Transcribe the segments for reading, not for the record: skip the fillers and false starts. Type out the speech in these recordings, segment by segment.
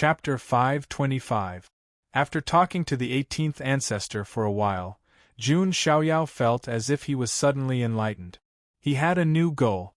Chapter 525. After talking to the 18th ancestor for a while, Jun Xiaoyao felt as if he was suddenly enlightened. He had a new goal.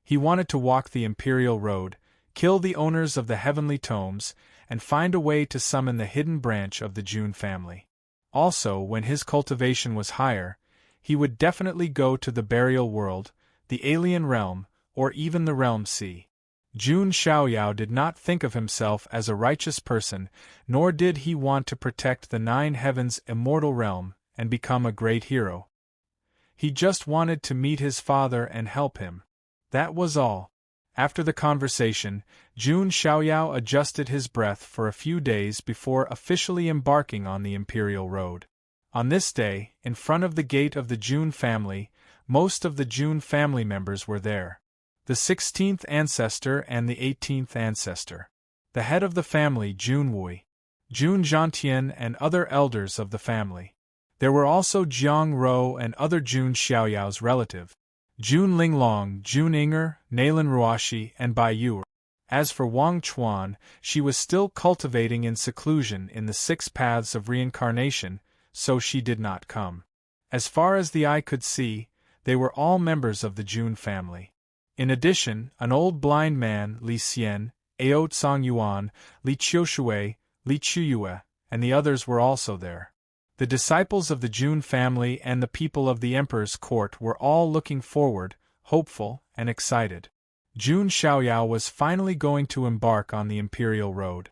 He wanted to walk the imperial road, kill the owners of the heavenly tomes, and find a way to summon the hidden branch of the Jun family. Also, when his cultivation was higher, he would definitely go to the burial world, the alien realm, or even the realm sea. Jun Xiaoyao did not think of himself as a righteous person, nor did he want to protect the Nine Heavens' immortal realm and become a great hero. He just wanted to meet his father and help him. That was all. After the conversation, Jun Xiaoyao adjusted his breath for a few days before officially embarking on the imperial road. On this day, in front of the gate of the Jun family, most of the Jun family members were there. The 16th ancestor and the 18th ancestor. The head of the family, Jun Wui, Jun Zhantian, and other elders of the family. There were also Jiang Ro and other Jun Xiaoyao's relative, Jun Linglong, Jun Inger, Nalan Ruashi, and Bai Yu. As for Wang Chuan, she was still cultivating in seclusion in the 6 paths of reincarnation, so she did not come. As far as the eye could see, they were all members of the Jun family. In addition, an old blind man, Li Xian, Ao Tsongyuan, Li Qiushui, Li Qiyue, and the others were also there. The disciples of the Jun family and the people of the emperor's court were all looking forward, hopeful, and excited. Jun Xiaoyao was finally going to embark on the imperial road.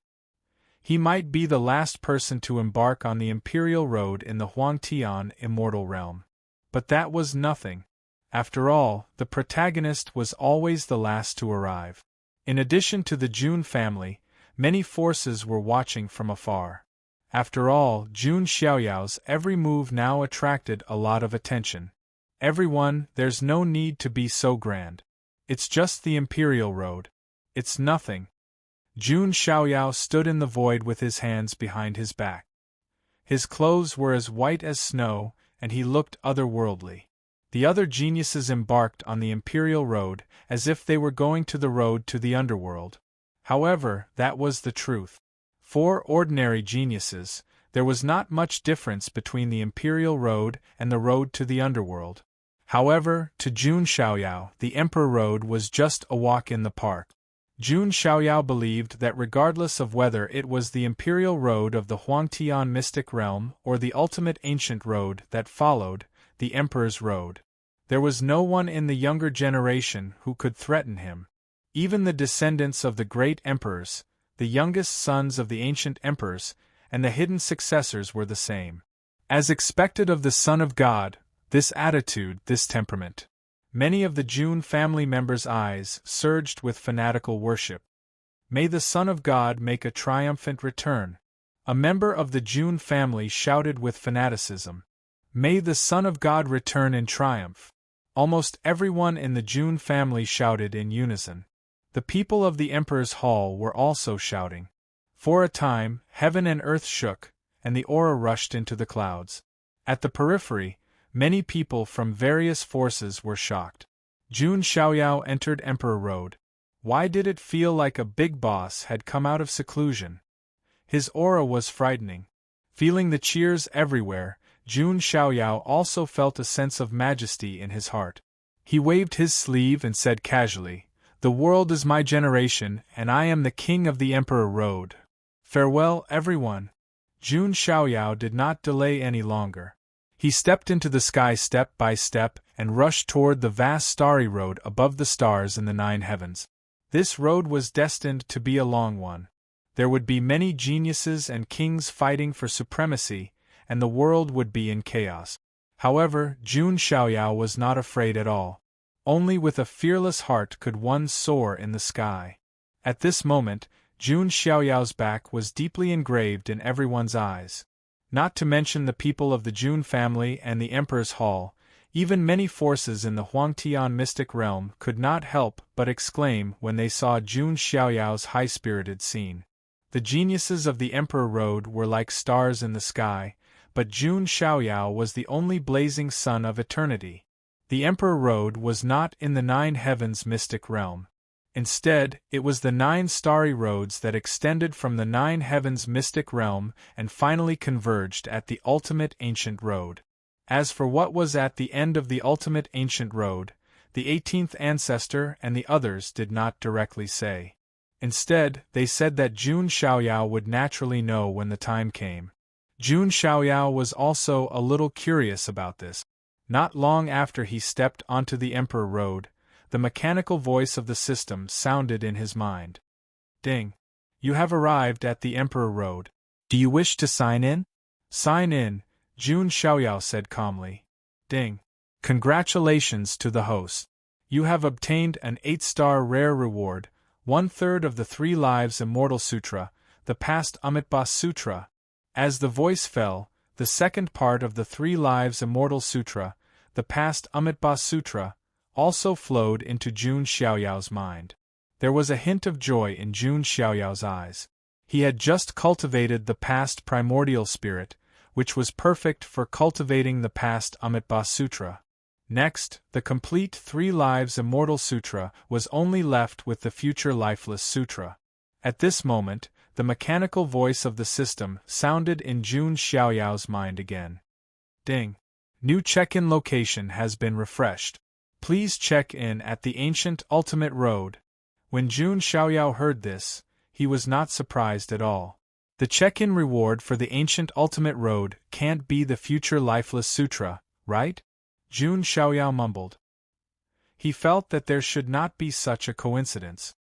He might be the last person to embark on the imperial road in the Huangtian immortal realm. But that was nothing. After all, the protagonist was always the last to arrive. In addition to the Jun family, many forces were watching from afar. After all, Jun Xiaoyao's every move now attracted a lot of attention. Everyone, there's no need to be so grand. It's just the imperial road. It's nothing. Jun Xiaoyao stood in the void with his hands behind his back. His clothes were as white as snow, and he looked otherworldly. The other geniuses embarked on the imperial road as if they were going to the road to the underworld. However, that was the truth. For ordinary geniuses, there was not much difference between the imperial road and the road to the underworld. However, to Jun Xiaoyao, the emperor road was just a walk in the park. Jun Xiaoyao believed that regardless of whether it was the imperial road of the Huangtian mystic realm or the ultimate ancient road that followed, the emperor's road, there was no one in the younger generation who could threaten him. Even the descendants of the great emperors, the youngest sons of the ancient emperors, and the hidden successors were the same. As expected of the Son of God, this attitude, this temperament. Many of the Jun family members' eyes surged with fanatical worship. May the Son of God make a triumphant return. A member of the Jun family shouted with fanaticism. May the Son of God return in triumph. Almost everyone in the Jun family shouted in unison. The people of the Emperor's Hall were also shouting. For a time, heaven and earth shook, and the aura rushed into the clouds. At the periphery, many people from various forces were shocked. Jun Xiaoyao entered Emperor Road. Why did it feel like a big boss had come out of seclusion? His aura was frightening. Feeling the cheers everywhere, Jun Xiaoyao also felt a sense of majesty in his heart. He waved his sleeve and said casually, "The world is my generation, and I am the king of the Emperor Road. Farewell, everyone." Jun Xiaoyao did not delay any longer. He stepped into the sky step by step and rushed toward the vast starry road above the stars in the 9 heavens. This road was destined to be a long one. There would be many geniuses and kings fighting for supremacy, and the world would be in chaos. However, Jun Xiaoyao was not afraid at all. Only with a fearless heart could one soar in the sky. At this moment, Jun Xiaoyao's back was deeply engraved in everyone's eyes. Not to mention the people of the Jun family and the Emperor's Hall, even many forces in the Huangtian mystic realm could not help but exclaim when they saw Jun Xiaoyao's high-spirited scene. The geniuses of the Emperor Road were like stars in the sky, but Jun Xiaoyao was the only blazing sun of eternity. The Emperor Road was not in the 9 heavens mystic realm. Instead, it was the 9 starry roads that extended from the 9 heavens' mystic realm and finally converged at the ultimate ancient road. As for what was at the end of the ultimate ancient road, the 18th ancestor and the others did not directly say. Instead, they said that Jun Xiaoyao would naturally know when the time came. Jun Xiaoyao was also a little curious about this. Not long after he stepped onto the Emperor Road, the mechanical voice of the system sounded in his mind. Ding! You have arrived at the Emperor Road. Do you wish to sign in? Sign in, Jun Xiaoyao said calmly. Ding! Congratulations to the host. You have obtained an 8-star rare reward, 1/3 of the 3 Lives Immortal Sutra, the past Amitabha Sutra. As the voice fell, the second part of the 3 Lives Immortal Sutra, the past Amitabha Sutra, also flowed into Jun Xiaoyao's mind. There was a hint of joy in Jun Xiaoyao's eyes. He had just cultivated the past primordial spirit, which was perfect for cultivating the past Amitabha Sutra. Next, the complete 3 Lives Immortal Sutra was only left with the future Lifeless Sutra. At this moment, the mechanical voice of the system sounded in Jun Xiaoyao's mind again. Ding! New check-in location has been refreshed. Please check in at the ancient Ultimate Road. When Jun Xiaoyao heard this, he was not surprised at all. The check-in reward for the ancient Ultimate Road can't be the future Lifeless Sutra, right? Jun Xiaoyao mumbled. He felt that there should not be such a coincidence.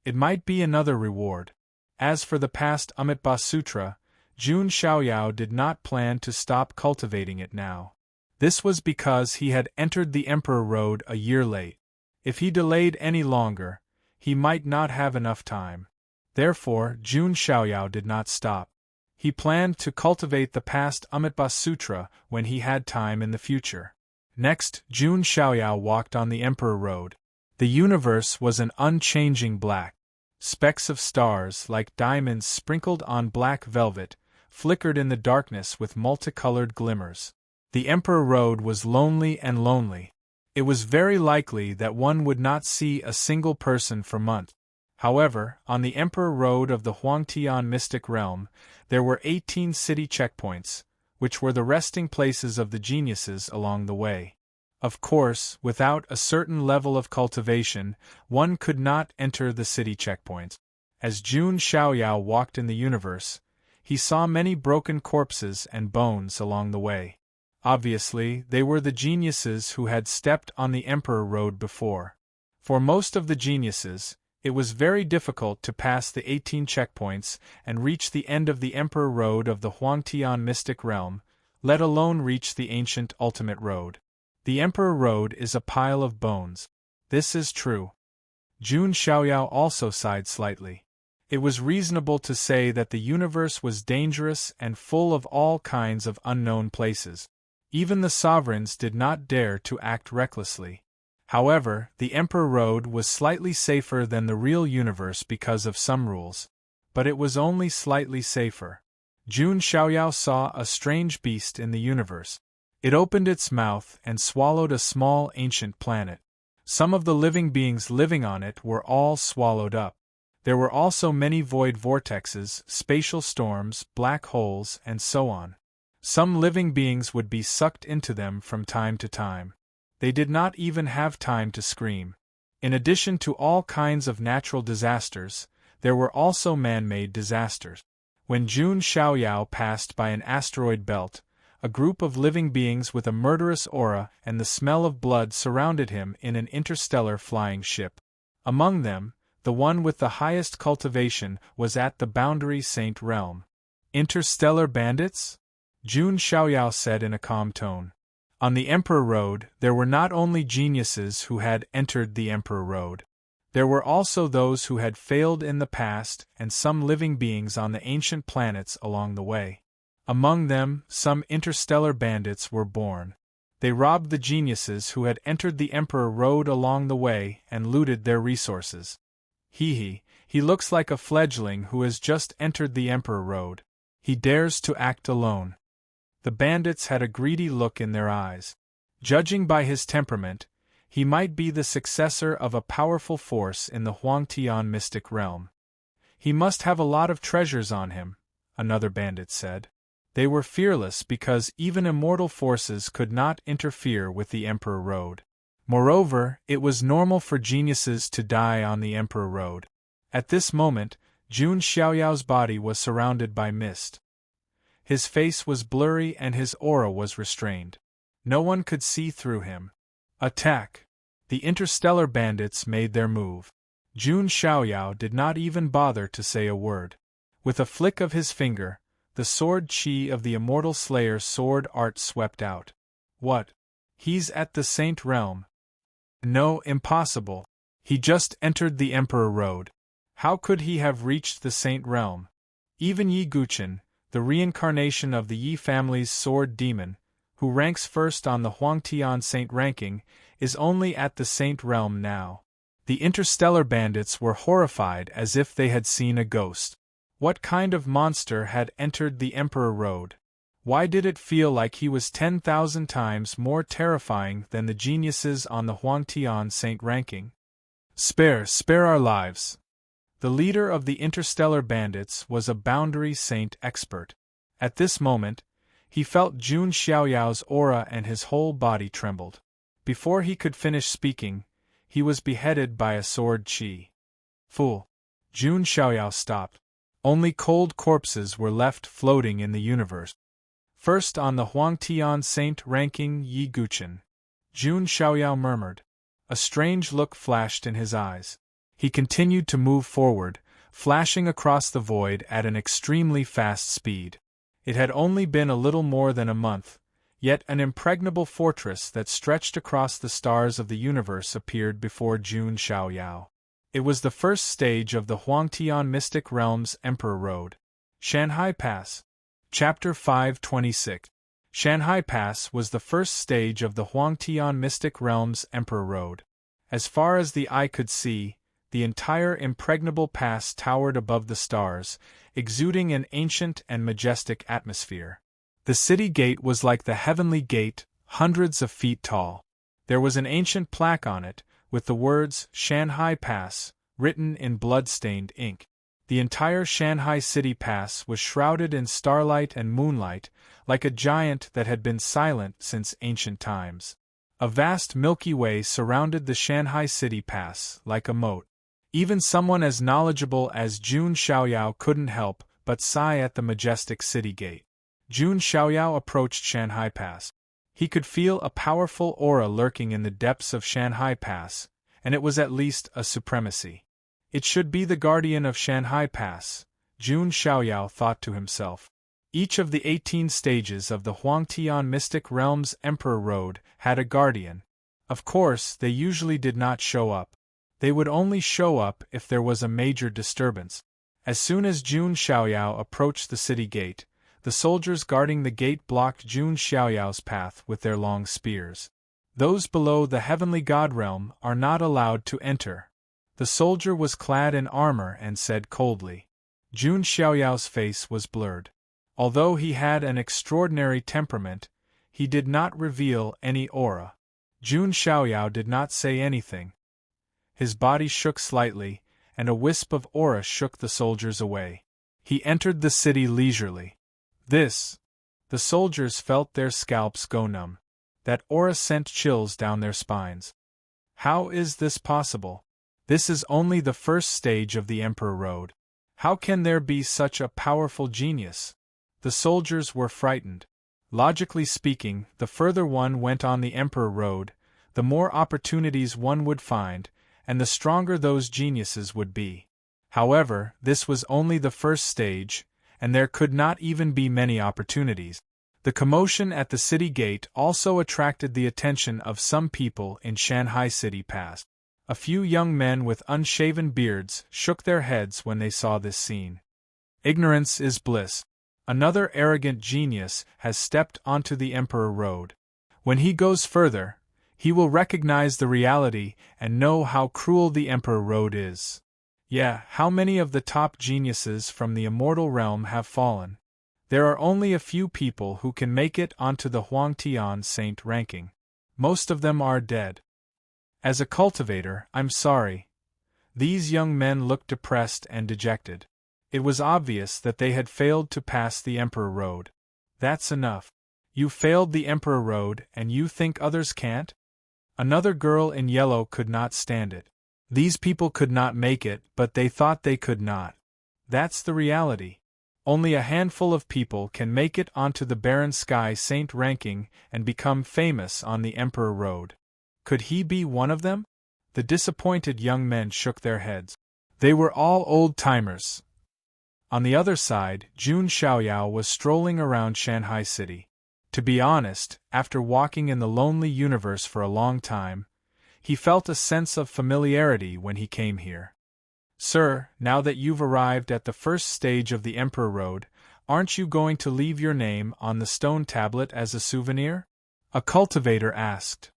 It might be another reward. As for the past Amitabha Sutra, Jun Xiaoyao did not plan to stop cultivating it now. This was because he had entered the Emperor Road a year late. If he delayed any longer, he might not have enough time. Therefore, Jun Xiaoyao did not stop. He planned to cultivate the past Amitabha Sutra when he had time in the future. Next, Jun Xiaoyao walked on the Emperor Road. The universe was an unchanging black. Specks of stars, like diamonds sprinkled on black velvet, flickered in the darkness with multicolored glimmers. The Emperor Road was lonely and lonely. It was very likely that one would not see a single person for months. However, on the Emperor Road of the Huangtian Mystic Realm, there were 18 city checkpoints, which were the resting places of the geniuses along the way. Of course, without a certain level of cultivation, one could not enter the city checkpoints. As Jun Xiaoyao walked in the universe, he saw many broken corpses and bones along the way. Obviously, they were the geniuses who had stepped on the Emperor Road before. For most of the geniuses, it was very difficult to pass the 18 checkpoints and reach the end of the Emperor Road of the Huangtian Mystic Realm, let alone reach the ancient Ultimate Road. The Emperor Road is a pile of bones. This is true. Jun Xiaoyao also sighed slightly. It was reasonable to say that the universe was dangerous and full of all kinds of unknown places. Even the sovereigns did not dare to act recklessly. However, the Emperor Road was slightly safer than the real universe because of some rules. But it was only slightly safer. Jun Xiaoyao saw a strange beast in the universe. It opened its mouth and swallowed a small ancient planet. Some of the living beings living on it were all swallowed up. There were also many void vortexes, spatial storms, black holes, and so on. Some living beings would be sucked into them from time to time. They did not even have time to scream. In addition to all kinds of natural disasters, there were also man-made disasters. When Jun Xiaoyao passed by an asteroid belt, a group of living beings with a murderous aura and the smell of blood surrounded him in an interstellar flying ship. Among them, the one with the highest cultivation was at the Boundary Saint realm. Interstellar bandits? Jun Xiaoyao said in a calm tone. On the Emperor Road, there were not only geniuses who had entered the Emperor Road. There were also those who had failed in the past and some living beings on the ancient planets along the way. Among them, some interstellar bandits were born. They robbed the geniuses who had entered the Emperor Road along the way and looted their resources. He looks like a fledgling who has just entered the Emperor Road. He dares to act alone. The bandits had a greedy look in their eyes. Judging by his temperament, He might be the successor of a powerful force in the Huangtian mystic realm. He must have a lot of treasures on him, another bandit said. They were fearless because even immortal forces could not interfere with the Emperor Road. Moreover, it was normal for geniuses to die on the Emperor Road. At this moment, Jun Xiaoyao's body was surrounded by mist. His face was blurry and his aura was restrained. No one could see through him. Attack! The interstellar bandits made their move. Jun Xiaoyao did not even bother to say a word. With a flick of his finger, the sword qi of the immortal slayer's sword art swept out. What? He's at the Saint Realm. No, impossible. He just entered the Emperor Road. How could he have reached the Saint Realm? Even Yi Guqin, the reincarnation of the Yi family's sword demon, who ranks first on the Huangtian Saint ranking, is only at the Saint Realm now. The interstellar bandits were horrified as if they had seen a ghost. What kind of monster had entered the Emperor Road? Why did it feel like he was 10,000 times more terrifying than the geniuses on the Huangtian Saint ranking? Spare our lives. The leader of the interstellar bandits was a boundary saint expert. At this moment, he felt Jun Xiaoyao's aura and his whole body trembled. Before he could finish speaking, he was beheaded by a sword qi. Fool! Jun Xiaoyao stopped. Only cold corpses were left floating in the universe. First on the Huangtian Saint ranking Yi Guqin. Jun Xiaoyao murmured. A strange look flashed in his eyes. He continued to move forward, flashing across the void at an extremely fast speed. It had only been a little more than a month, yet an impregnable fortress that stretched across the stars of the universe appeared before Jun Xiaoyao. It was the first stage of the Huangtian Mystic Realm's Emperor Road. Shanhai Pass. Chapter 526. Shanhai Pass was the first stage of the Huangtian Mystic Realm's Emperor Road. As far as the eye could see, the entire impregnable pass towered above the stars, exuding an ancient and majestic atmosphere. The city gate was like the heavenly gate, hundreds of feet tall. There was an ancient plaque on it, with the words Shanhai Pass, written in blood-stained ink. The entire Shanhai City Pass was shrouded in starlight and moonlight, like a giant that had been silent since ancient times. A vast Milky Way surrounded the Shanhai City Pass, like a moat. Even someone as knowledgeable as Jun Xiaoyao couldn't help but sigh at the majestic city gate. Jun Xiaoyao approached Shanhai Pass. He could feel a powerful aura lurking in the depths of Shanhai Pass, and it was at least a supremacy. It should be the guardian of Shanhai Pass, Jun Xiaoyao thought to himself. Each of the 18 stages of the Huangtian Mystic Realm's Emperor Road had a guardian. Of course, they usually did not show up. They would only show up if there was a major disturbance. As soon as Jun Xiaoyao approached the city gate, the soldiers guarding the gate blocked Jun Xiaoyao's path with their long spears. Those below the heavenly god realm are not allowed to enter. The soldier was clad in armor and said coldly. Jun Xiaoyao's face was blurred. Although he had an extraordinary temperament, he did not reveal any aura. Jun Xiaoyao did not say anything. His body shook slightly, and a wisp of aura shook the soldiers away. He entered the city leisurely. The soldiers felt their scalps go numb. That aura sent chills down their spines. How is this possible? This is only the first stage of the Emperor Road. How can there be such a powerful genius? The soldiers were frightened. Logically speaking, the further one went on the Emperor Road, the more opportunities one would find, and the stronger those geniuses would be. However, this was only the first stage, and there could not even be many opportunities. The commotion at the city gate also attracted the attention of some people in Shanhai City Pass. A few young men with unshaven beards shook their heads when they saw this scene. Ignorance is bliss. Another arrogant genius has stepped onto the Emperor Road. When he goes further, he will recognize the reality and know how cruel the Emperor Road is. Yeah, how many of the top geniuses from the immortal realm have fallen? There are only a few people who can make it onto the Huangtian Saint ranking. Most of them are dead. As a cultivator, I'm sorry. These young men looked depressed and dejected. It was obvious that they had failed to pass the Emperor Road. That's enough. You failed the Emperor Road and you think others can't? Another girl in yellow could not stand it. These people could not make it, but they thought they could not. That's the reality. Only a handful of people can make it onto the Barren Sky Saint ranking and become famous on the Emperor Road. Could he be one of them? The disappointed young men shook their heads. They were all old-timers. On the other side, Jun Xiaoyao was strolling around Shanghai City. To be honest, after walking in the lonely universe for a long time, he felt a sense of familiarity when he came here. Sir, now that you've arrived at the first stage of the Emperor Road, aren't you going to leave your name on the stone tablet as a souvenir? A cultivator asked.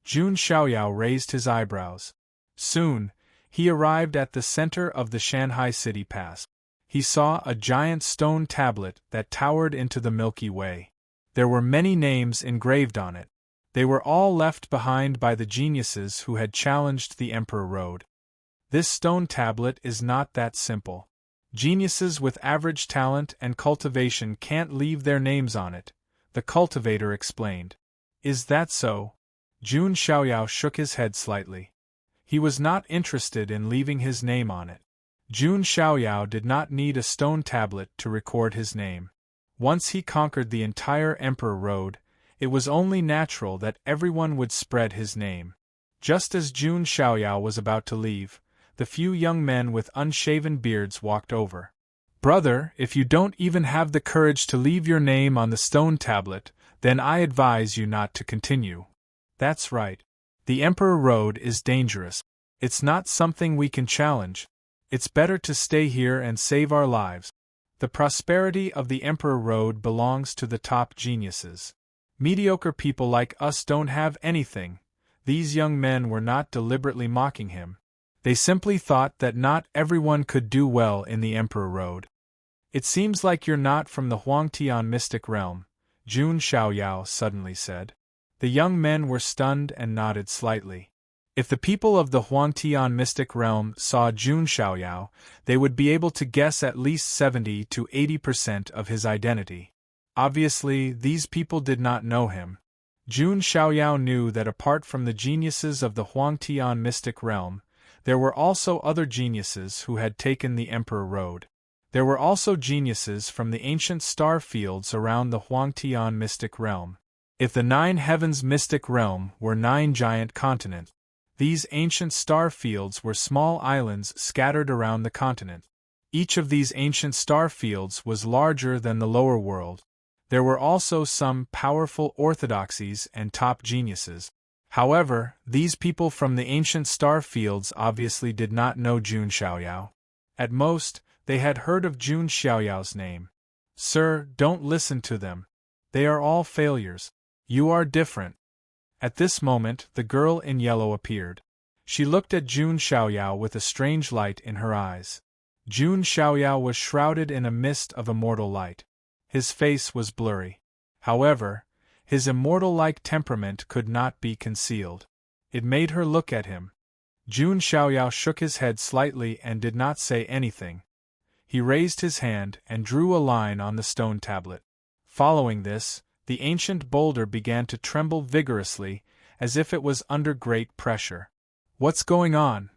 Jun Xiaoyao raised his eyebrows. Soon, he arrived at the center of the Shanghai City Pass. He saw a giant stone tablet that towered into the Milky Way. There were many names engraved on it. They were all left behind by the geniuses who had challenged the Emperor Road. This stone tablet is not that simple. Geniuses with average talent and cultivation can't leave their names on it, the cultivator explained. Is that so? Jun Xiaoyao shook his head slightly. He was not interested in leaving his name on it. Jun Xiaoyao did not need a stone tablet to record his name. Once he conquered the entire Emperor Road, it was only natural that everyone would spread his name. Just as Jun Xiaoyao was about to leave, the few young men with unshaven beards walked over. Brother, if you don't even have the courage to leave your name on the stone tablet, then I advise you not to continue. That's right. The Emperor Road is dangerous. It's not something we can challenge. It's better to stay here and save our lives. The prosperity of the Emperor Road belongs to the top geniuses. Mediocre people like us don't have anything. These young men were not deliberately mocking him. They simply thought that not everyone could do well in the Emperor Road. It seems like you're not from the Huangtian mystic realm, Jun Xiaoyao suddenly said. The young men were stunned and nodded slightly. If the people of the Huangtian mystic realm saw Jun Xiaoyao, they would be able to guess at least 70 to 80% of his identity. Obviously, these people did not know him. Jun Xiaoyao knew that apart from the geniuses of the Huangtian mystic realm, there were also other geniuses who had taken the Emperor Road. There were also geniuses from the ancient star fields around the Huangtian mystic realm. If the 9 heavens mystic realm were 9 giant continents, these ancient star fields were small islands scattered around the continent. Each of these ancient star fields was larger than the lower world. There were also some powerful orthodoxies and top geniuses. However, these people from the ancient star fields obviously did not know Jun Xiaoyao. At most, they had heard of Jun Xiaoyao's name. Sir, don't listen to them. They are all failures. You are different. At this moment, the girl in yellow appeared. She looked at Jun Xiaoyao with a strange light in her eyes. Jun Xiaoyao was shrouded in a mist of immortal light. His face was blurry. However, his immortal-like temperament could not be concealed. It made her look at him. Jun Xiaoyao shook his head slightly and did not say anything. He raised his hand and drew a line on the stone tablet. Following this, the ancient boulder began to tremble vigorously, as if it was under great pressure. What's going on?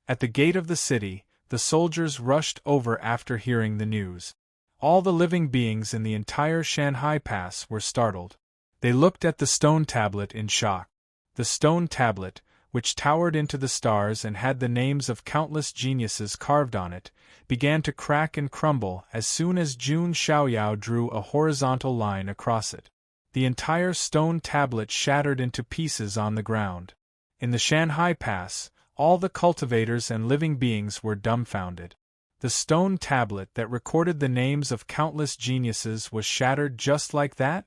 At the gate of the city, the soldiers rushed over after hearing the news. All the living beings in the entire Shanghai Pass were startled. They looked at the stone tablet in shock. The stone tablet, which towered into the stars and had the names of countless geniuses carved on it, began to crack and crumble as soon as Jun Xiaoyao drew a horizontal line across it. The entire stone tablet shattered into pieces on the ground. In the Shanghai Pass, all the cultivators and living beings were dumbfounded. The stone tablet that recorded the names of countless geniuses was shattered just like that?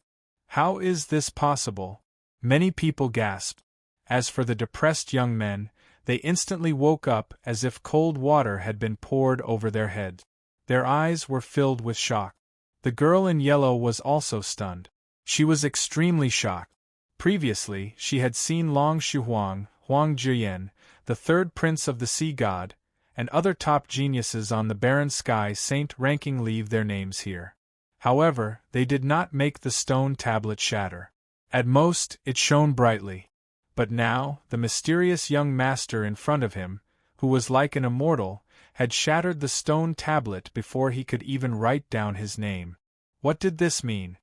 How is this possible? Many people gasped. As for the depressed young men, they instantly woke up as if cold water had been poured over their heads. Their eyes were filled with shock. The girl in yellow was also stunned. She was extremely shocked. Previously, she had seen Long Shuhuang Huang Jiyan, the third prince of the sea god, and other top geniuses on the barren sky saint ranking leave their names here. However, they did not make the stone tablet shatter. At most, it shone brightly. But now, the mysterious young master in front of him, who was like an immortal, had shattered the stone tablet before he could even write down his name. What did this mean?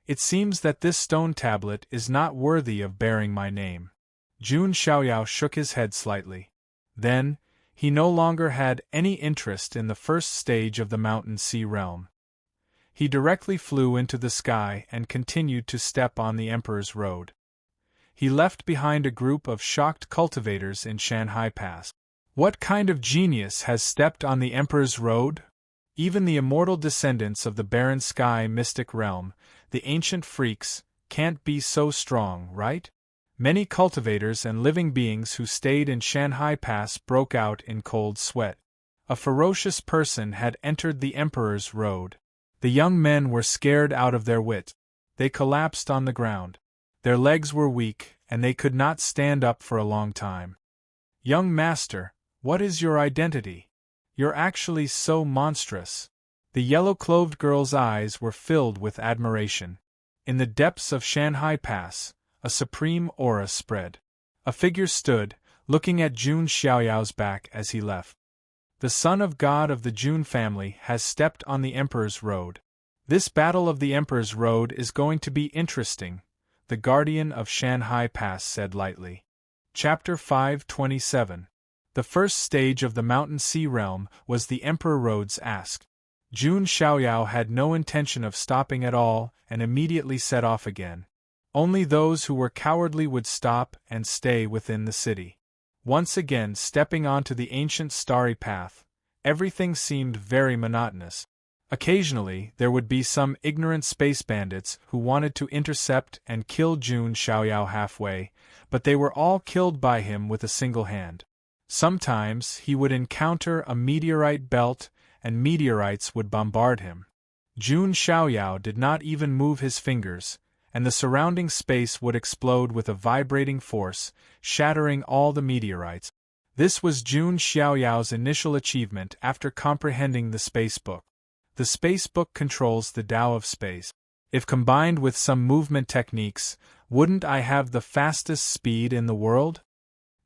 It seems that this stone tablet is not worthy of bearing my name. Jun Xiaoyao shook his head slightly. Then, he no longer had any interest in the first stage of the mountain sea realm. He directly flew into the sky and continued to step on the Emperor's road. He left behind a group of shocked cultivators in Shanhai Pass. What kind of genius has stepped on the Emperor's road? Even the immortal descendants of the barren sky mystic realm, the ancient freaks, can't be so strong, right? Many cultivators and living beings who stayed in Shanhai Pass broke out in cold sweat. A ferocious person had entered the Emperor's road. The young men were scared out of their wits. They collapsed on the ground. Their legs were weak, and they could not stand up for a long time. Young master, what is your identity? You're actually so monstrous. The yellow-clothed girl's eyes were filled with admiration. In the depths of Shanhai Pass, a supreme aura spread. A figure stood, looking at Jun Xiaoyao's back as he left. The son of God of the Jun family has stepped on the Emperor's road. This battle of the Emperor's road is going to be interesting, the guardian of Shanhai Pass said lightly. Chapter 527. The first stage of the mountain sea realm was the Emperor Road's ask. Jun Xiaoyao had no intention of stopping at all and immediately set off again. Only those who were cowardly would stop and stay within the city. Once again stepping onto the ancient starry path, everything seemed very monotonous. Occasionally, there would be some ignorant space bandits who wanted to intercept and kill Jun Xiaoyao halfway, but they were all killed by him with a single hand. Sometimes he would encounter a meteorite belt, and meteorites would bombard him. Jun Xiaoyao did not even move his fingers, and the surrounding space would explode with a vibrating force, shattering all the meteorites. This was Jun Xiaoyao's initial achievement after comprehending the space book. The space book controls the Tao of space. If combined with some movement techniques, wouldn't I have the fastest speed in the world?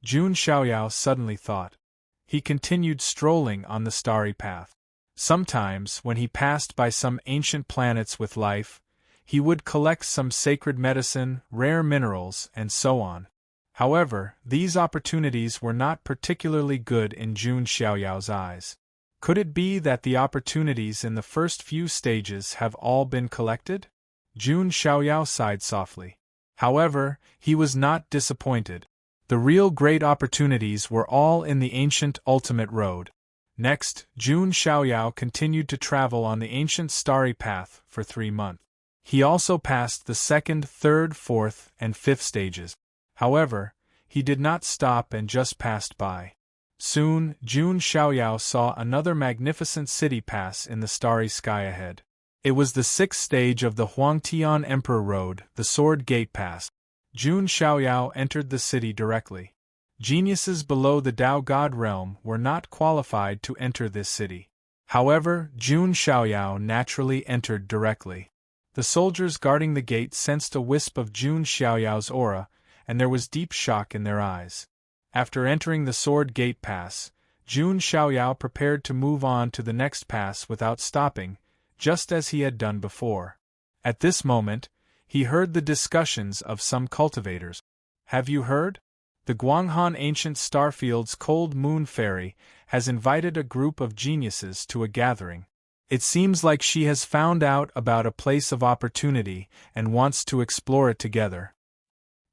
Jun Xiaoyao suddenly thought. He continued strolling on the starry path. Sometimes, when he passed by some ancient planets with life, he would collect some sacred medicine, rare minerals, and so on. However, these opportunities were not particularly good in Jun Xiaoyao's eyes. Could it be that the opportunities in the first few stages have all been collected? Jun Xiaoyao sighed softly. However, he was not disappointed. The real great opportunities were all in the ancient ultimate road. Next, Jun Xiaoyao continued to travel on the ancient starry path for 3 months. He also passed the second, third, fourth, and fifth stages. However, he did not stop and just passed by. Soon, Jun Xiaoyao saw another magnificent city pass in the starry sky ahead. It was the 6th stage of the Huangtian Emperor Road, the Sword Gate Pass. Jun Xiaoyao entered the city directly. Geniuses below the Tao God realm were not qualified to enter this city. However, Jun Xiaoyao naturally entered directly. The soldiers guarding the gate sensed a wisp of Jun Xiaoyao's aura, and there was deep shock in their eyes. After entering the Sword Gate Pass, Jun Xiaoyao prepared to move on to the next pass without stopping, just as he had done before. At this moment, he heard the discussions of some cultivators. Have you heard? The Guanghan Ancient Starfield's Cold Moon Fairy has invited a group of geniuses to a gathering. It seems like she has found out about a place of opportunity and wants to explore it together.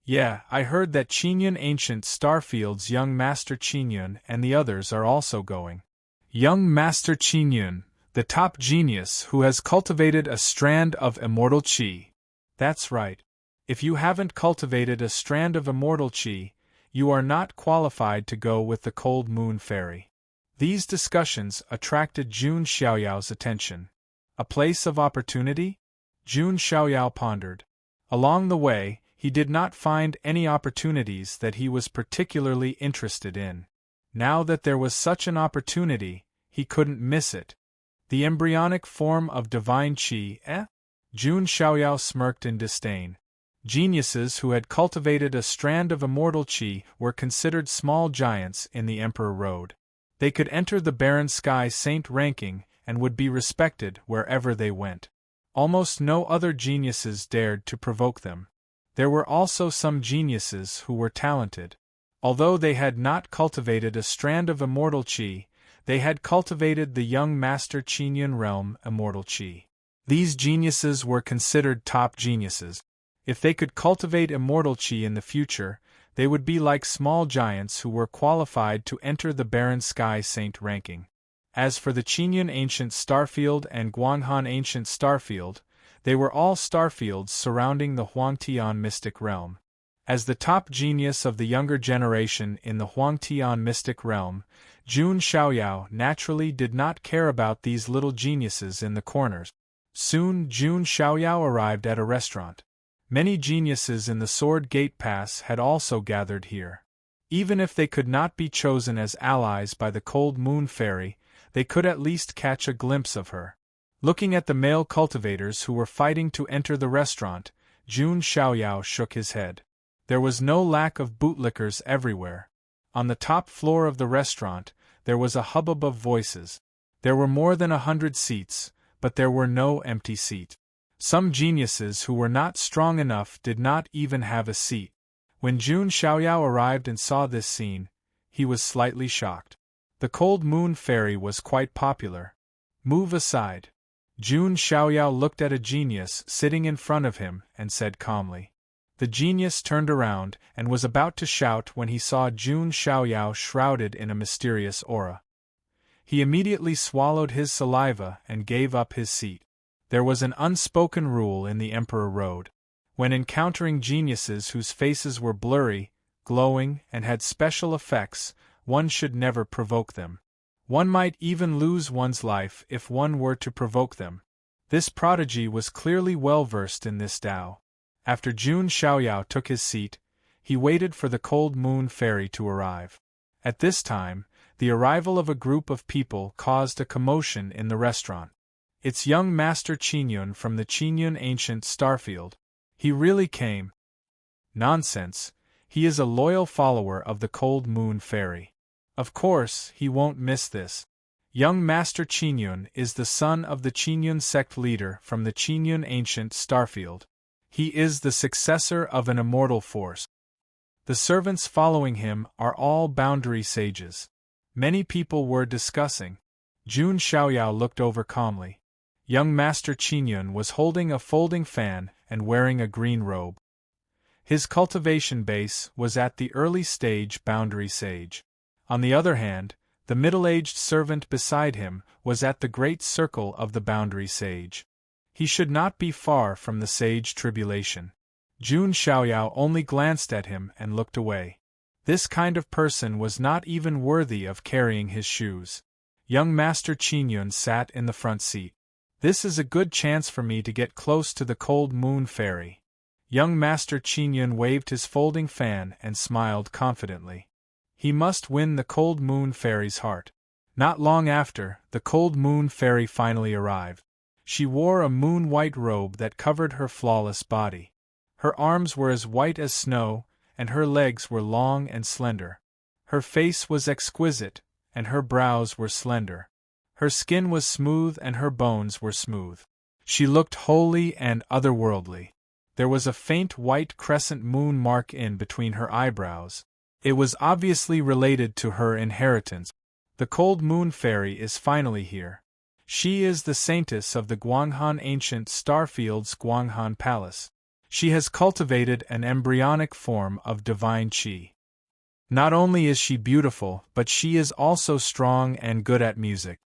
Yeah, I heard that Qingyun Ancient Starfield's young Master Qingyun and the others are also going. Young Master Qingyun, the top genius who has cultivated a strand of immortal qi. That's right. If you haven't cultivated a strand of immortal qi, you are not qualified to go with the Cold Moon Fairy. These discussions attracted Jun Xiaoyao's attention. A place of opportunity? Jun Xiaoyao pondered. Along the way, he did not find any opportunities that he was particularly interested in. Now that there was such an opportunity, he couldn't miss it. The embryonic form of divine qi, eh? Jun Xiaoyao smirked in disdain. Geniuses who had cultivated a strand of immortal qi were considered small giants in the Emperor Road. They could enter the barren sky saint ranking and would be respected wherever they went. Almost no other geniuses dared to provoke them. There were also some geniuses who were talented. Although they had not cultivated a strand of immortal qi, they had cultivated the young master Qingyun realm immortal qi. These geniuses were considered top geniuses. If they could cultivate immortal qi in the future, they would be like small giants who were qualified to enter the barren sky saint ranking. As for the Qingyun ancient starfield and Guanghan ancient starfield, they were all starfields surrounding the Huangtian mystic realm. As the top genius of the younger generation in the Huangtian mystic realm, Jun Xiaoyao naturally did not care about these little geniuses in the corners. Soon Jun Xiaoyao arrived at a restaurant. Many geniuses in the Sword Gate Pass had also gathered here. Even if they could not be chosen as allies by the Cold Moon Fairy, they could at least catch a glimpse of her. Looking at the male cultivators who were fighting to enter the restaurant, Jun Xiaoyao shook his head. There was no lack of bootlickers everywhere. On the top floor of the restaurant, there was a hubbub of voices. There were more than 100 seats, but there were no empty seats. Some geniuses who were not strong enough did not even have a seat. When Jun Xiaoyao arrived and saw this scene, he was slightly shocked. The Cold Moon Fairy was quite popular. Move aside. Jun Xiaoyao looked at a genius sitting in front of him and said calmly. The genius turned around and was about to shout when he saw Jun Xiaoyao shrouded in a mysterious aura. He immediately swallowed his saliva and gave up his seat. There was an unspoken rule in the Emperor Road. When encountering geniuses whose faces were blurry, glowing, and had special effects, one should never provoke them. One might even lose one's life if one were to provoke them. This prodigy was clearly well versed in this Tao. After Jun Xiaoyao took his seat, he waited for the Cold Moon Fairy to arrive. At this time, the arrival of a group of people caused a commotion in the restaurant. It's young Master Qingyun from the Qingyun ancient starfield. He really came. Nonsense, he is a loyal follower of the Cold Moon Fairy. Of course, he won't miss this. Young Master Qingyun is the son of the Qingyun sect leader from the Qingyun ancient starfield. He is the successor of an immortal force. The servants following him are all boundary sages. Many people were discussing. Jun Xiaoyao looked over calmly. Young Master Qingyun was holding a folding fan and wearing a green robe. His cultivation base was at the early stage boundary sage. On the other hand, the middle-aged servant beside him was at the great circle of the boundary sage. He should not be far from the sage tribulation. Jun Xiaoyao only glanced at him and looked away. This kind of person was not even worthy of carrying his shoes. Young Master Qingyun sat in the front seat. This is a good chance for me to get close to the Cold Moon Fairy. Young Master Qingyun waved his folding fan and smiled confidently. He must win the Cold Moon Fairy's heart. Not long after, the Cold Moon Fairy finally arrived. She wore a moon-white robe that covered her flawless body. Her arms were as white as snow, and her legs were long and slender. Her face was exquisite, and her brows were slender. Her skin was smooth and her bones were smooth. She looked holy and otherworldly. There was a faint white crescent moon mark in between her eyebrows. It was obviously related to her inheritance. The Cold Moon Fairy is finally here. She is the saintess of the Guanghan ancient starfield's Guanghan Palace. She has cultivated an embryonic form of divine qi. Not only is she beautiful, but she is also strong and good at music.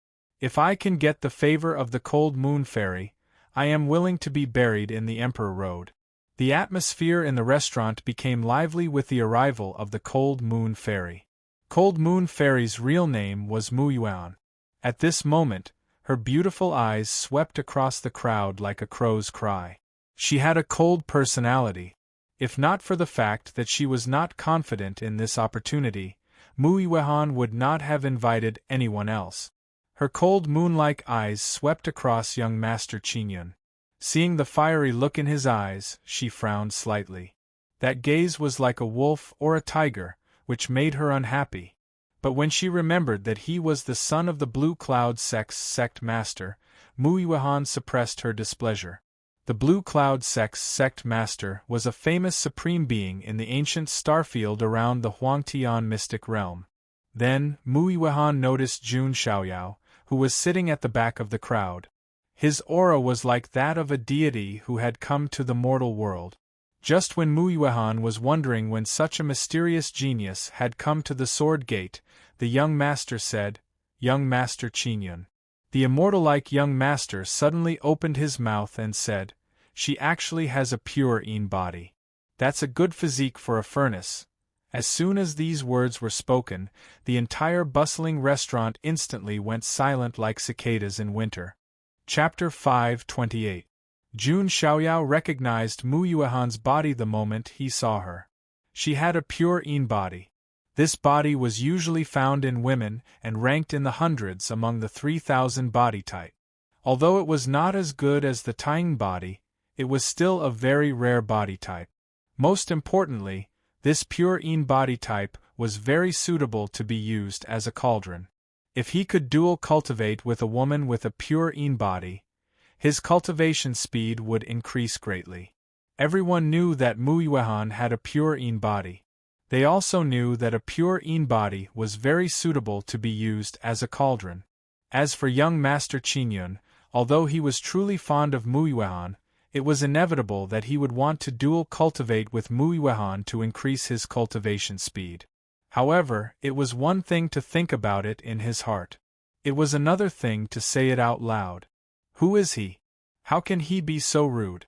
If I can get the favor of the Cold Moon Fairy, I am willing to be buried in the Emperor Road. The atmosphere in the restaurant became lively with the arrival of the Cold Moon Fairy. Cold Moon Fairy's real name was Mu Yuan. At this moment, her beautiful eyes swept across the crowd like a crow's cry. She had a cold personality. If not for the fact that she was not confident in this opportunity, Muiwehan would not have invited anyone else. Her cold moon-like eyes swept across young Master Qingyun. Seeing the fiery look in his eyes, she frowned slightly. That gaze was like a wolf or a tiger, which made her unhappy. But when she remembered that he was the son of the Blue Cloud sect master, Muiwehan suppressed her displeasure. The Blue Cloud sect master was a famous supreme being in the ancient starfield around the Huangtian mystic realm. Then, Muiwehan noticed Jun Xiaoyao, who was sitting at the back of the crowd. His aura was like that of a deity who had come to the mortal world. Just when Muiwehan was wondering when such a mysterious genius had come to the Sword Gate, the young master said, "Young Master Qingyun." The immortal-like young master suddenly opened his mouth and said, "She actually has a pure Yin body. That's a good physique for a furnace." As soon as these words were spoken, the entire bustling restaurant instantly went silent like cicadas in winter. Chapter 528. Jun Xiaoyao recognized Muiwehan's body the moment he saw her. She had a pure Yin body. This body was usually found in women and ranked in the hundreds among the 3,000 body type. Although it was not as good as the Taiying body, it was still a very rare body type. Most importantly, this pure Yin body type was very suitable to be used as a cauldron. If he could dual cultivate with a woman with a pure Yin body, his cultivation speed would increase greatly. Everyone knew that Muiwehan had a pure Yin body. They also knew that a pure Yin body was very suitable to be used as a cauldron. As for young Master Qingyun, although he was truly fond of Muiwehan, it was inevitable that he would want to dual cultivate with Muiwehan to increase his cultivation speed. However, it was one thing to think about it in his heart. It was another thing to say it out loud. Who is he? How can he be so rude?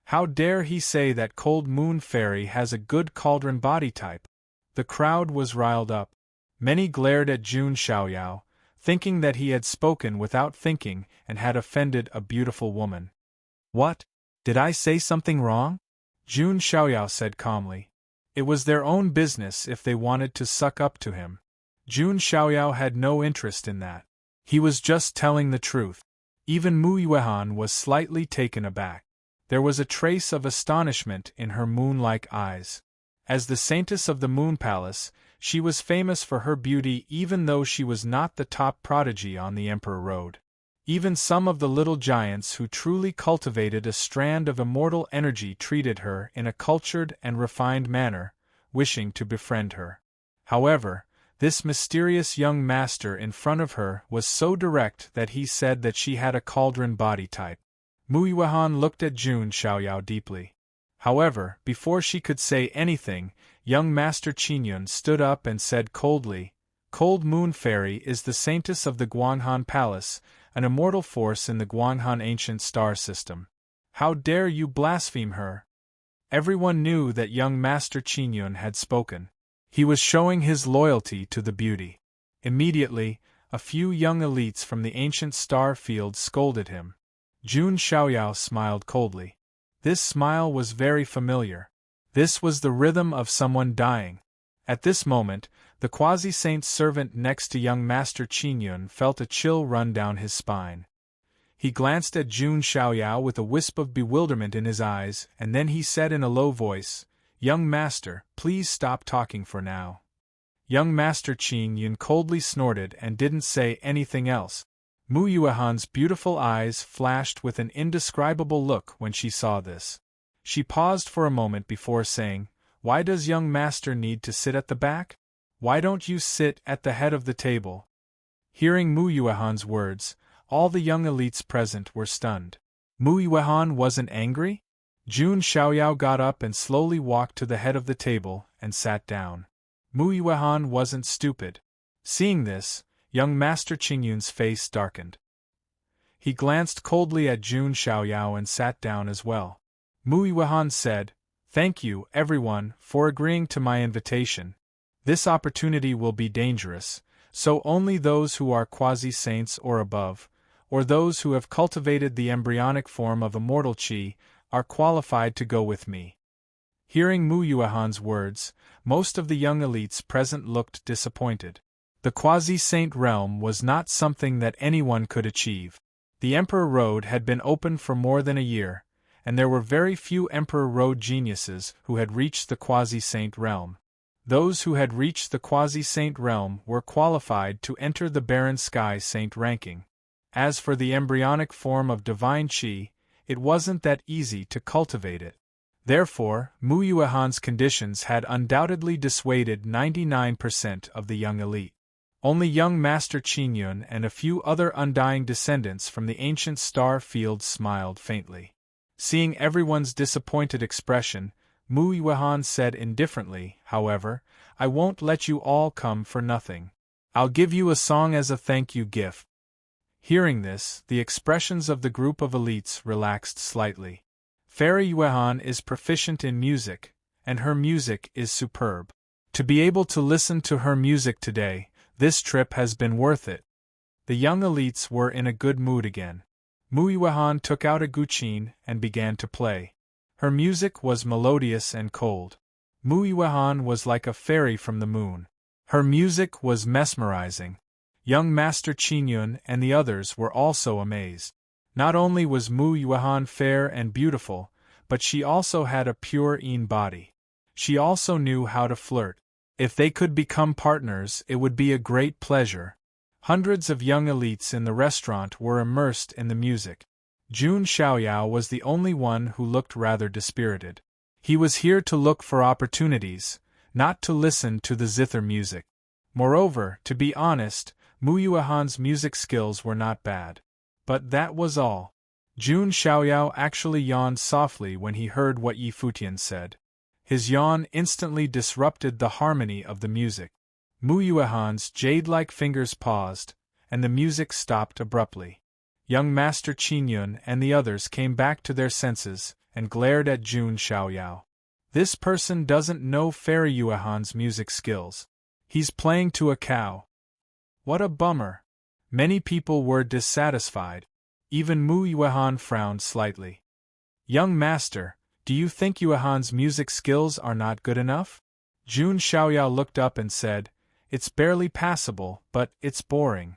How dare he say that Cold Moon Fairy has a good cauldron body type? The crowd was riled up. Many glared at Jun Xiaoyao, thinking that he had spoken without thinking and had offended a beautiful woman. "What? Did I say something wrong?" Jun Xiaoyao said calmly. It was their own business if they wanted to suck up to him. Jun Xiaoyao had no interest in that. He was just telling the truth. Even Muiwehan was slightly taken aback. There was a trace of astonishment in her moon-like eyes. As the saintess of the Moon Palace, she was famous for her beauty even though she was not the top prodigy on the Emperor Road. Even some of the little giants who truly cultivated a strand of immortal energy treated her in a cultured and refined manner, wishing to befriend her. However, this mysterious young master in front of her was so direct that he said that she had a cauldron body type. Muiwehan looked at Jun Xiaoyao deeply. However, before she could say anything, young Master Qingyun stood up and said coldly, "Cold Moon Fairy is the saintess of the Guanghan Palace, an immortal force in the Guanghan ancient star system. How dare you blaspheme her?" Everyone knew that young Master Qingyun had spoken. He was showing his loyalty to the beauty. Immediately, a few young elites from the ancient star field scolded him. Jun Xiaoyao smiled coldly. This smile was very familiar. This was the rhythm of someone dying. At this moment, the quasi-saint's servant next to young Master Qingyun felt a chill run down his spine. He glanced at Jun Xiaoyao with a wisp of bewilderment in his eyes, and then he said in a low voice, "Young Master, please stop talking for now." Young Master Qingyun coldly snorted and didn't say anything else. Muiwehan's beautiful eyes flashed with an indescribable look when she saw this. She paused for a moment before saying, "Why does young master need to sit at the back? Why don't you sit at the head of the table?" Hearing Muiwehan's words, all the young elites present were stunned. Muiwehan wasn't angry? Jun Xiaoyao got up and slowly walked to the head of the table and sat down. Muiwehan wasn't stupid. Seeing this, young Master Qingyun's face darkened. He glanced coldly at Jun Xiaoyao and sat down as well. Muiwehan said, "Thank you, everyone, for agreeing to my invitation. This opportunity will be dangerous, so only those who are quasi-saints or above, or those who have cultivated the embryonic form of immortal qi, are qualified to go with me." Hearing Mu Yuehan's words, most of the young elites present looked disappointed. The quasi-saint realm was not something that anyone could achieve. The Emperor Road had been open for more than a year, and there were very few Emperor Road geniuses who had reached the quasi-saint realm. Those who had reached the quasi-saint realm were qualified to enter the Barren Sky Saint ranking. As for the embryonic form of divine qi, it wasn't that easy to cultivate it. Therefore, Mu Yuehan's conditions had undoubtedly dissuaded 99% of the young elite. Only young Master Qingyun and a few other undying descendants from the ancient star fields smiled faintly. Seeing everyone's disappointed expression, Mu Yuehan said indifferently, however, "I won't let you all come for nothing. I'll give you a song as a thank you gift." Hearing this, the expressions of the group of elites relaxed slightly. Fairy Yuehan is proficient in music, and her music is superb. To be able to listen to her music today, this trip has been worth it. The young elites were in a good mood again. Mu Yuehan took out a guqin and began to play. Her music was melodious and cold. Mu Yuehan was like a fairy from the moon. Her music was mesmerizing. Young Master Qingyun and the others were also amazed. Not only was Mu Yuehan fair and beautiful, but she also had a pure body. She also knew how to flirt. If they could become partners, it would be a great pleasure. Hundreds of young elites in the restaurant were immersed in the music. Jun Xiaoyao was the only one who looked rather dispirited. He was here to look for opportunities, not to listen to the zither music. Moreover, to be honest, Mu Yuehan's music skills were not bad. But that was all. Jun Xiaoyao actually yawned softly when he heard what Yi Futian said. His yawn instantly disrupted the harmony of the music. Mu Yuehan's jade-like fingers paused, and the music stopped abruptly. Young Master Qingyun and the others came back to their senses and glared at Jun Xiaoyao. This person doesn't know Fairy Yuehan's music skills. He's playing to a cow. What a bummer. Many people were dissatisfied. Even Mu Yuehan frowned slightly. Young Master, do you think Yuehan's music skills are not good enough? Jun Xiaoyao looked up and said, "It's barely passable, but it's boring."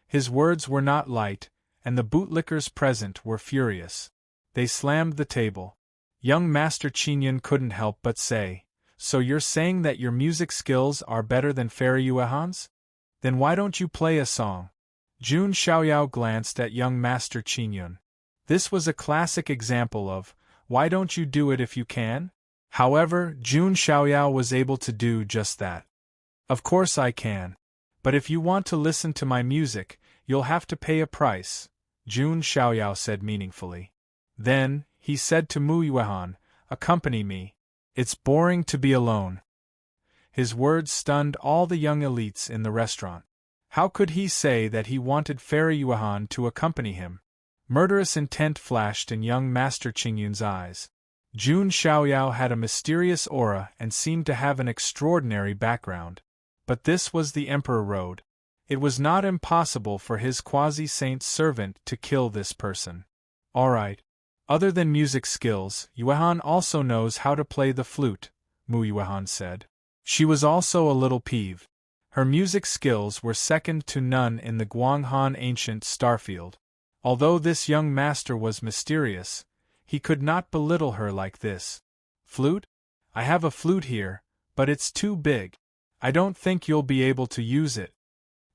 His words were not light, and the bootlickers present were furious. They slammed the table. Young Master Qingyun couldn't help but say, "So you're saying that your music skills are better than Fairy Yuehan's? Then why don't you play a song?" Jun Xiaoyao glanced at young Master Qingyun. This was a classic example of, "Why don't you do it if you can?" However, Jun Xiaoyao was able to do just that. "Of course I can. But if you want to listen to my music, you'll have to pay a price," Jun Xiaoyao said meaningfully. Then, he said to Mu Yuehan, "Accompany me. It's boring to be alone." His words stunned all the young elites in the restaurant. How could he say that he wanted Fairy Yuehan to accompany him? Murderous intent flashed in young Master Qingyun's eyes. Jun Xiaoyao had a mysterious aura and seemed to have an extraordinary background. But this was the Emperor Road. It was not impossible for his quasi-saint servant to kill this person. All right. Other than music skills, Yuehan also knows how to play the flute, Mu Yuehan said. She was also a little peeved. Her music skills were second to none in the Guanghan ancient starfield. Although this young master was mysterious, he could not belittle her like this. "Flute? I have a flute here, but it's too big. I don't think you'll be able to use it."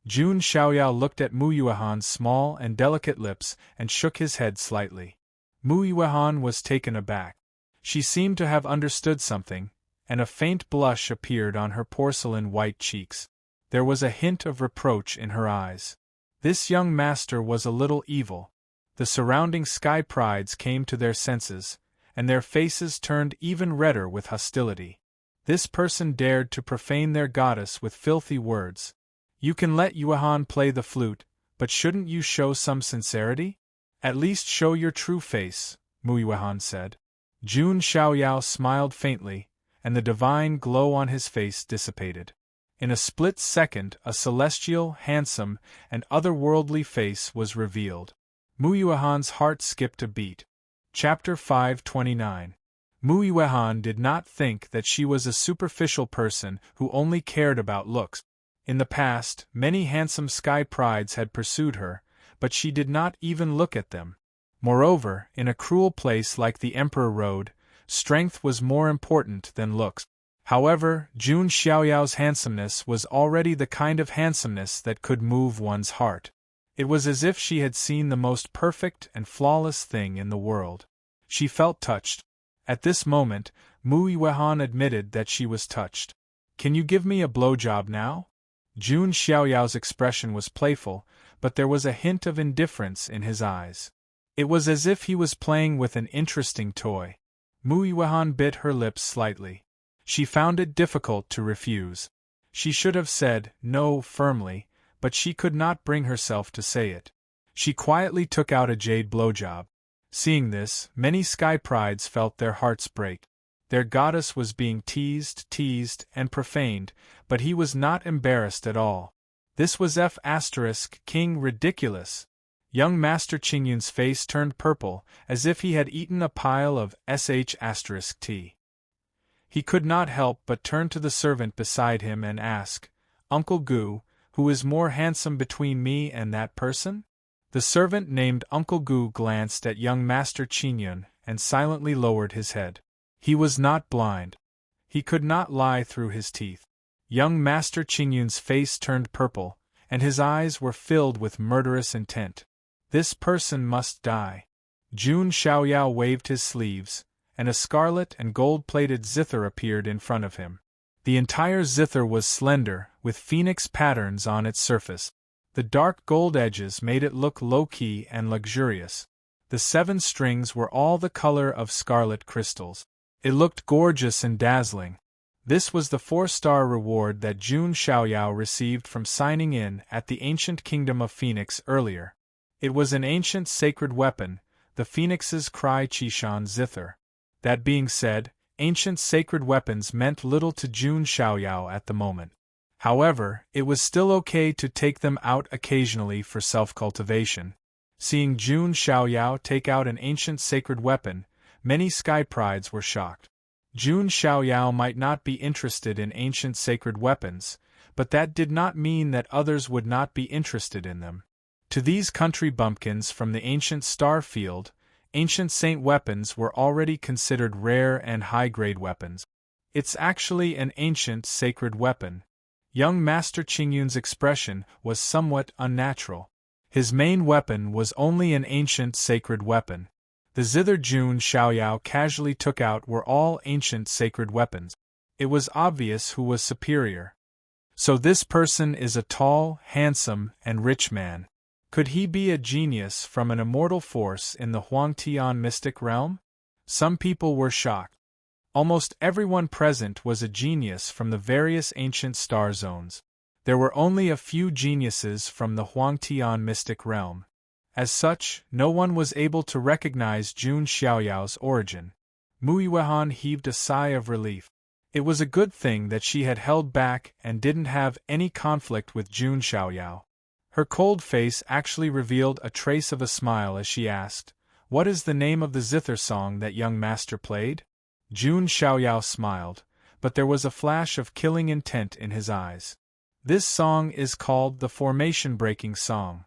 Jun Xiaoyao looked at Mu Yuehan's small and delicate lips and shook his head slightly. Mu Yuehan was taken aback. She seemed to have understood something, and a faint blush appeared on her porcelain-white cheeks. There was a hint of reproach in her eyes. This young master was a little evil. The surrounding sky prides came to their senses, and their faces turned even redder with hostility. This person dared to profane their goddess with filthy words. "You can let Yuehan play the flute, but shouldn't you show some sincerity? At least show your true face," Mu Yuehan said. Jun Xiaoyao smiled faintly, and the divine glow on his face dissipated. In a split second, a celestial, handsome, and otherworldly face was revealed. Mu Yuehan's heart skipped a beat. Chapter 529. Muiwehan did not think that she was a superficial person who only cared about looks. In the past, many handsome sky prides had pursued her, but she did not even look at them. Moreover, in a cruel place like the Emperor Road, strength was more important than looks. However, Jun Xiaoyao's handsomeness was already the kind of handsomeness that could move one's heart. It was as if she had seen the most perfect and flawless thing in the world. She felt touched. At this moment, Muiwehan admitted that she was touched. "Can you give me a blowjob now?" Jun Xiaoyao's expression was playful, but there was a hint of indifference in his eyes. It was as if he was playing with an interesting toy. Muiwehan bit her lips slightly. She found it difficult to refuse. She should have said no firmly, but she could not bring herself to say it. She quietly took out a jade blowjob. Seeing this, many sky prides felt their hearts break. Their goddess was being teased, and profaned, but he was not embarrassed at all. This was King ridiculous. Young Master Qingyun's face turned purple, as if he had eaten a pile of *T. He could not help but turn to the servant beside him and ask, "Uncle Gu, who is more handsome between me and that person?" The servant named Uncle Gu glanced at young Master Qingyun and silently lowered his head. He was not blind. He could not lie through his teeth. Young Master Qingyun's face turned purple, and his eyes were filled with murderous intent. This person must die. Jun Xiaoyao waved his sleeves, and a scarlet and gold-plated zither appeared in front of him. The entire zither was slender, with phoenix patterns on its surface. The dark gold edges made it look low-key and luxurious. The 7 strings were all the color of scarlet crystals. It looked gorgeous and dazzling. This was the 4-star reward that Jun Xiaoyao received from signing in at the ancient kingdom of Phoenix earlier. It was an ancient sacred weapon, the Phoenix's Cry Qishan zither. That being said, ancient sacred weapons meant little to Jun Xiaoyao at the moment. However, it was still okay to take them out occasionally for self-cultivation. Seeing Jun Xiaoyao take out an ancient sacred weapon, many sky prides were shocked. Jun Xiaoyao might not be interested in ancient sacred weapons, but that did not mean that others would not be interested in them. To these country bumpkins from the ancient star field, ancient saint weapons were already considered rare and high-grade weapons. "It's actually an ancient sacred weapon." Young Master Qingyun's expression was somewhat unnatural. His main weapon was only an ancient sacred weapon. The zither Jun Xiaoyao casually took out were all ancient sacred weapons. It was obvious who was superior. So this person is a tall, handsome, and rich man. Could he be a genius from an immortal force in the Huangtian mystic realm? Some people were shocked. Almost everyone present was a genius from the various ancient star zones. There were only a few geniuses from the Huangtian mystic realm. As such, no one was able to recognize Jun Xiaoyao's origin. Muiwehan heaved a sigh of relief. It was a good thing that she had held back and didn't have any conflict with Jun Xiaoyao. Her cold face actually revealed a trace of a smile as she asked, "What is the name of the zither song that young master played?" Jun Xiaoyao smiled, but there was a flash of killing intent in his eyes. "This song is called the formation-breaking song."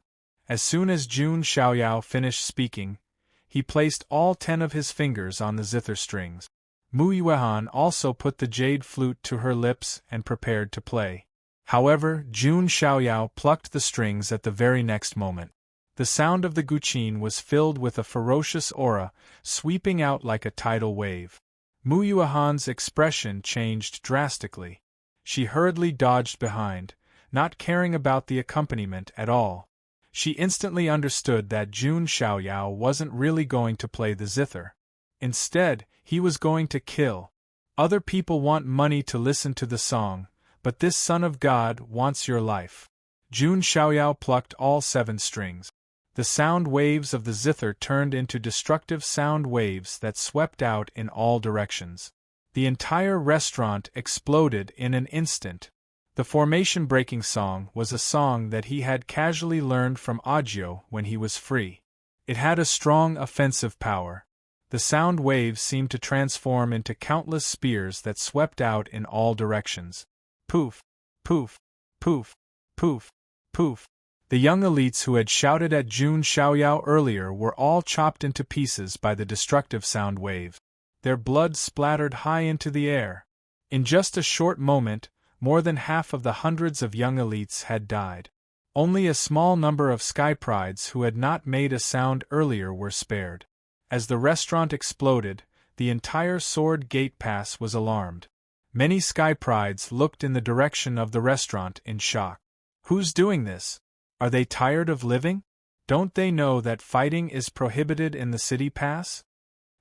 As soon as Jun Xiaoyao finished speaking, he placed all 10 of his fingers on the zither strings. Muiwehan also put the jade flute to her lips and prepared to play. However, Jun Xiaoyao plucked the strings at the very next moment. The sound of the guqin was filled with a ferocious aura, sweeping out like a tidal wave. Muiwehan's expression changed drastically. She hurriedly dodged behind, not caring about the accompaniment at all. She instantly understood that Jun Xiaoyao wasn't really going to play the zither. Instead, he was going to kill. Other people want money to listen to the song, but this son of God wants your life. Jun Xiaoyao plucked all 7 strings. The sound waves of the zither turned into destructive sound waves that swept out in all directions. The entire restaurant exploded in an instant. The formation-breaking song was a song that he had casually learned from Audio when he was free. It had a strong offensive power. The sound waves seemed to transform into countless spears that swept out in all directions. Poof! Poof! Poof! Poof! Poof! The young elites who had shouted at Jun Xiaoyao earlier were all chopped into pieces by the destructive sound wave. Their blood splattered high into the air. In just a short moment, more than half of the hundreds of young elites had died. Only a small number of sky prides who had not made a sound earlier were spared. As the restaurant exploded, the entire Sword Gate Pass was alarmed. Many sky prides looked in the direction of the restaurant in shock. Who's doing this? Are they tired of living? Don't they know that fighting is prohibited in the city pass?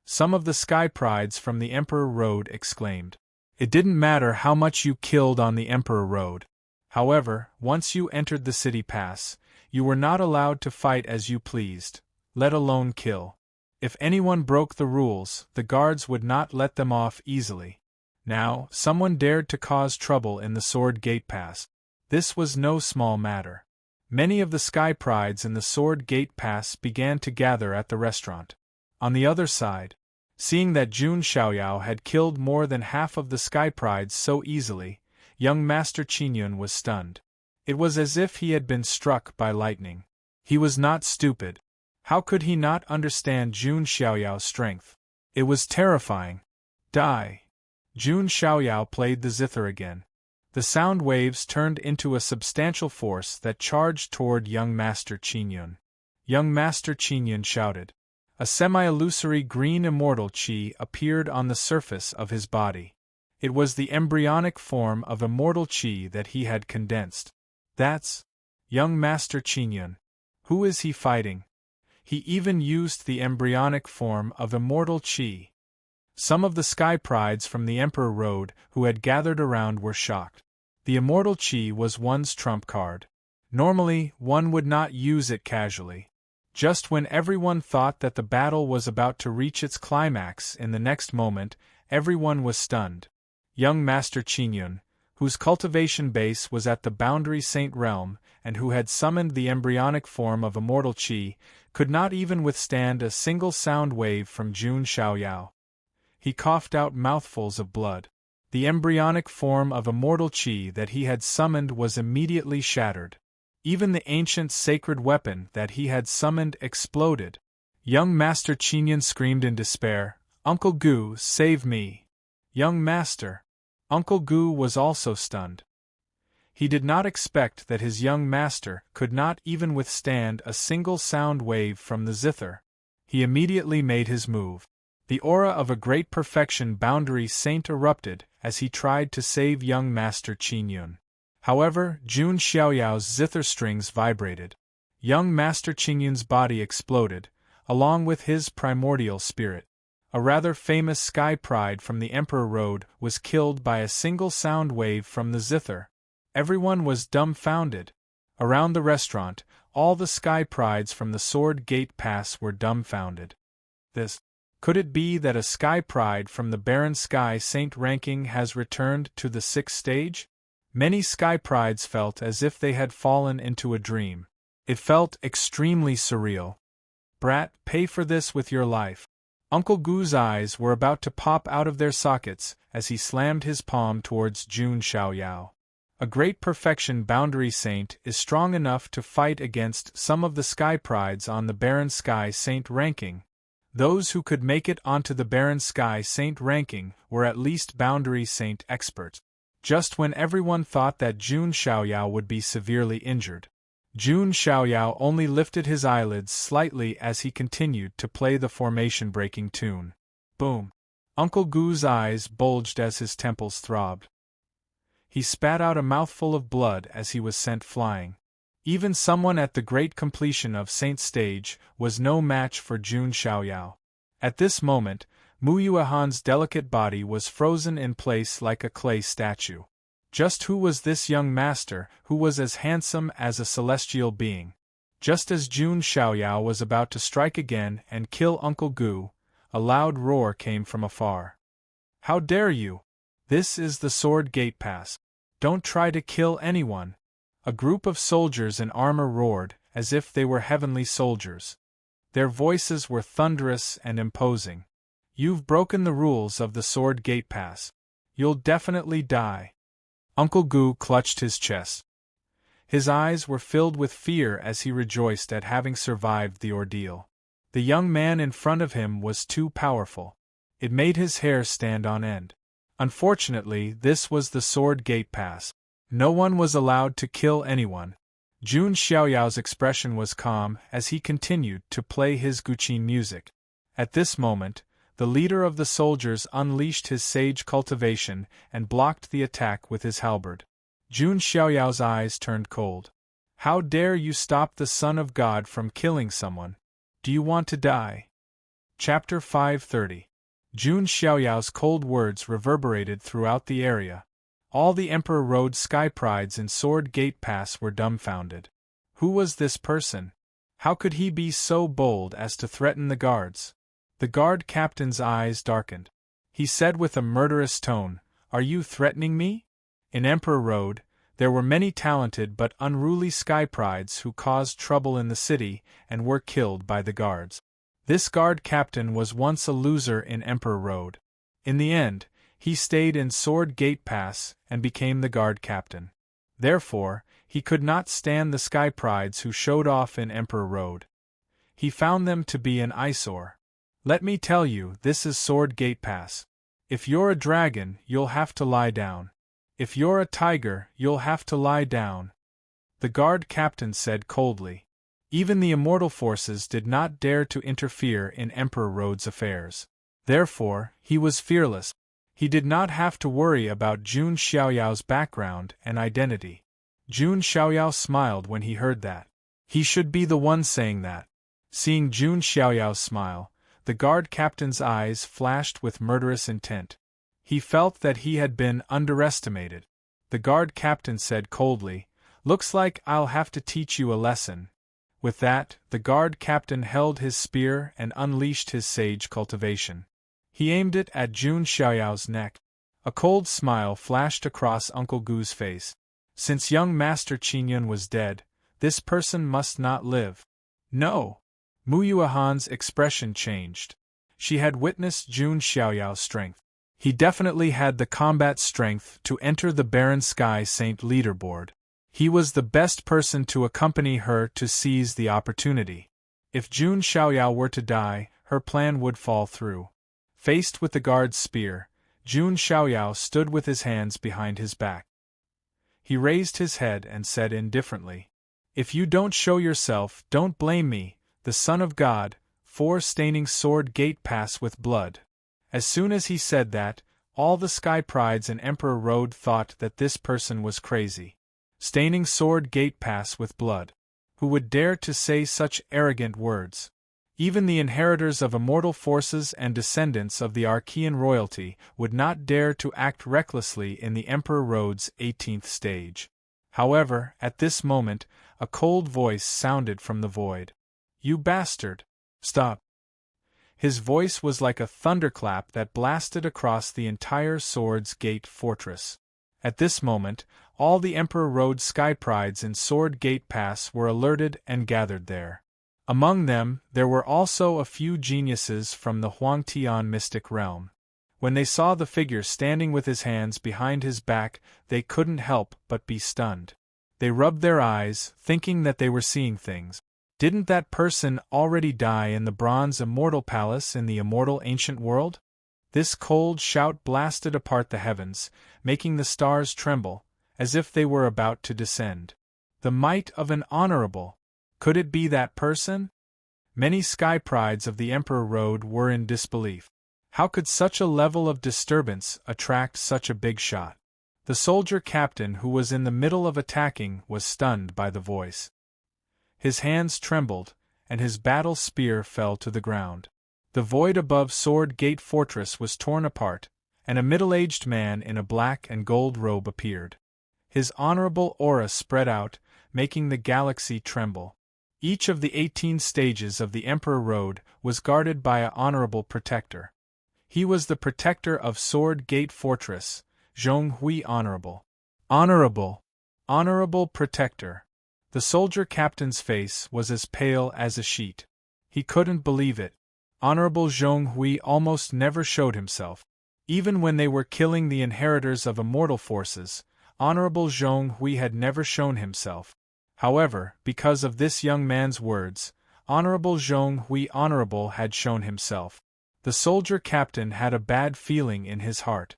Some of the sky prides from the Emperor Road exclaimed. It didn't matter how much you killed on the Emperor Road. However, once you entered the city pass, you were not allowed to fight as you pleased, let alone kill. If anyone broke the rules, the guards would not let them off easily. Now, someone dared to cause trouble in the Sword Gate Pass. This was no small matter. Many of the sky prides in the Sword Gate Pass began to gather at the restaurant. On the other side, seeing that Jun Xiaoyao had killed more than half of the sky prides so easily, young Master Qingyun was stunned. It was as if he had been struck by lightning. He was not stupid. How could he not understand Jun Xiaoyao's strength? It was terrifying. Die! Jun Xiaoyao played the zither again. The sound waves turned into a substantial force that charged toward young Master Qingyun. Young Master Qingyun shouted. A semi-illusory green immortal qi appeared on the surface of his body. It was the embryonic form of immortal qi that he had condensed. That's young Master Qingyun. Who is he fighting? He even used the embryonic form of immortal qi. Some of the sky prides from the Emperor Road who had gathered around were shocked. The immortal qi was one's trump card. Normally, one would not use it casually. Just when everyone thought that the battle was about to reach its climax in the next moment, everyone was stunned. Young Master Qingyun, whose cultivation base was at the Boundary Saint Realm and who had summoned the embryonic form of immortal qi, could not even withstand a single sound wave from Jun Xiaoyao. He coughed out mouthfuls of blood. The embryonic form of immortal qi that he had summoned was immediately shattered. Even the ancient sacred weapon that he had summoned exploded. Young Master Qingyun screamed in despair, "Uncle Gu, save me!" Young Master! Uncle Gu was also stunned. He did not expect that his young master could not even withstand a single sound wave from the zither. He immediately made his move. The aura of a great perfection boundary saint erupted as he tried to save young Master Qingyun. However, Jun Xiaoyao's zither strings vibrated. Young Master Qingyun's body exploded, along with his primordial spirit. A rather famous sky pride from the Emperor Road was killed by a single sound wave from the zither. Everyone was dumbfounded. Around the restaurant, all the sky prides from the Sword Gate Pass were dumbfounded. Could it be that a sky pride from the Barren Sky Saint ranking has returned to the 6th stage? Many sky prides felt as if they had fallen into a dream. It felt extremely surreal. Brat, pay for this with your life. Uncle Gu's eyes were about to pop out of their sockets as he slammed his palm towards Jun Xiaoyao. A great perfection boundary saint is strong enough to fight against some of the sky prides on the Barren Sky Saint ranking. Those who could make it onto the Barren Sky Saint ranking were at least boundary saint experts. Just when everyone thought that Jun Xiaoyao would be severely injured, Jun Xiaoyao only lifted his eyelids slightly as he continued to play the formation-breaking tune. Boom! Uncle Gu's eyes bulged as his temples throbbed. He spat out a mouthful of blood as he was sent flying. Even someone at the great completion of Saint Stage was no match for Jun Xiaoyao. At this moment, Mu Yuehan's delicate body was frozen in place like a clay statue. Just who was this young master who was as handsome as a celestial being? Just as Jun Xiaoyao was about to strike again and kill Uncle Gu, a loud roar came from afar. How dare you! This is the Sword Gate Pass. Don't try to kill anyone. A group of soldiers in armor roared, as if they were heavenly soldiers. Their voices were thunderous and imposing. You've broken the rules of the Sword Gate Pass. You'll definitely die. Uncle Gu clutched his chest. His eyes were filled with fear as he rejoiced at having survived the ordeal. The young man in front of him was too powerful. It made his hair stand on end. Unfortunately, this was the Sword Gate Pass. No one was allowed to kill anyone. Jun Xiaoyao's expression was calm as he continued to play his Guqin music. At this moment, the leader of the soldiers unleashed his sage cultivation and blocked the attack with his halberd. Jun Xiaoyao's eyes turned cold. How dare you stop the Son of God from killing someone? Do you want to die? Chapter 530. Jun Xiaoyao's cold words reverberated throughout the area. All the Emperor Road sky prides in Sword Gate Pass were dumbfounded. Who was this person? How could he be so bold as to threaten the guards? The guard captain's eyes darkened. He said with a murderous tone, "Are you threatening me?" In Emperor Road, there were many talented but unruly sky prides who caused trouble in the city and were killed by the guards. This guard captain was once a loser in Emperor Road. In the end, he stayed in Sword Gate Pass and became the guard captain. Therefore, he could not stand the sky prides who showed off in Emperor Road. He found them to be an eyesore. Let me tell you, this is Sword Gate Pass. If you're a dragon, you'll have to lie down. If you're a tiger, you'll have to lie down. The guard captain said coldly. Even the immortal forces did not dare to interfere in Emperor Road's affairs. Therefore, he was fearless. He did not have to worry about Jun Xiaoyao's background and identity. Jun Xiaoyao smiled when he heard that. He should be the one saying that. Seeing Jun Xiaoyao's smile, the guard captain's eyes flashed with murderous intent. He felt that he had been underestimated. The guard captain said coldly, "Looks like I'll have to teach you a lesson." With that, the guard captain held his spear and unleashed his sage cultivation. He aimed it at Jun Xiaoyao's neck. A cold smile flashed across Uncle Gu's face. Since young Master Qingyun was dead, this person must not live. No! Mu Yuehan's expression changed. She had witnessed Jun Xiaoyao's strength. He definitely had the combat strength to enter the Barren Sky Saint leaderboard. He was the best person to accompany her to seize the opportunity. If Jun Xiaoyao were to die, her plan would fall through. Faced with the guard's spear, Jun Xiaoyao stood with his hands behind his back. He raised his head and said indifferently, "If you don't show yourself, don't blame me, the Son of God, for staining Sword Gate Pass with blood." As soon as he said that, all the sky prides in Emperor Road thought that this person was crazy. Staining Sword Gate Pass with blood. Who would dare to say such arrogant words? Even the inheritors of immortal forces and descendants of the Archean royalty would not dare to act recklessly in the Emperor Road's 18th stage. However, at this moment, a cold voice sounded from the void. "You bastard! Stop!" His voice was like a thunderclap that blasted across the entire Sword's Gate fortress. At this moment, all the Emperor Road sky prides in Sword Gate Pass were alerted and gathered there. Among them, there were also a few geniuses from the Huangtian mystic realm. When they saw the figure standing with his hands behind his back, they couldn't help but be stunned. They rubbed their eyes, thinking that they were seeing things. Didn't that person already die in the Bronze Immortal Palace in the immortal ancient world? This cold shout blasted apart the heavens, making the stars tremble, as if they were about to descend. The might of an honorable! Could it be that person? Many sky prides of the Emperor Road were in disbelief. How could such a level of disturbance attract such a big shot? The soldier captain who was in the middle of attacking was stunned by the voice. His hands trembled, and his battle spear fell to the ground. The void above Sword Gate Fortress was torn apart, and a middle-aged man in a black and gold robe appeared. His honorable aura spread out, making the galaxy tremble. Each of the 18 stages of the Emperor Road was guarded by an honorable protector. He was the protector of Sword Gate Fortress, Zhonghui Honorable. Honorable! Honorable protector! The soldier captain's face was as pale as a sheet. He couldn't believe it. Honorable Zhong Hui almost never showed himself. Even when they were killing the inheritors of immortal forces, Honorable Zhong Hui had never shown himself. However, because of this young man's words, Honorable Zhong Hui Honorable had shown himself. The soldier captain had a bad feeling in his heart.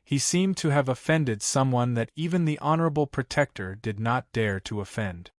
He seemed to have offended someone that even the Honorable Protector did not dare to offend.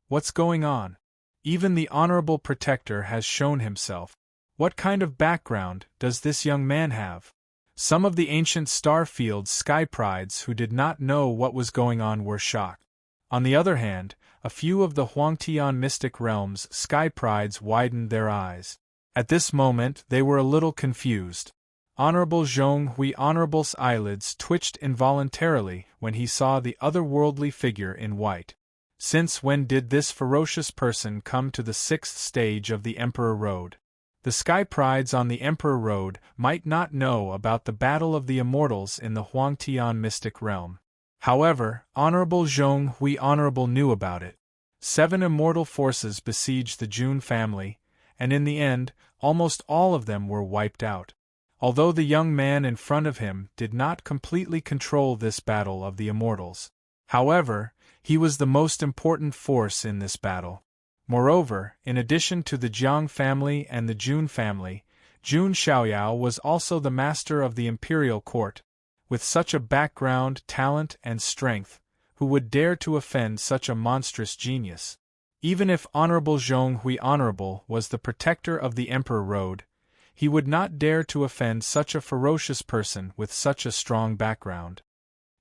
What's going on? Even the Honorable Protector has shown himself. What kind of background does this young man have? Some of the ancient Starfield's sky prides who did not know what was going on were shocked. On the other hand, a few of the Huangtian mystic realm's sky prides widened their eyes. At this moment they were a little confused. Honorable Zhong Hui Honorable's eyelids twitched involuntarily when he saw the otherworldly figure in white. Since when did this ferocious person come to the 6th stage of the Emperor Road? The sky prides on the Emperor Road might not know about the battle of the immortals in the Huangtian mystic realm. However, Honorable Zhong Hui Honorable knew about it. 7 immortal forces besieged the Jun family, and in the end, almost all of them were wiped out. Although the young man in front of him did not completely control this battle of the immortals. However, he was the most important force in this battle. Moreover, in addition to the Jiang family and the Jun family, Jun Xiaoyao was also the master of the imperial court. With such a background, talent, and strength, who would dare to offend such a monstrous genius? Even if Honorable Zhong Hui Honorable was the protector of the Emperor Road, he would not dare to offend such a ferocious person with such a strong background.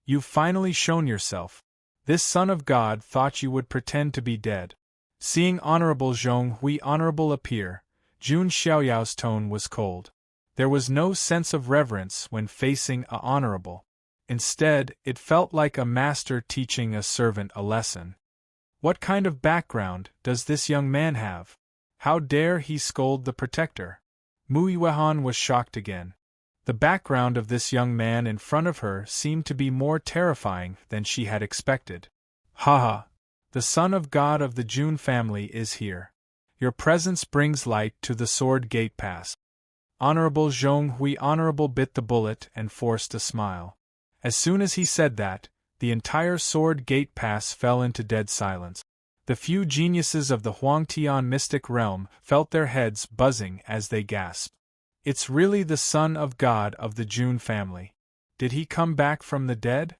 You've finally shown yourself. This son of God thought you would pretend to be dead. Seeing Honorable Zhong Hui Honorable appear, Jun Xiaoyao's tone was cold. There was no sense of reverence when facing a honorable. Instead, it felt like a master teaching a servant a lesson. What kind of background does this young man have? How dare he scold the protector? Mu Yuehan was shocked again. The background of this young man in front of her seemed to be more terrifying than she had expected. Haha! The son of God of the Jun family is here. Your presence brings light to the Sword Gate Pass. Honorable Zhong Hui Honorable bit the bullet and forced a smile. As soon as he said that, the entire Sword Gate Pass fell into dead silence. The few geniuses of the Huangtian mystic realm felt their heads buzzing as they gasped. It's really the son of God of the Jun family. Did he come back from the dead?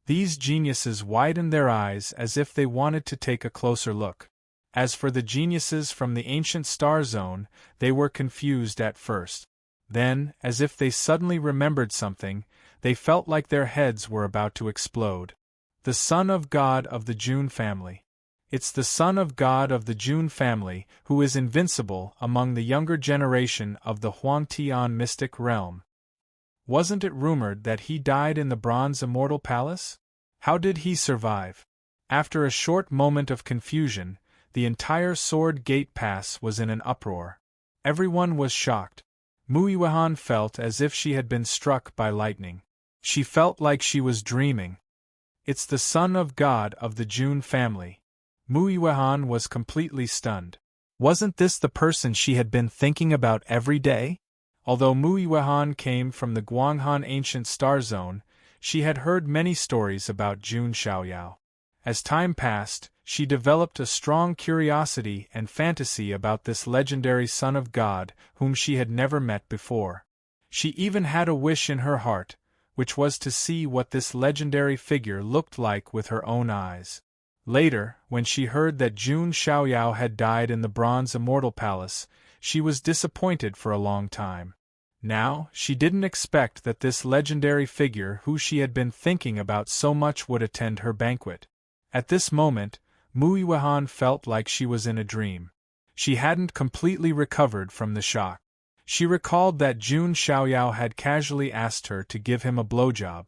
These geniuses widened their eyes as if they wanted to take a closer look. As for the geniuses from the ancient star zone, they were confused at first. Then, as if they suddenly remembered something, they felt like their heads were about to explode. The son of God of the Jun family. It's the son of God of the Jun family who is invincible among the younger generation of the Huangtian mystic realm. Wasn't it rumored that he died in the Bronze Immortal Palace? How did he survive? After a short moment of confusion, the entire Sword Gate Pass was in an uproar. Everyone was shocked. Mu Yuehan felt as if she had been struck by lightning. She felt like she was dreaming. It's the son of God of the Jun family. Mu Yuehan was completely stunned. Wasn't this the person she had been thinking about every day? Although Mu Yuehan came from the Guanghan ancient star zone, she had heard many stories about Jun Xiaoyao. As time passed, she developed a strong curiosity and fantasy about this legendary son of God whom she had never met before. She even had a wish in her heart, which was to see what this legendary figure looked like with her own eyes. Later, when she heard that Jun Xiaoyao had died in the Bronze Immortal Palace, she was disappointed for a long time. Now, she didn't expect that this legendary figure who she had been thinking about so much would attend her banquet. At this moment, Mu Yuehan felt like she was in a dream. She hadn't completely recovered from the shock. She recalled that Jun Xiaoyao had casually asked her to give him a blowjob.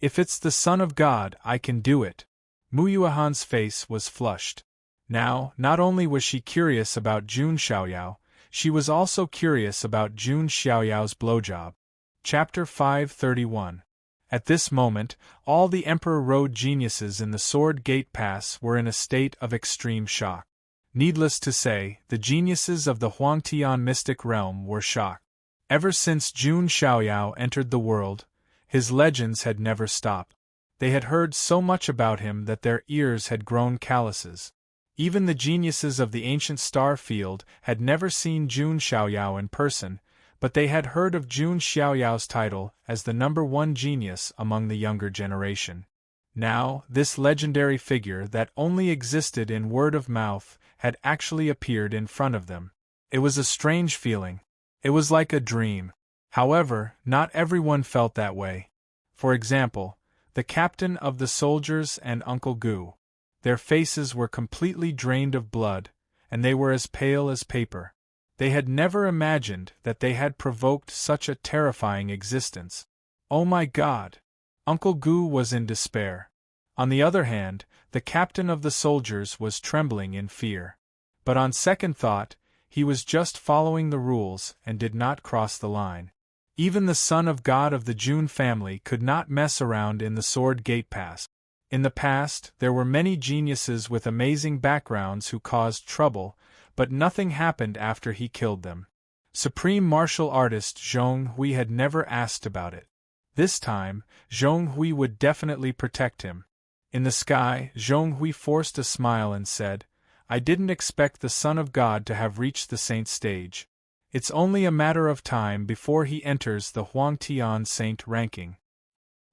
If it's the son of God, I can do it. Mu Yuehan's face was flushed. Now, not only was she curious about Jun Xiaoyao, she was also curious about Jun Xiaoyao's blowjob. Chapter 531. At this moment, all the Emperor Road geniuses in the Sword Gate Pass were in a state of extreme shock. Needless to say, the geniuses of the Huangtian mystic realm were shocked. Ever since Jun Xiaoyao entered the world, his legends had never stopped. They had heard so much about him that their ears had grown calluses. Even the geniuses of the ancient star field had never seen Jun Xiaoyao in person, but they had heard of Jun Xiaoyao's title as the #1 genius among the younger generation. Now, this legendary figure that only existed in word of mouth had actually appeared in front of them. It was a strange feeling. It was like a dream. However, not everyone felt that way. For example, the captain of the soldiers and Uncle Gu. Their faces were completely drained of blood, and they were as pale as paper. They had never imagined that they had provoked such a terrifying existence. Oh my God! Uncle Gu was in despair. On the other hand, the captain of the soldiers was trembling in fear. But on second thought, he was just following the rules and did not cross the line. Even the son of God of the Jun family could not mess around in the Sword Gate Pass. In the past, there were many geniuses with amazing backgrounds who caused trouble, but nothing happened after he killed them. Supreme martial artist Zhong Hui had never asked about it. This time, Zhong Hui would definitely protect him. In the sky, Zhong Hui forced a smile and said, "I didn't expect the Son of God to have reached the saint stage. It's only a matter of time before he enters the Huangtian saint ranking."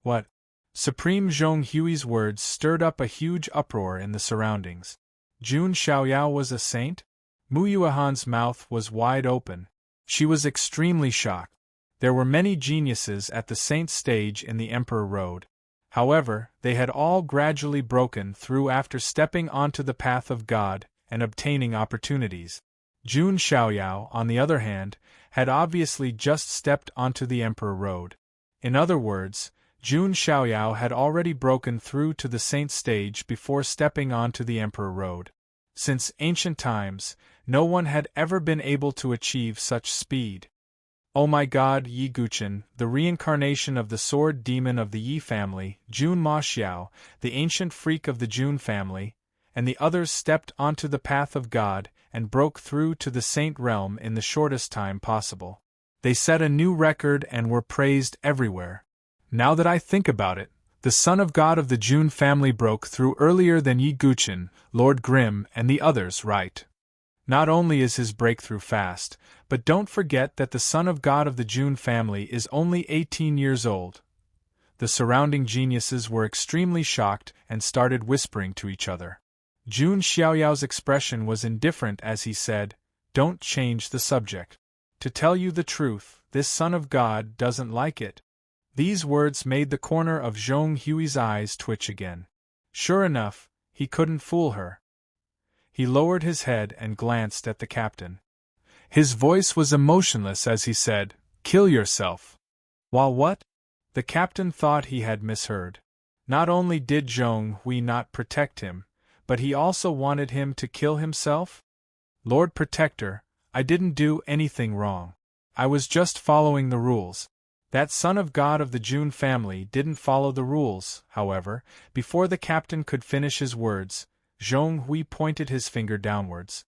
What? Supreme Zhong Hui's words stirred up a huge uproar in the surroundings. Jun Xiaoyao was a saint? Mu Yuehan's mouth was wide open. She was extremely shocked. There were many geniuses at the saint stage in the Emperor Road. However, they had all gradually broken through after stepping onto the path of God and obtaining opportunities. Jun Xiaoyao, on the other hand, had obviously just stepped onto the Emperor Road. In other words, Jun Xiaoyao had already broken through to the saint stage before stepping onto the Emperor Road. Since ancient times, no one had ever been able to achieve such speed. Oh my God! Yi Guchen, the reincarnation of the sword demon of the Yi family, Jun Ma Xiao, the ancient freak of the Jun family, and the others stepped onto the path of God and broke through to the saint realm in the shortest time possible. They set a new record and were praised everywhere. Now that I think about it, the Son of God of the Jun family broke through earlier than Yi Guchen, Lord Grimm, and the others, right? Not only is his breakthrough fast, but don't forget that the Son of God of the Jun family is only 18 years old. The surrounding geniuses were extremely shocked and started whispering to each other. Jun Xiaoyao's expression was indifferent as he said, "Don't change the subject. To tell you the truth, this Son of God doesn't like it." These words made the corner of Zhong Hui's eyes twitch again. Sure enough, he couldn't fool her. He lowered his head and glanced at the captain. His voice was emotionless as he said, "Kill yourself." While what? The captain thought he had misheard. Not only did Zhong Hui not protect him, but he also wanted him to kill himself? Lord Protector, I didn't do anything wrong. I was just following the rules. That Son of God of the Jun family didn't follow the rules, however. Before the captain could finish his words, Zhong Hui pointed his finger downwards.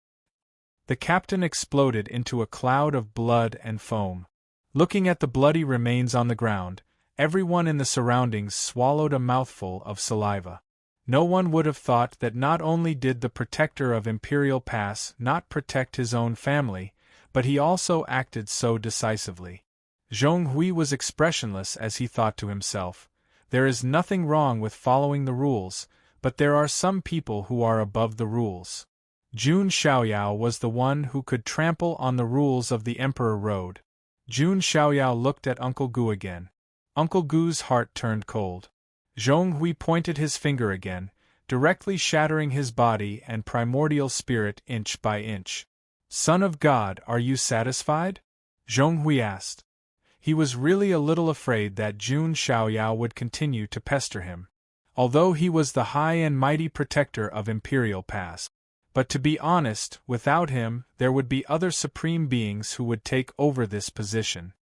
The captain exploded into a cloud of blood and foam. Looking at the bloody remains on the ground, everyone in the surroundings swallowed a mouthful of saliva. No one would have thought that not only did the protector of Imperial Pass not protect his own family, but he also acted so decisively. Zhong Hui was expressionless as he thought to himself, "There is nothing wrong with following the rules, but there are some people who are above the rules." Jun Xiaoyao was the one who could trample on the rules of the Emperor Road. Jun Xiaoyao looked at Uncle Gu again. Uncle Gu's heart turned cold. Zhong Hui pointed his finger again, directly shattering his body and primordial spirit inch by inch. "Son of God, are you satisfied?" Zhong Hui asked. He was really a little afraid that Jun Xiaoyao would continue to pester him. Although he was the high and mighty protector of Imperial Pass. But to be honest, without him, there would be other supreme beings who would take over this position.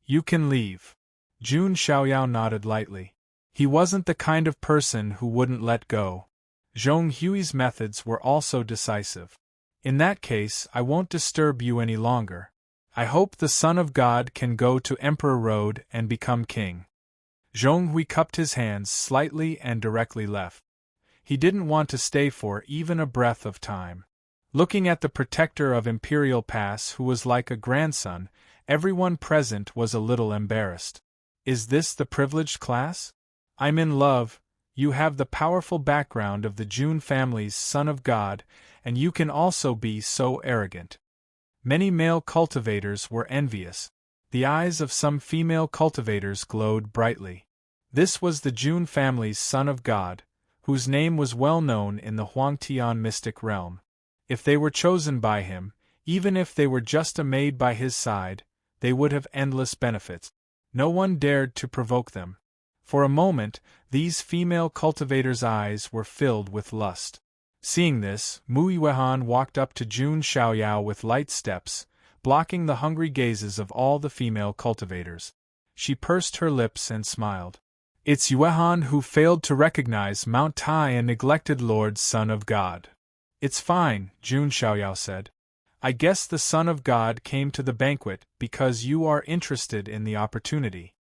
"You can leave." Jun Xiaoyao nodded lightly. He wasn't the kind of person who wouldn't let go. Zhong Hui's methods were also decisive. In that case, I won't disturb you any longer. I hope the Son of God can go to Emperor Road and become king. Zhonghui cupped his hands slightly and directly left. He didn't want to stay for even a breath of time. Looking at the protector of Imperial Pass, who was like a grandson, everyone present was a little embarrassed. Is this the privileged class? I'm in love. You have the powerful background of the Jun family's Son of God, and you can also be so arrogant. Many male cultivators were envious. The eyes of some female cultivators glowed brightly. This was the Jun family's Son of God, whose name was well known in the Huangtian mystic realm. If they were chosen by him, even if they were just a maid by his side, they would have endless benefits. No one dared to provoke them. For a moment, these female cultivators' eyes were filled with lust. Seeing this, Mu Yuehan walked up to Jun Xiaoyao with light steps, blocking the hungry gazes of all the female cultivators. She pursed her lips and smiled. It's Yuehan who failed to recognize Mount Tai and neglected Lord's Son of God. It's fine, Jun Xiaoyao said. I guess the Son of God came to the banquet because you are interested in the opportunity.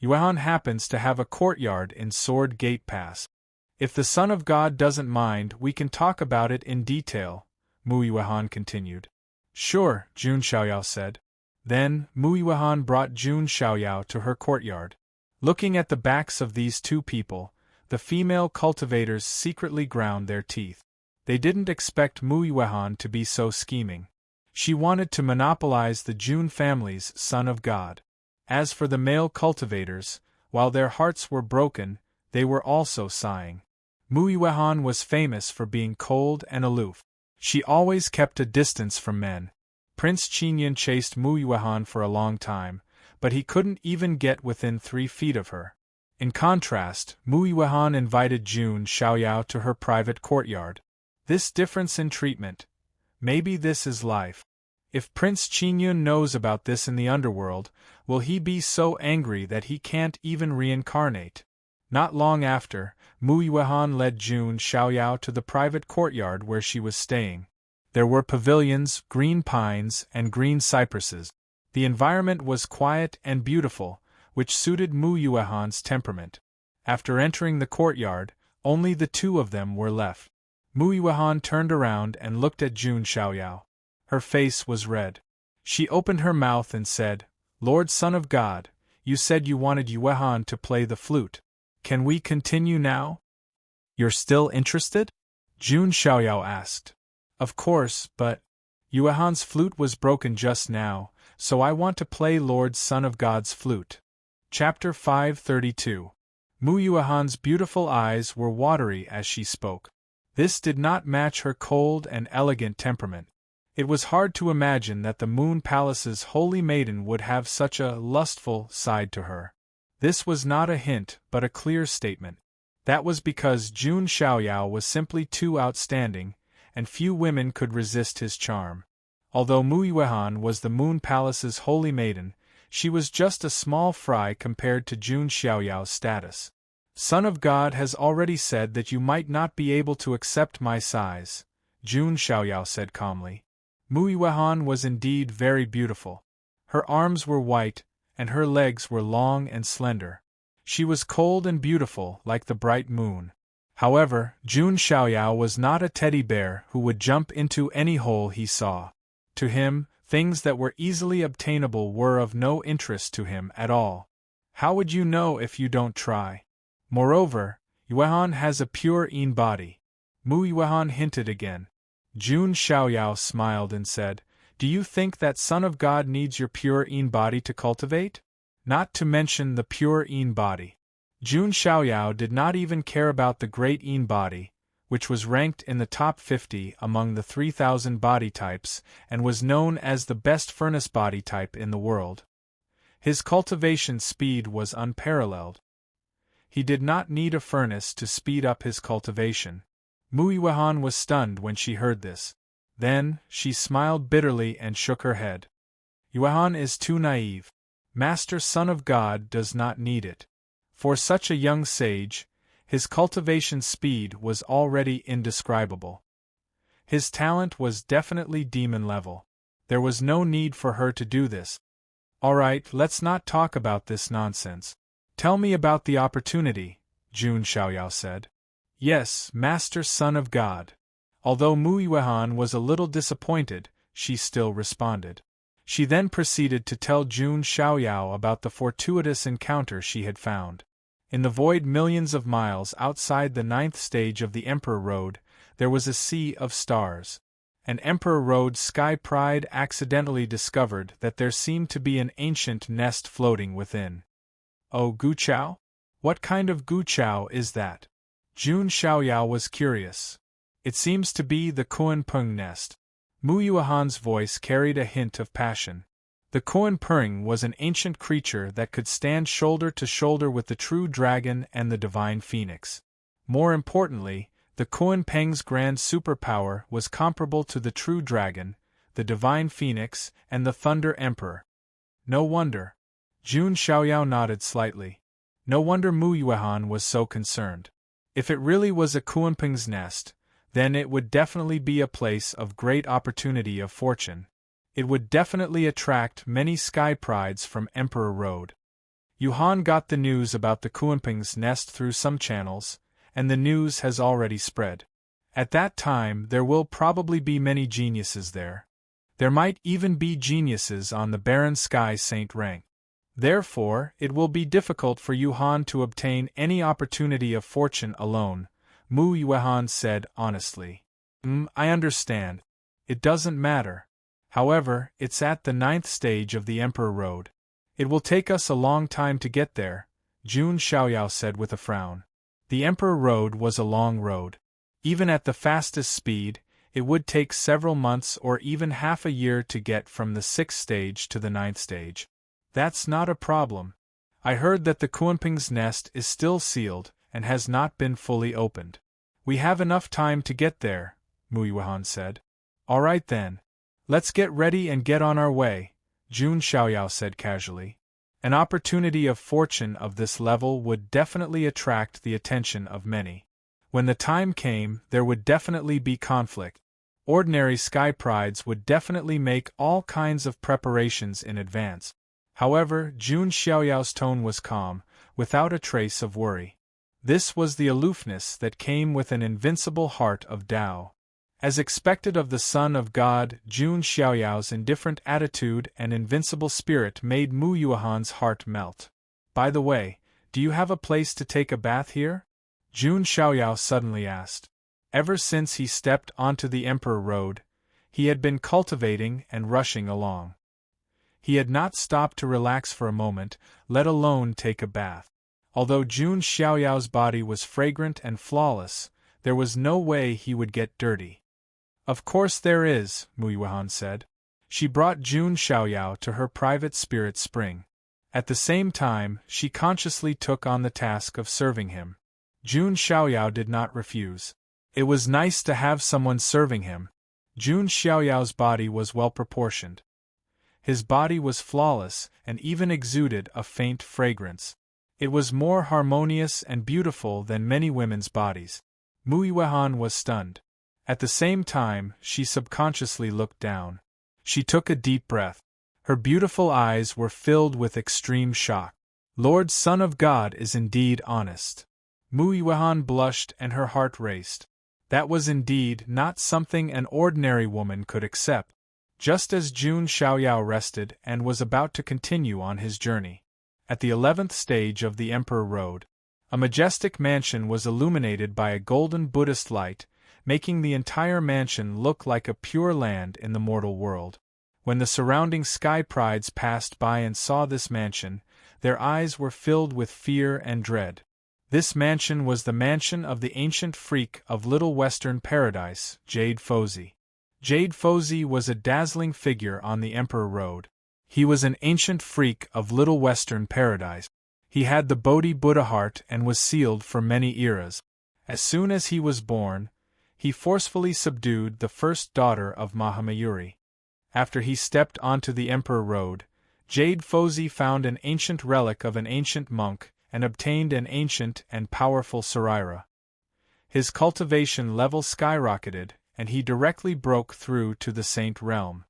Yuehan happens to have a courtyard in Sword Gate Pass. If the Son of God doesn't mind, we can talk about it in detail, Mu Yuehan continued. Sure, Jun Xiaoyao said. Then, Mu Yuehan brought Jun Xiaoyao to her courtyard. Looking at the backs of these two people, the female cultivators secretly ground their teeth. They didn't expect Mu Yuehan to be so scheming. She wanted to monopolize the Jun family's Son of God. As for the male cultivators, while their hearts were broken, they were also sighing. Mu Yuehan was famous for being cold and aloof. She always kept a distance from men. Prince Qinyan chased Mu Yuehan for a long time, but he couldn't even get within 3 feet of her. In contrast, Mu Yuehan invited Jun Xiaoyao to her private courtyard. This difference in treatment. Maybe this is life. If Prince Qinyan knows about this in the underworld, will he be so angry that he can't even reincarnate? Not long after, Mu Yuehan led Jun Xiaoyao to the private courtyard where she was staying. There were pavilions, green pines, and green cypresses. The environment was quiet and beautiful, which suited Mu Yuehan's temperament. After entering the courtyard, only the two of them were left. Mu Yuehan turned around and looked at Jun Xiaoyao. Her face was red. She opened her mouth and said, Lord Son of God, you said you wanted Yuehan to play the flute. Can we continue now? You're still interested? Jun Xiaoyao asked. Of course, but Yuehan's flute was broken just now, so I want to play Lord Son of God's flute. Chapter 532. Mu Yuehan's beautiful eyes were watery as she spoke. This did not match her cold and elegant temperament. It was hard to imagine that the Moon Palace's holy maiden would have such a lustful side to her. This was not a hint, but a clear statement. That was because Jun Xiaoyao was simply too outstanding, and few women could resist his charm. Although Mu Yuehan was the Moon Palace's holy maiden, she was just a small fry compared to Jun Xiaoyao's status. Son of God has already said that you might not be able to accept my size, Jun Xiaoyao said calmly. Mu Yuehan was indeed very beautiful. Her arms were white, and her legs were long and slender. She was cold and beautiful like the bright moon. However, Jun Xiaoyao was not a teddy bear who would jump into any hole he saw. To him, things that were easily obtainable were of no interest to him at all. How would you know if you don't try? Moreover, Yuehan has a pure yin body. Mu Yuehan hinted again. Jun Xiaoyao smiled and said, Do you think that Son of God needs your pure yin body to cultivate? Not to mention the pure yin body. Jun Xiaoyao did not even care about the great yin body, which was ranked in the top 50 among the 3,000 body types and was known as the best furnace body type in the world. His cultivation speed was unparalleled. He did not need a furnace to speed up his cultivation. Mu Yuehan was stunned when she heard this. Then, she smiled bitterly and shook her head. Yuehan is too naive. Master Son of God does not need it. For such a young sage, his cultivation speed was already indescribable. His talent was definitely demon level. There was no need for her to do this. Alright, let's not talk about this nonsense. Tell me about the opportunity, Jun Xiaoyao said. Yes, Master Son of God. Although Mu Yuehan was a little disappointed, she still responded. She then proceeded to tell Jun Xiaoyao about the fortuitous encounter she had found. In the void millions of miles outside the 9th stage of the Emperor Road, there was a sea of stars. An Emperor Road sky pride accidentally discovered that there seemed to be an ancient nest floating within. Oh, Guchao? What kind of Guchao is that? Jun Xiaoyao was curious. It seems to be the Kuan-Pung nest. Mu Yuehan's voice carried a hint of passion. The Kuan-Pung was an ancient creature that could stand shoulder to shoulder with the true dragon and the divine phoenix. More importantly, the Kuan-Pung's grand superpower was comparable to the true dragon, the divine phoenix, and the Thunder Emperor. No wonder. Jun Xiaoyao nodded slightly. No wonder Mu Yuehan was so concerned. If it really was a Kuan-Pung's nest, then it would definitely be a place of great opportunity of fortune. It would definitely attract many sky prides from Emperor Road. Yuhan got the news about the Kuan-Pung's nest through some channels, and the news has already spread. At that time there will probably be many geniuses there. There might even be geniuses on the barren sky Saint rank. Therefore, it will be difficult for Yuhan to obtain any opportunity of fortune alone, Mu Yuehan said honestly. I understand. It doesn't matter. However, it's at the 9th stage of the Emperor Road. It will take us a long time to get there, Jun Xiaoyao said with a frown. The Emperor Road was a long road. Even at the fastest speed, it would take several months or even half a year to get from the 6th stage to the 9th stage. That's not a problem. I heard that the Kuan-Pung's nest is still sealed and has not been fully opened. We have enough time to get there, Mu Yuehan said. Alright then. Let's get ready and get on our way, Jun Xiaoyao said casually. An opportunity of fortune of this level would definitely attract the attention of many. When the time came, there would definitely be conflict. Ordinary sky prides would definitely make all kinds of preparations in advance. However, Jun Xiaoyao's tone was calm, without a trace of worry. This was the aloofness that came with an invincible heart of Tao. As expected of the Son of God, Jun Xiaoyao's indifferent attitude and invincible spirit made Mu Yuehan's heart melt. By the way, do you have a place to take a bath here? Jun Xiaoyao suddenly asked. Ever since he stepped onto the Emperor Road, he had been cultivating and rushing along. He had not stopped to relax for a moment, let alone take a bath. Although Jun Xiaoyao's body was fragrant and flawless, there was no way he would get dirty. Of course there is, Mu Yuehan said. She brought Jun Xiaoyao to her private spirit spring. At the same time, she consciously took on the task of serving him. Jun Xiaoyao did not refuse. It was nice to have someone serving him. Jun Xiaoyao's body was well proportioned. His body was flawless and even exuded a faint fragrance. It was more harmonious and beautiful than many women's bodies. Mu Yuehan was stunned. At the same time, she subconsciously looked down. She took a deep breath. Her beautiful eyes were filled with extreme shock. Lord Son of God is indeed honest. Mu Yuehan blushed and her heart raced. That was indeed not something an ordinary woman could accept. Just as Jun Xiaoyao rested and was about to continue on his journey. At the 11th stage of the Emperor Road, a majestic mansion was illuminated by a golden Buddhist light, making the entire mansion look like a pure land in the mortal world. When the surrounding sky prides passed by and saw this mansion, their eyes were filled with fear and dread. This mansion was the mansion of the ancient freak of Little Western Paradise, Jade Fozi. Jade Fozi was a dazzling figure on the Emperor Road. He was an ancient freak of Little Western Paradise. He had the Bodhi Buddha heart and was sealed for many eras. As soon as he was born, he forcefully subdued the first daughter of Mahamayuri. After he stepped onto the Emperor Road, Jade Fozi found an ancient relic of an ancient monk and obtained an ancient and powerful Sarira. His cultivation level skyrocketed, and he directly broke through to the Saint realm.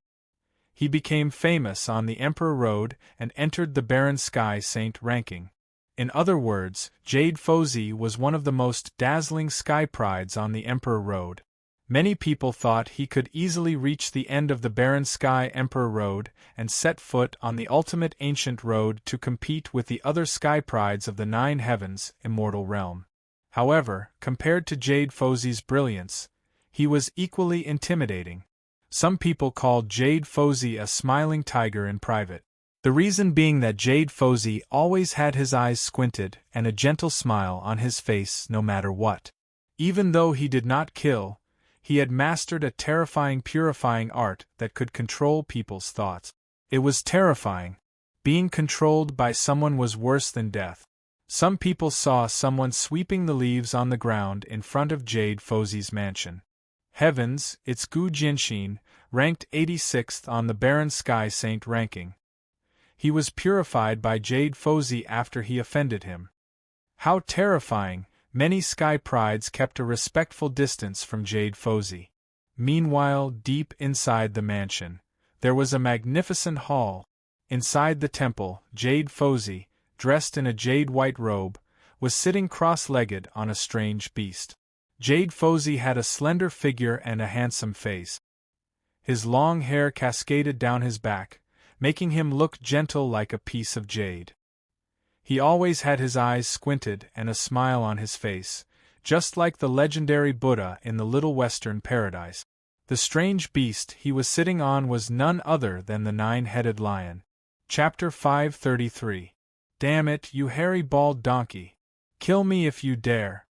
He became famous on the Emperor Road and entered the Barren Sky Saint ranking. In other words, Jade Fozzie was one of the most dazzling sky prides on the Emperor Road. Many people thought he could easily reach the end of the Barren Sky Emperor Road and set foot on the ultimate ancient road to compete with the other sky prides of the Nine Heavens, immortal realm. However, compared to Jade Fozzie's brilliance, he was equally intimidating. Some people called Jade Fozzie a smiling tiger in private. The reason being that Jade Fozzie always had his eyes squinted and a gentle smile on his face no matter what. Even though he did not kill, he had mastered a terrifying purifying art that could control people's thoughts. It was terrifying. Being controlled by someone was worse than death. Some people saw someone sweeping the leaves on the ground in front of Jade Fozzie's mansion. Heavens, it's Gu Jinshin, ranked 86th on the Barren Sky Saint ranking. He was purified by Jade Fozzie after he offended him. How terrifying! Many sky prides kept a respectful distance from Jade Fozzie. Meanwhile, deep inside the mansion, there was a magnificent hall. Inside the temple, Jade Fozzie, dressed in a jade white robe, was sitting cross-legged on a strange beast. Jade Fozzie had a slender figure and a handsome face. His long hair cascaded down his back, making him look gentle like a piece of jade. He always had his eyes squinted and a smile on his face, just like the legendary Buddha in the Little Western Paradise. The strange beast he was sitting on was none other than the nine-headed lion. Chapter 533. Damn it, you hairy bald donkey! Kill me if you dare!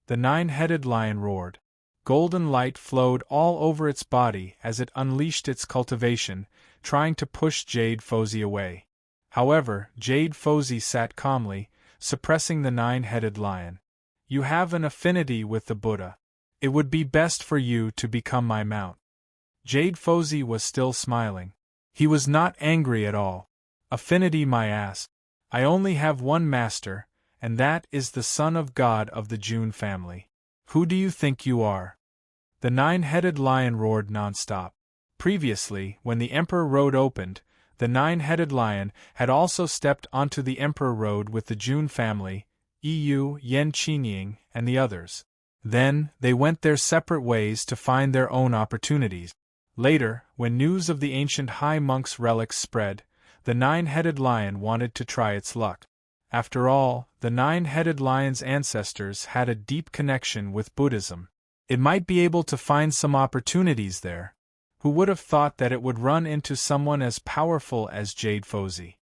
The nine-headed lion roared. Golden light flowed all over its body as it unleashed its cultivation, trying to push Jade Fozzie away. However, Jade Fozzie sat calmly, suppressing the nine-headed lion. You have an affinity with the Buddha. It would be best for you to become my mount. Jade Fozzie was still smiling. He was not angry at all. Affinity my ass. I only have one master, and that is the son of God of the June family. Who do you think you are? The nine-headed lion roared nonstop. Previously, when the Emperor Road opened, the nine-headed lion had also stepped onto the Emperor Road with the June family, Yu, Yen Qinying, and the others. Then, they went their separate ways to find their own opportunities. Later, when news of the ancient High Monk's relics spread, the nine-headed lion wanted to try its luck. After all, the nine-headed lion's ancestors had a deep connection with Buddhism. It might be able to find some opportunities there. Who would have thought that it would run into someone as powerful as Jade Fozzie?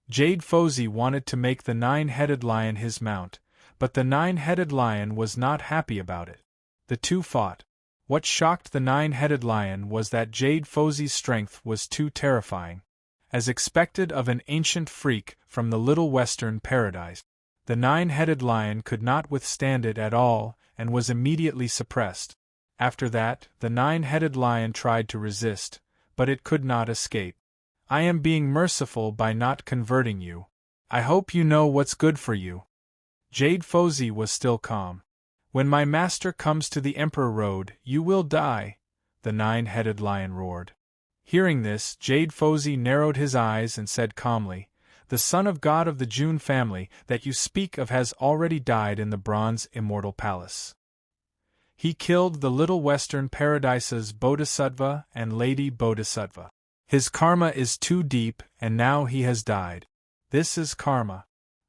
Jade Fozzie wanted to make the nine-headed lion his mount, but the nine-headed lion was not happy about it. The two fought. What shocked the nine-headed lion was that Jade Fozzie's strength was too terrifying. As expected of an ancient freak from the Little Western Paradise, the nine-headed lion could not withstand it at all and was immediately suppressed. After that, the nine-headed lion tried to resist, but it could not escape. I am being merciful by not converting you. I hope you know what's good for you. Jade Fozzie was still calm. When my master comes to the Emperor Road, you will die, the nine-headed lion roared. Hearing this, Jade Fozzie narrowed his eyes and said calmly, The son of God of the June family that you speak of has already died in the Bronze Immortal Palace. He killed the Little Western Paradise's Bodhisattva and Lady Bodhisattva. His karma is too deep, and now he has died. This is karma.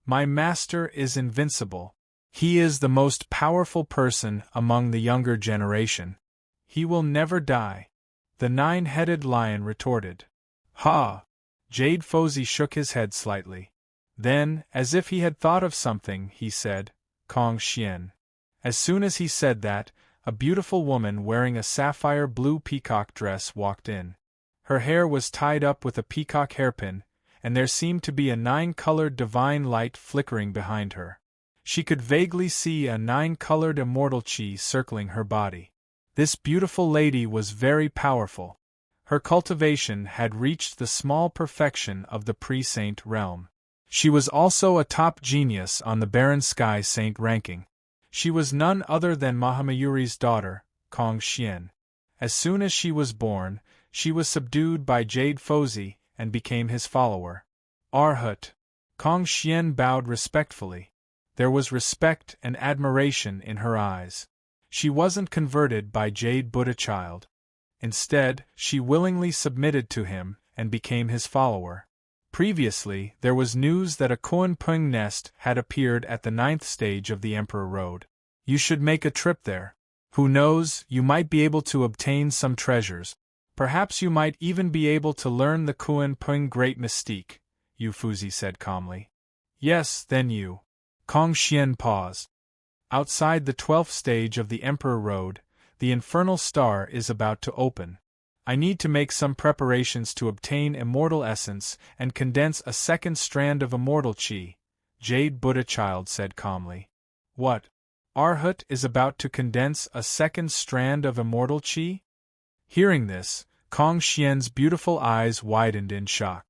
My master is invincible. He is the most powerful person among the younger generation. He will never die. The nine-headed lion retorted. Ha! Jade Fozzie shook his head slightly. Then, as if he had thought of something, he said, Kong Xian. As soon as he said that, a beautiful woman wearing a sapphire blue peacock dress walked in. Her hair was tied up with a peacock hairpin, and there seemed to be a nine-colored divine light flickering behind her. She could vaguely see a nine-colored immortal qi circling her body. This beautiful lady was very powerful. Her cultivation had reached the small perfection of the pre-saint realm. She was also a top genius on the Barren Sky Saint ranking. She was none other than Mahamayuri's daughter, Kong Xian. As soon as she was born, she was subdued by Jade Fozi and became his follower. Arhut. Kong Xian bowed respectfully. There was respect and admiration in her eyes. She wasn't converted by Jade Buddha Child. Instead, she willingly submitted to him and became his follower. Previously, there was news that a Kunpeng nest had appeared at the 9th stage of the Emperor Road. You should make a trip there. Who knows, you might be able to obtain some treasures. Perhaps you might even be able to learn the Kunpeng great mystique, Yu Fuzi said calmly. Yes, then you. Kong Xian paused. Outside the 12th stage of the Emperor Road, the infernal star is about to open. I need to make some preparations to obtain immortal essence and condense a second strand of immortal qi, Jade Buddha Child said calmly. What? Arhut is about to condense a second strand of immortal qi? Hearing this, Kong Xian's beautiful eyes widened in shock.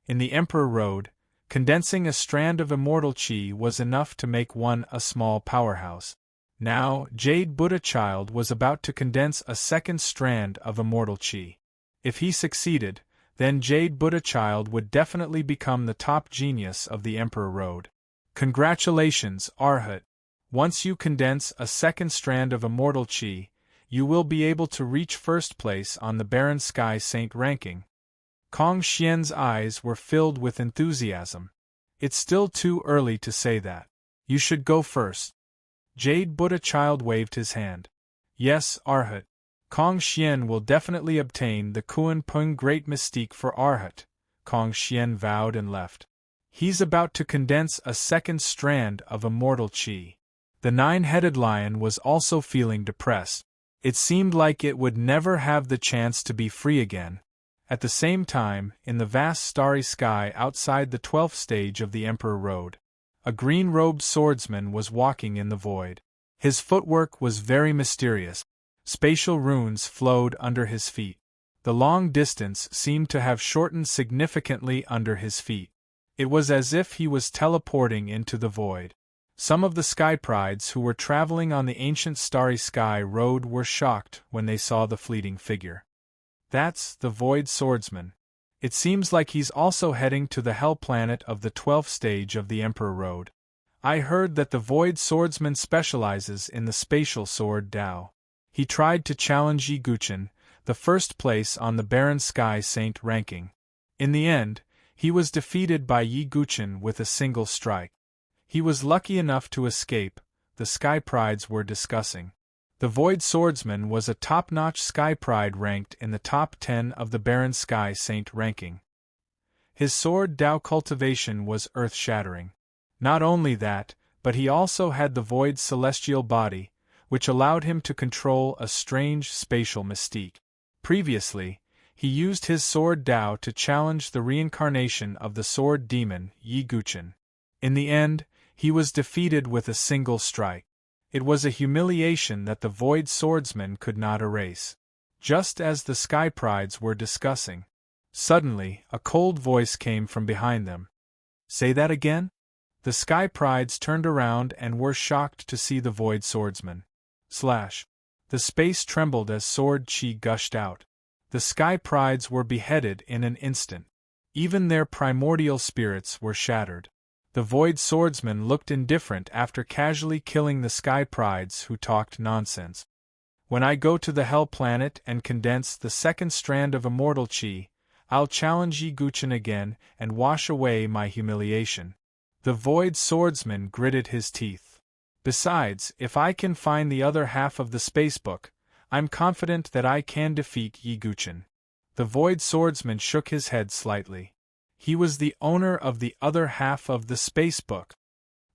In the Emperor Road, condensing a strand of immortal qi was enough to make one a small powerhouse. Now, Jade Buddha Child was about to condense a second strand of immortal qi. If he succeeded, then Jade Buddha Child would definitely become the top genius of the Emperor Road. Congratulations, Arhut. Once you condense a second strand of immortal qi, you will be able to reach first place on the Barren Sky Saint ranking. Kong Xian's eyes were filled with enthusiasm. It's still too early to say that. You should go first. Jade Buddha Child waved his hand. Yes, Arhut. Kong Xian will definitely obtain the Kunpeng Great Mystique for Arhut. Kong Xian vowed and left. He's about to condense a second strand of immortal qi. The nine-headed lion was also feeling depressed. It seemed like it would never have the chance to be free again. At the same time, in the vast starry sky outside the 12th stage of the Emperor Road, a green-robed swordsman was walking in the void. His footwork was very mysterious. Spatial runes flowed under his feet. The long distance seemed to have shortened significantly under his feet. It was as if he was teleporting into the void. Some of the sky prides who were traveling on the ancient starry sky road were shocked when they saw the fleeting figure. That's the Void Swordsman. It seems like he's also heading to the Hell Planet of the 12th stage of the Emperor Road. I heard that the Void Swordsman specializes in the spatial sword Dao. He tried to challenge Yi Guchen, the first place on the Barren Sky Saint ranking. In the end, he was defeated by Yi Guchen with a single strike. He was lucky enough to escape, the Sky Prides were discussing. The Void Swordsman was a top-notch Sky Pride ranked in the top 10 of the Barren Sky Saint ranking. His sword Dao cultivation was earth-shattering. Not only that, but he also had the Void Celestial Body, which allowed him to control a strange spatial mystique. Previously, he used his sword Dao to challenge the reincarnation of the sword demon Yi Guchen. In the end, he was defeated with a single strike. It was a humiliation that the Void Swordsman could not erase. Just as the Sky Prides were discussing, suddenly a cold voice came from behind them. Say that again? The Sky Prides turned around and were shocked to see the Void Swordsman. The space trembled as sword chi gushed out. The Sky Prides were beheaded in an instant. Even their primordial spirits were shattered. The Void Swordsman looked indifferent after casually killing the Sky Prides who talked nonsense. When I go to the Hell Planet and condense the second strand of immortal qi, I'll challenge Yi Guchen again and wash away my humiliation. The Void Swordsman gritted his teeth. Besides, if I can find the other half of the Spacebook, I'm confident that I can defeat Yi Guchen. The Void Swordsman shook his head slightly. He was the owner of the other half of the Spacebook.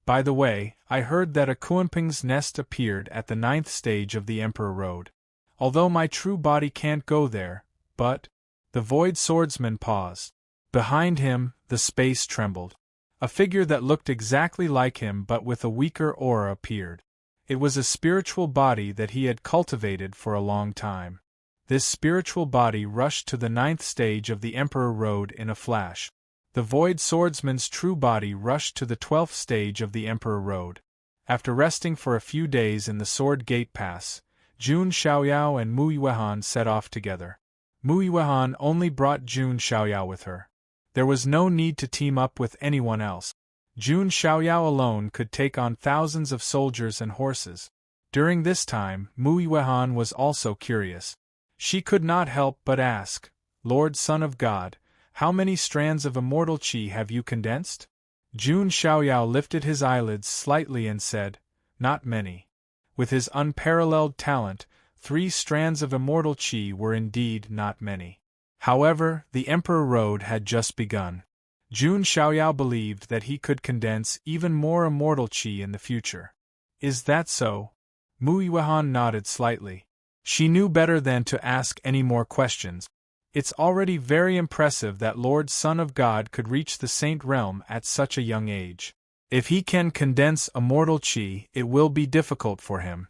By the way, I heard that a Kunpeng's nest appeared at the 9th stage of the Emperor Road. Although my true body can't go there, but... The Void Swordsman paused. Behind him, the space trembled. A figure that looked exactly like him but with a weaker aura appeared. It was a spiritual body that he had cultivated for a long time. This spiritual body rushed to the 9th stage of the Emperor Road in a flash. The Void Swordsman's true body rushed to the 12th stage of the Emperor Road. After resting for a few days in the Sword Gate Pass, Jun Xiaoyao and Mu Yuehan set off together. Mu Yuehan only brought Jun Xiaoyao with her. There was no need to team up with anyone else. Jun Xiaoyao alone could take on thousands of soldiers and horses. During this time, Mu Yuehan was also curious. She could not help but ask, "Lord Son of God, how many strands of immortal qi have you condensed?" Jun Xiaoyao lifted his eyelids slightly and said, "Not many." With his unparalleled talent, 3 strands of immortal qi were indeed not many. However, the Emperor Road had just begun. Jun Xiaoyao believed that he could condense even more immortal qi in the future. "Is that so?" Mu Yuehan nodded slightly. She knew better than to ask any more questions. It's already very impressive that Lord Son of God could reach the Saint Realm at such a young age. If he can condense immortal qi, it will be difficult for him.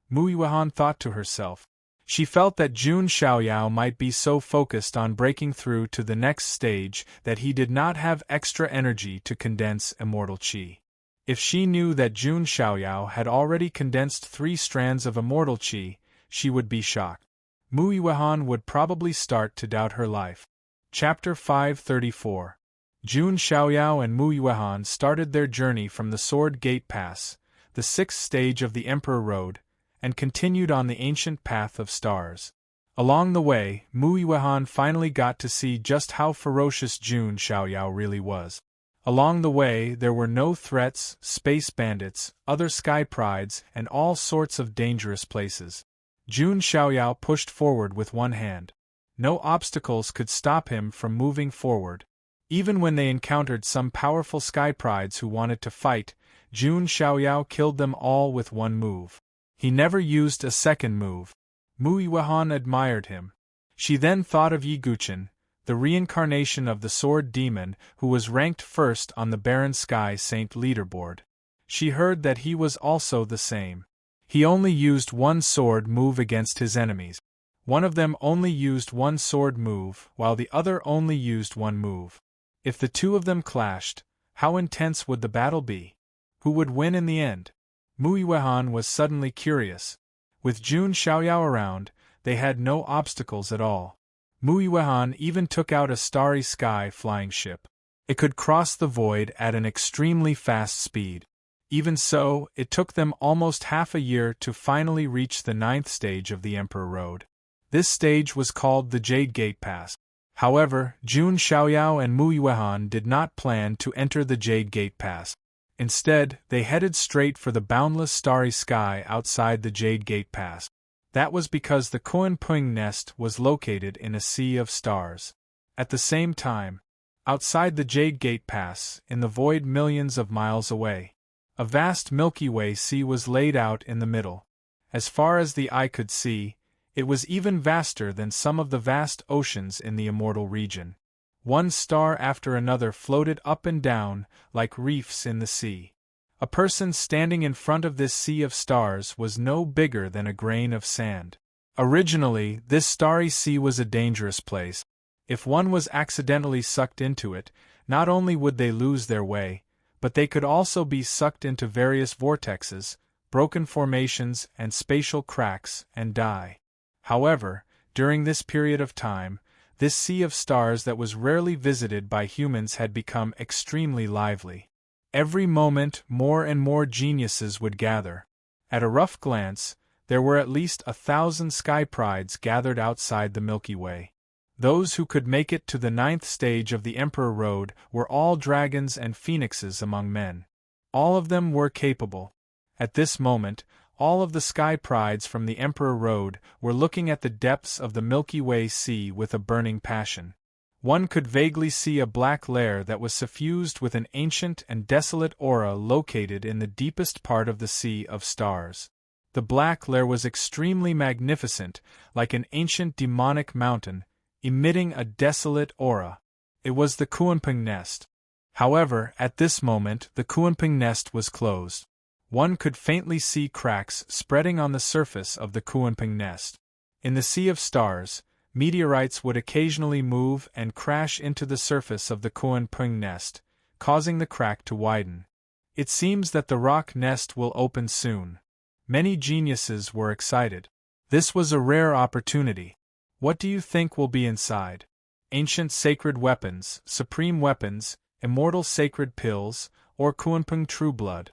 Mu Yuehan thought to herself. She felt that Jun Xiaoyao might be so focused on breaking through to the next stage that he did not have extra energy to condense immortal qi. If she knew that Jun Xiaoyao had already condensed 3 strands of immortal qi, she would be shocked. Mu Yuehan would probably start to doubt her life. Chapter 534. Jun Xiaoyao and Mu Yuehan started their journey from the Sword Gate Pass, the 6th stage of the Emperor Road, and continued on the ancient path of stars. Along the way, Mu Yuehan finally got to see just how ferocious Jun Xiaoyao really was. Along the way there were no threats, space bandits, other sky prides, and all sorts of dangerous places. Jun Xiaoyao pushed forward with one hand. No obstacles could stop him from moving forward. Even when they encountered some powerful sky prides who wanted to fight, Jun Xiaoyao killed them all with one move. He never used a second move. Mu Yuehan admired him. She then thought of Yi Guqin, the reincarnation of the Sword Demon who was ranked first on the Barren Sky Saint leaderboard. She heard that he was also the same. He only used one sword move against his enemies. One of them only used one sword move, while the other only used one move. If the 2 of them clashed, how intense would the battle be? Who would win in the end? Mu Yuehan was suddenly curious. With Jun Xiaoyao around, they had no obstacles at all. Mu Yuehan even took out a starry sky flying ship. It could cross the void at an extremely fast speed. Even so, it took them almost half a year to finally reach the 9th stage of the Emperor Road. This stage was called the Jade Gate Pass. However, Jun Xiaoyao and Mu Yuehan did not plan to enter the Jade Gate Pass. Instead, they headed straight for the boundless starry sky outside the Jade Gate Pass. That was because the Kuan-Pung nest was located in a sea of stars. At the same time, outside the Jade Gate Pass, in the void millions of miles away, a vast Milky Way sea was laid out in the middle. As far as the eye could see, it was even vaster than some of the vast oceans in the immortal region. One star after another floated up and down, like reefs in the sea. A person standing in front of this sea of stars was no bigger than a grain of sand. Originally, this starry sea was a dangerous place. If one was accidentally sucked into it, not only would they lose their way, but they could also be sucked into various vortexes, broken formations, and spatial cracks, and die. However, during this period of time, this sea of stars that was rarely visited by humans had become extremely lively. Every moment, more and more geniuses would gather. At a rough glance, there were at least 1,000 sky prides gathered outside the Milky Way. Those who could make it to the 9th stage of the Emperor Road were all dragons and phoenixes among men. All of them were capable. At this moment, all of the sky prides from the Emperor Road were looking at the depths of the Milky Way sea with a burning passion. One could vaguely see a black lair that was suffused with an ancient and desolate aura located in the deepest part of the sea of stars. The black lair was extremely magnificent, like an ancient demonic mountain, emitting a desolate aura. It was the Kuan-Pung nest. However, at this moment the Kuan-Pung nest was closed. One could faintly see cracks spreading on the surface of the Kuan-Pung nest. In the sea of stars, meteorites would occasionally move and crash into the surface of the Kuan-Pung nest, causing the crack to widen. It seems that the rock nest will open soon. Many geniuses were excited. This was a rare opportunity. What do you think will be inside? Ancient sacred weapons, supreme weapons, immortal sacred pills, or Kuanping true blood?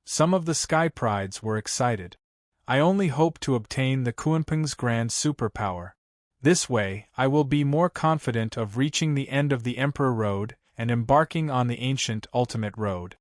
Some of the Sky Prides were excited. I only hope to obtain the Kuanping's grand superpower. This way, I will be more confident of reaching the end of the Emperor Road and embarking on the ancient ultimate road.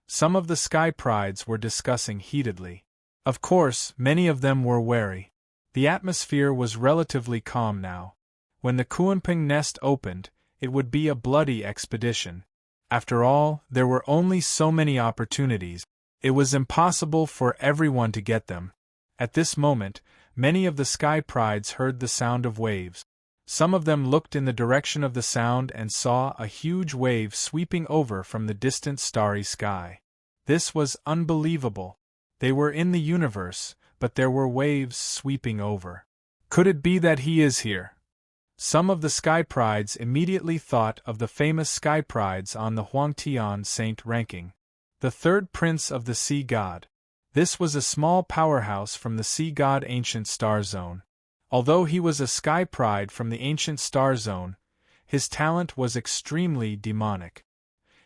Some of the Sky Prides were discussing heatedly. Of course, many of them were wary. The atmosphere was relatively calm now. When the Kuanping nest opened, it would be a bloody expedition. After all, there were only so many opportunities. It was impossible for everyone to get them. At this moment, many of the Sky Prides heard the sound of waves. Some of them looked in the direction of the sound and saw a huge wave sweeping over from the distant starry sky. This was unbelievable. They were in the universe, but there were waves sweeping over. Could it be that he is here? Some of the Sky Prides immediately thought of the famous Sky Prides on the Huangtian Saint ranking. The third prince of the Sea God. This was a small powerhouse from the Sea God Ancient Star Zone. Although he was a Sky Pride from the Ancient Star Zone, his talent was extremely demonic.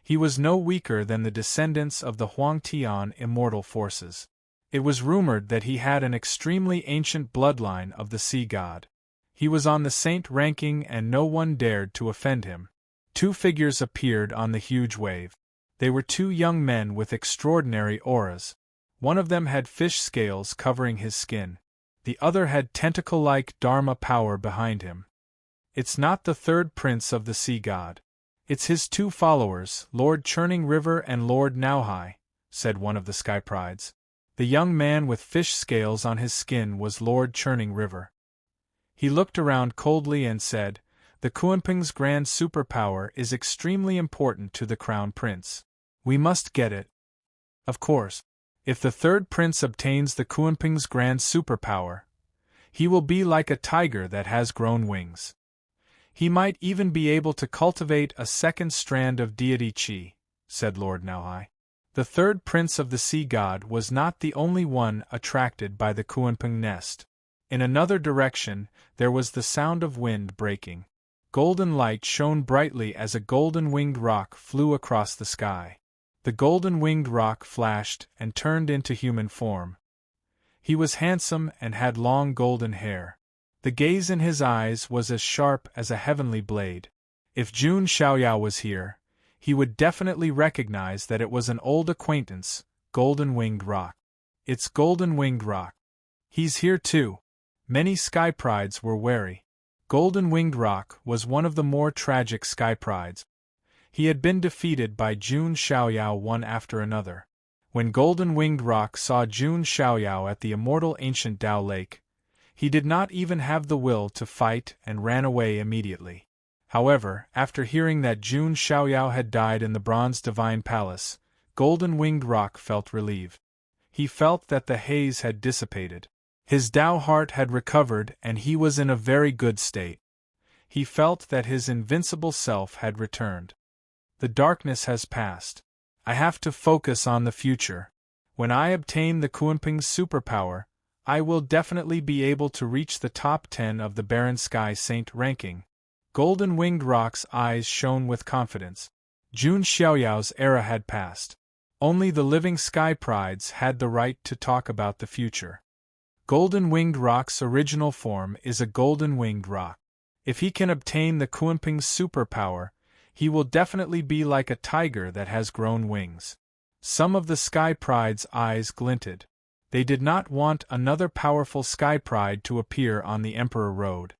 He was no weaker than the descendants of the Huangtian immortal forces. It was rumored that he had an extremely ancient bloodline of the Sea God. He was on the saint ranking and no one dared to offend him. Two figures appeared on the huge wave. They were two young men with extraordinary auras. One of them had fish scales covering his skin. The other had tentacle-like Dharma power behind him. It's not the third prince of the Sea God. It's his two followers, Lord Churning River and Lord Nauhai, said one of the Sky Prides. The young man with fish scales on his skin was Lord Churning River. He looked around coldly and said, "The Kuanping's grand superpower is extremely important to the Crown Prince. We must get it." Of course. If the third prince obtains the Kuanping's grand superpower, he will be like a tiger that has grown wings. He might even be able to cultivate a second strand of deity chi, said Lord Nauhai. The third prince of the Sea God was not the only one attracted by the Kuanping nest. In another direction, there was the sound of wind breaking. Golden light shone brightly as a golden-winged roc flew across the sky. The golden-winged roc flashed and turned into human form. He was handsome and had long golden hair. The gaze in his eyes was as sharp as a heavenly blade. If Jun Xiaoyao was here, he would definitely recognize that it was an old acquaintance, Golden-Winged Roc. It's Golden-Winged Roc. He's here too. Many Sky Prides were wary. Golden-Winged Roc was one of the more tragic Sky Prides. He had been defeated by Jun Xiaoyao one after another. When Golden-Winged Roc saw Jun Xiaoyao at the immortal ancient Dao Lake, he did not even have the will to fight and ran away immediately. However, after hearing that Jun Xiaoyao had died in the Bronze Divine Palace, Golden-Winged Roc felt relieved. He felt that the haze had dissipated. His Dao heart had recovered and he was in a very good state. He felt that his invincible self had returned. The darkness has passed. I have to focus on the future. When I obtain the Kuanping's superpower, I will definitely be able to reach the top 10 of the Barren Sky Saint ranking. Golden-Winged Roc's eyes shone with confidence. Jun Xiaoyao's era had passed. Only the living Sky Prides had the right to talk about the future. Golden-Winged Roc's original form is a Golden-Winged Roc. If he can obtain the Kuanping's superpower, he will definitely be like a tiger that has grown wings. Some of the Sky Pride's eyes glinted. They did not want another powerful Sky Pride to appear on the Emperor Road.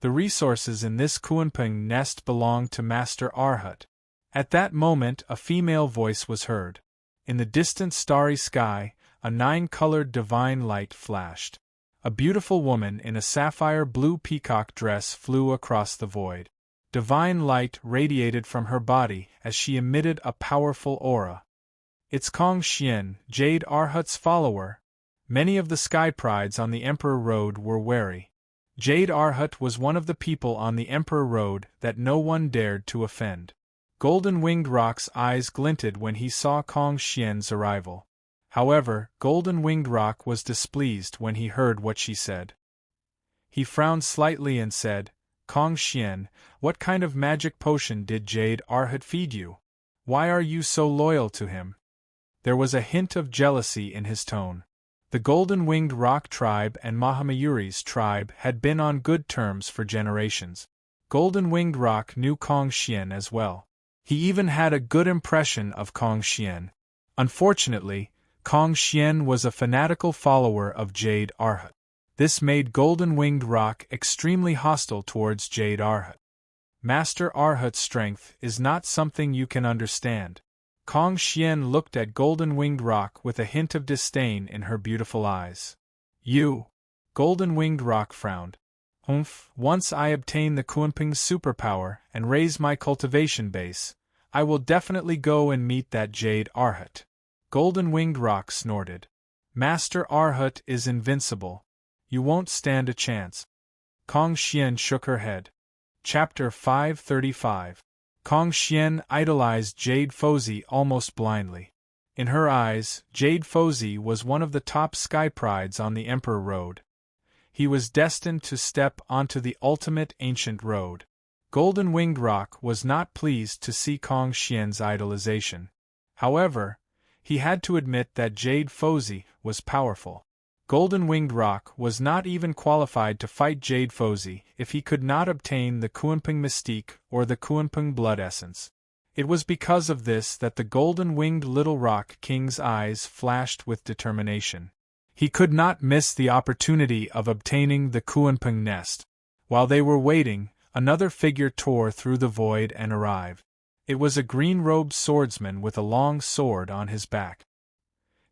The resources in this Kuanping nest belonged to Master Arhat. At that moment a female voice was heard. In the distant starry sky, a 9-colored divine light flashed. A beautiful woman in a sapphire-blue peacock dress flew across the void. Divine light radiated from her body as she emitted a powerful aura. It's Kong Xian, Jade Arhat's follower. Many of the Sky Prides on the Emperor Road were wary. Jade Arhat was one of the people on the Emperor Road that no one dared to offend. Golden-Winged Roc's eyes glinted when he saw Kong Xian's arrival. However, Golden-Winged Rock was displeased when he heard what she said. He frowned slightly and said, "Kong Xian, what kind of magic potion did Jade Arhat feed you? Why are you so loyal to him?" There was a hint of jealousy in his tone. The Golden-Winged Rock tribe and Mahamayuri's tribe had been on good terms for generations. Golden-Winged Rock knew Kong Xian as well. He even had a good impression of Kong Xian. Unfortunately, Kong Xian was a fanatical follower of Jade Arhat. This made Golden-Winged Rock extremely hostile towards Jade Arhat. Master Arhat's strength is not something you can understand. Kong Xian looked at Golden-Winged Rock with a hint of disdain in her beautiful eyes. "You?" Golden-Winged Rock frowned. Once I obtain the Kunpeng's superpower and raise my cultivation base, I will definitely go and meet that Jade Arhat." Golden-Winged Rock snorted. "Master Arhat is invincible. You won't stand a chance." Kong Xian shook her head. Chapter 535. Kong Xian idolized Jade Fozhi almost blindly. In her eyes, Jade Fozhi was one of the top sky prides on the Emperor Road. He was destined to step onto the ultimate ancient road. Golden-Winged Rock was not pleased to see Kong Xian's idolization. However, he had to admit that Jade Fozhi was powerful. Golden-Winged Rock was not even qualified to fight Jade Fozhi if he could not obtain the Kunpeng Mystique or the Kunpeng Blood Essence. It was because of this that the Golden-Winged Little Rock King's eyes flashed with determination. He could not miss the opportunity of obtaining the Kunpeng Nest. While they were waiting, another figure tore through the void and arrived. It was a green-robed swordsman with a long sword on his back.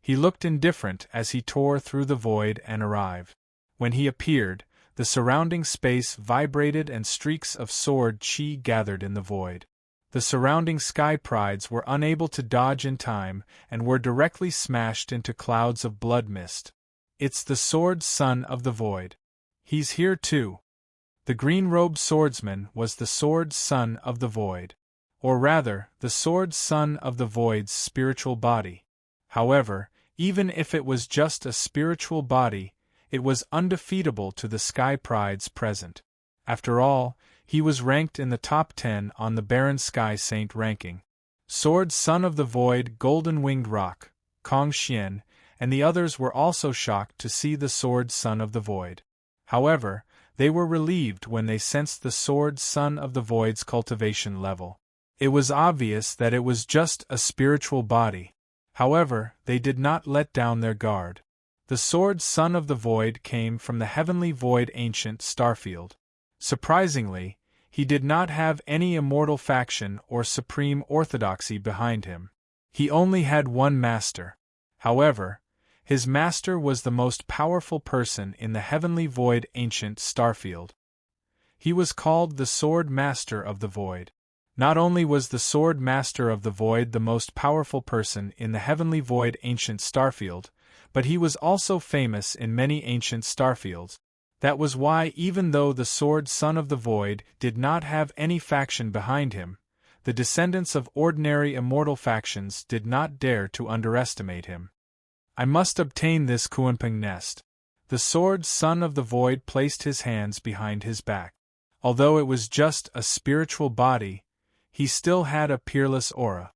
He looked indifferent as he tore through the void and arrived. When he appeared, the surrounding space vibrated and streaks of sword chi gathered in the void. The surrounding sky prides were unable to dodge in time and were directly smashed into clouds of blood mist. "It's the Sword Son of the Void. He's here too." The green-robed swordsman was the Sword Son of the Void. Or rather, the Sword Son of the Void's spiritual body. However, even if it was just a spiritual body, it was undefeatable to the sky prides present. After all, he was ranked in the top 10 on the Baron Sky Saint ranking. Sword Son of the Void, Golden-Winged Rock, Kong Xian, and the others were also shocked to see the Sword Son of the Void. However, they were relieved when they sensed the Sword Son of the Void's cultivation level. It was obvious that it was just a spiritual body. However, they did not let down their guard. The Sword Son of the Void came from the heavenly void ancient Starfield. Surprisingly, he did not have any immortal faction or supreme orthodoxy behind him. He only had one master. However, his master was the most powerful person in the heavenly void ancient Starfield. He was called the Sword Master of the Void. Not only was the Sword Master of the Void the most powerful person in the heavenly void ancient Starfield, but he was also famous in many ancient Starfields. That was why, even though the Sword Son of the Void did not have any faction behind him, the descendants of ordinary immortal factions did not dare to underestimate him. "I must obtain this Kunpeng Nest." The Sword Son of the Void placed his hands behind his back. Although it was just a spiritual body, he still had a peerless aura.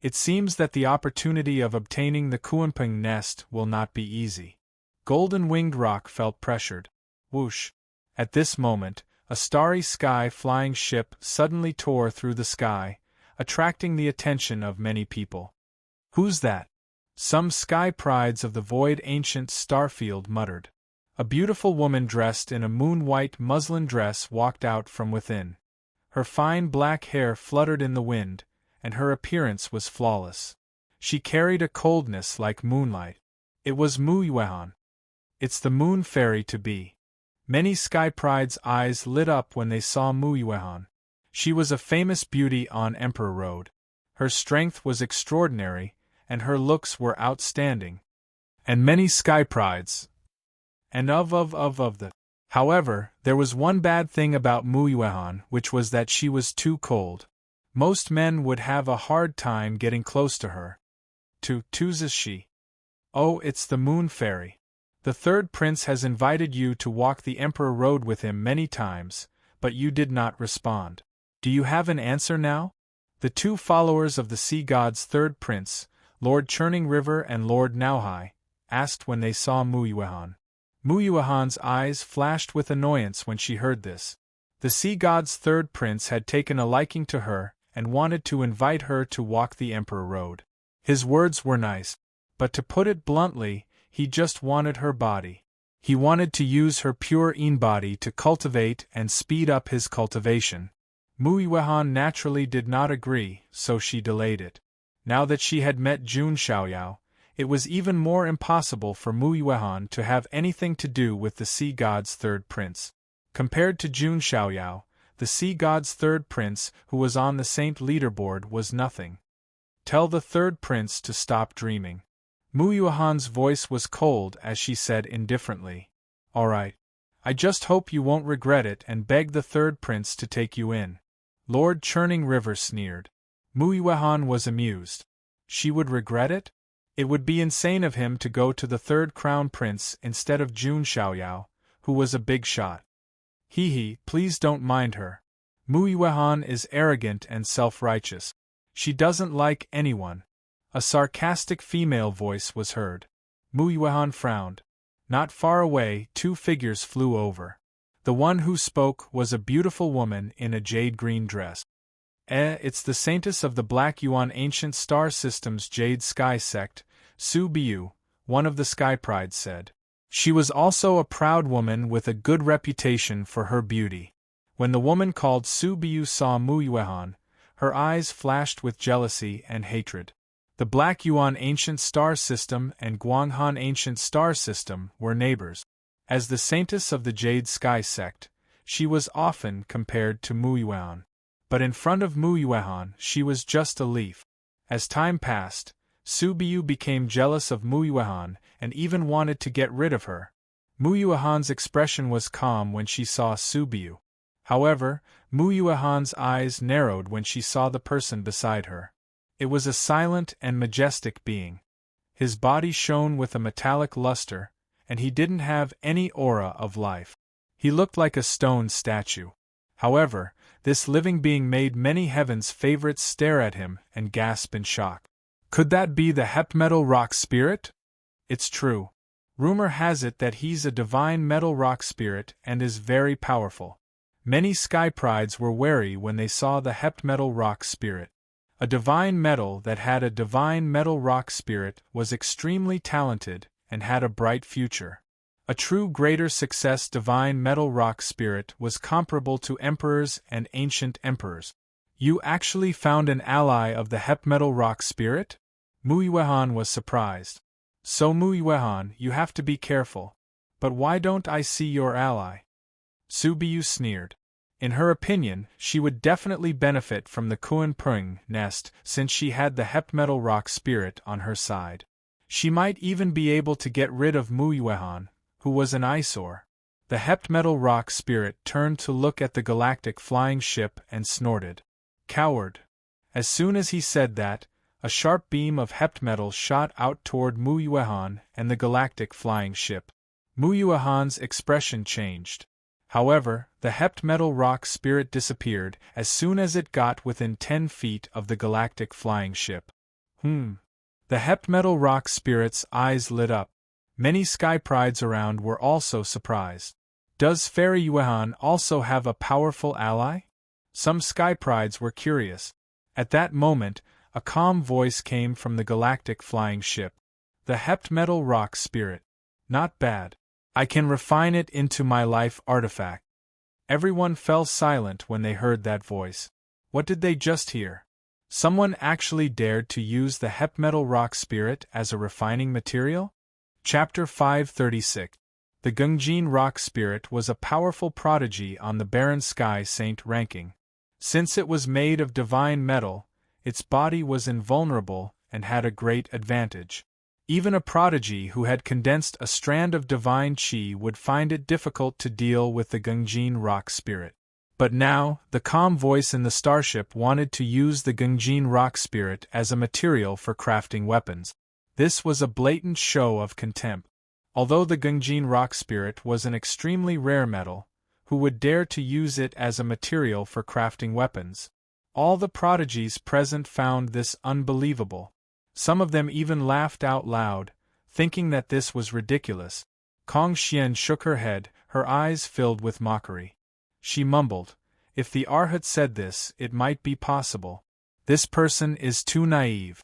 It seems that the opportunity of obtaining the Kunpeng Nest will not be easy. Golden-Winged Rock felt pressured. Whoosh! At this moment, a starry sky flying ship suddenly tore through the sky, attracting the attention of many people. "Who's that?" Some sky prides of the void ancient Starfield muttered. A beautiful woman dressed in a moon-white muslin dress walked out from within. Her fine black hair fluttered in the wind, and her appearance was flawless. She carried a coldness like moonlight. It was Mu Yuehan. "It's the moon fairy to be." Many sky prides' eyes lit up when they saw Mu Yuehan. She was a famous beauty on Emperor Road. Her strength was extraordinary, and her looks were outstanding. And many sky prides. And of the. However, there was one bad thing about Mu Yuehan, which was that she was too cold. Most men would have a hard time getting close to her. Too is she. Oh, it's the Moon Fairy. The third prince has invited you to walk the Emperor Road with him many times, but you did not respond. Do you have an answer now? The two followers of the sea god's third prince, Lord Churning River and Lord Nauhai, asked when they saw Muyuehan. Muyuehan's eyes flashed with annoyance when she heard this. The sea god's third prince had taken a liking to her and wanted to invite her to walk the Emperor Road. His words were nice, but to put it bluntly, he just wanted her body. He wanted to use her pure body to cultivate and speed up his cultivation. Muyuehan naturally did not agree, so she delayed it. Now that she had met Jun Xiaoyao, it was even more impossible for Muyuehan to have anything to do with the sea god's third prince. Compared to Jun Xiaoyao, the sea god's third prince, who was on the saint leaderboard, was nothing. Tell the third prince to stop dreaming. Muyuehan's voice was cold as she said indifferently. All right. I just hope you won't regret it, and begged the third prince to take you in. Lord Churning River sneered. Muyuehan was amused. She would regret it? It would be insane of him to go to the third crown prince instead of Jun Xiaoyao, who was a big shot. Hee, please don't mind her. Muyuehan is arrogant and self-righteous. She doesn't like anyone. A sarcastic female voice was heard. Muyuehan frowned. Not far away, two figures flew over. The one who spoke was a beautiful woman in a jade-green dress. It's the saintess of the Black Yuan Ancient Star System's Jade Sky Sect, Su Biu, one of the Sky Prides said. She was also a proud woman with a good reputation for her beauty. When the woman called Su Biu saw Muyuehan, her eyes flashed with jealousy and hatred. The Black Yuan Ancient Star System and Guanghan Ancient Star System were neighbors. As the saintess of the Jade Sky Sect, she was often compared to Muyuehan. But in front of Muyuehan, she was just a leaf. As time passed, Su Biu became jealous of Muyuehan and even wanted to get rid of her. Muyuehan's expression was calm when she saw Su Biu. However, Muyuehan's eyes narrowed when she saw the person beside her. It was a silent and majestic being. His body shone with a metallic luster, and he didn't have any aura of life. He looked like a stone statue. However, this living being made many heaven's favorites stare at him and gasp in shock. Could that be the Hepmetal Rock Spirit? It's true. Rumor has it that he's a divine metal rock spirit and is very powerful. Many Sky Prides were wary when they saw the Hepmetal Rock Spirit. A divine metal that had a divine metal rock spirit was extremely talented and had a bright future. A true greater success divine metal rock spirit was comparable to emperors and ancient emperors. You actually found an ally of the Hepmetal Rock Spirit? Muyuehan was surprised. So Muyuehan, you have to be careful. But why don't I see your ally? Su Biu sneered. In her opinion, she would definitely benefit from the Kuan Pung nest since she had the Hepmetal Rock Spirit on her side. She might even be able to get rid of Muyuehan, who was an eyesore. The Hepmetal Rock Spirit turned to look at the galactic flying ship and snorted. Coward! As soon as he said that, a sharp beam of Hepmetal shot out toward Muyuehan and the galactic flying ship. Muyuehan's expression changed. However, the Hepmetal Rock Spirit disappeared as soon as it got within 10 feet of the galactic flying ship. The Hepmetal Rock Spirit's eyes lit up. Many Sky Prides around were also surprised. Does Fairy Yuehan also have a powerful ally? Some Sky Prides were curious. At that moment, a calm voice came from the galactic flying ship. The Hepmetal Rock Spirit. Not bad. I can refine it into my life artifact. Everyone fell silent when they heard that voice. What did they just hear? Someone actually dared to use the Hepmetal Rock Spirit as a refining material? Chapter 536. The Gungjin Rock Spirit was a powerful prodigy on the Barren Sky Saint ranking. Since it was made of divine metal, its body was invulnerable and had a great advantage. Even a prodigy who had condensed a strand of divine chi would find it difficult to deal with the Gungjin Rock Spirit. But now, the calm voice in the starship wanted to use the Gungjin Rock Spirit as a material for crafting weapons. This was a blatant show of contempt. Although the Gungjin rock spirit was an extremely rare metal, who would dare to use it as a material for crafting weapons? All the prodigies present found this unbelievable. Some of them even laughed out loud, thinking that this was ridiculous. Kong Xian shook her head, her eyes filled with mockery. She mumbled, "If the Arhat said this, it might be possible. This person is too naive."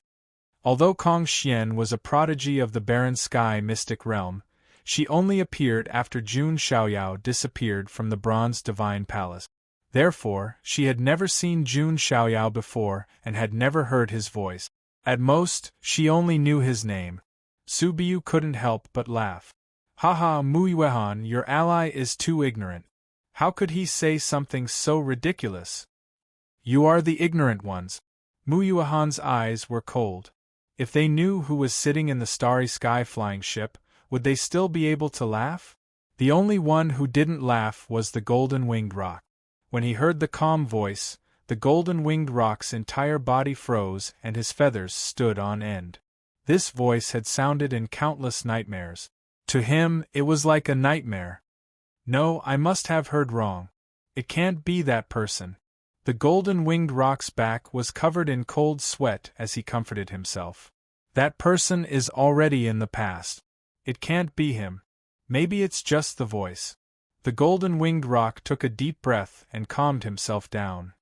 Although Kong Xian was a prodigy of the barren sky mystic realm, she only appeared after Jun Xiaoyao disappeared from the Bronze Divine Palace. Therefore, she had never seen Jun Xiaoyao before and had never heard his voice. At most, she only knew his name. Su Biu couldn't help but laugh. "Haha, Muyuehan, your ally is too ignorant. How could he say something so ridiculous? You are the ignorant ones." Muyuehan's eyes were cold. If they knew who was sitting in the starry sky flying ship, would they still be able to laugh? The only one who didn't laugh was the golden-winged rock. When he heard the calm voice, the golden-winged rock's entire body froze and his feathers stood on end. This voice had sounded in countless nightmares. To him, it was like a nightmare. "No, I must have heard wrong. It can't be that person." The golden-winged rock's back was covered in cold sweat as he comforted himself. "That person is already in the past. It can't be him. Maybe it's just the voice." The golden-winged rock took a deep breath and calmed himself down.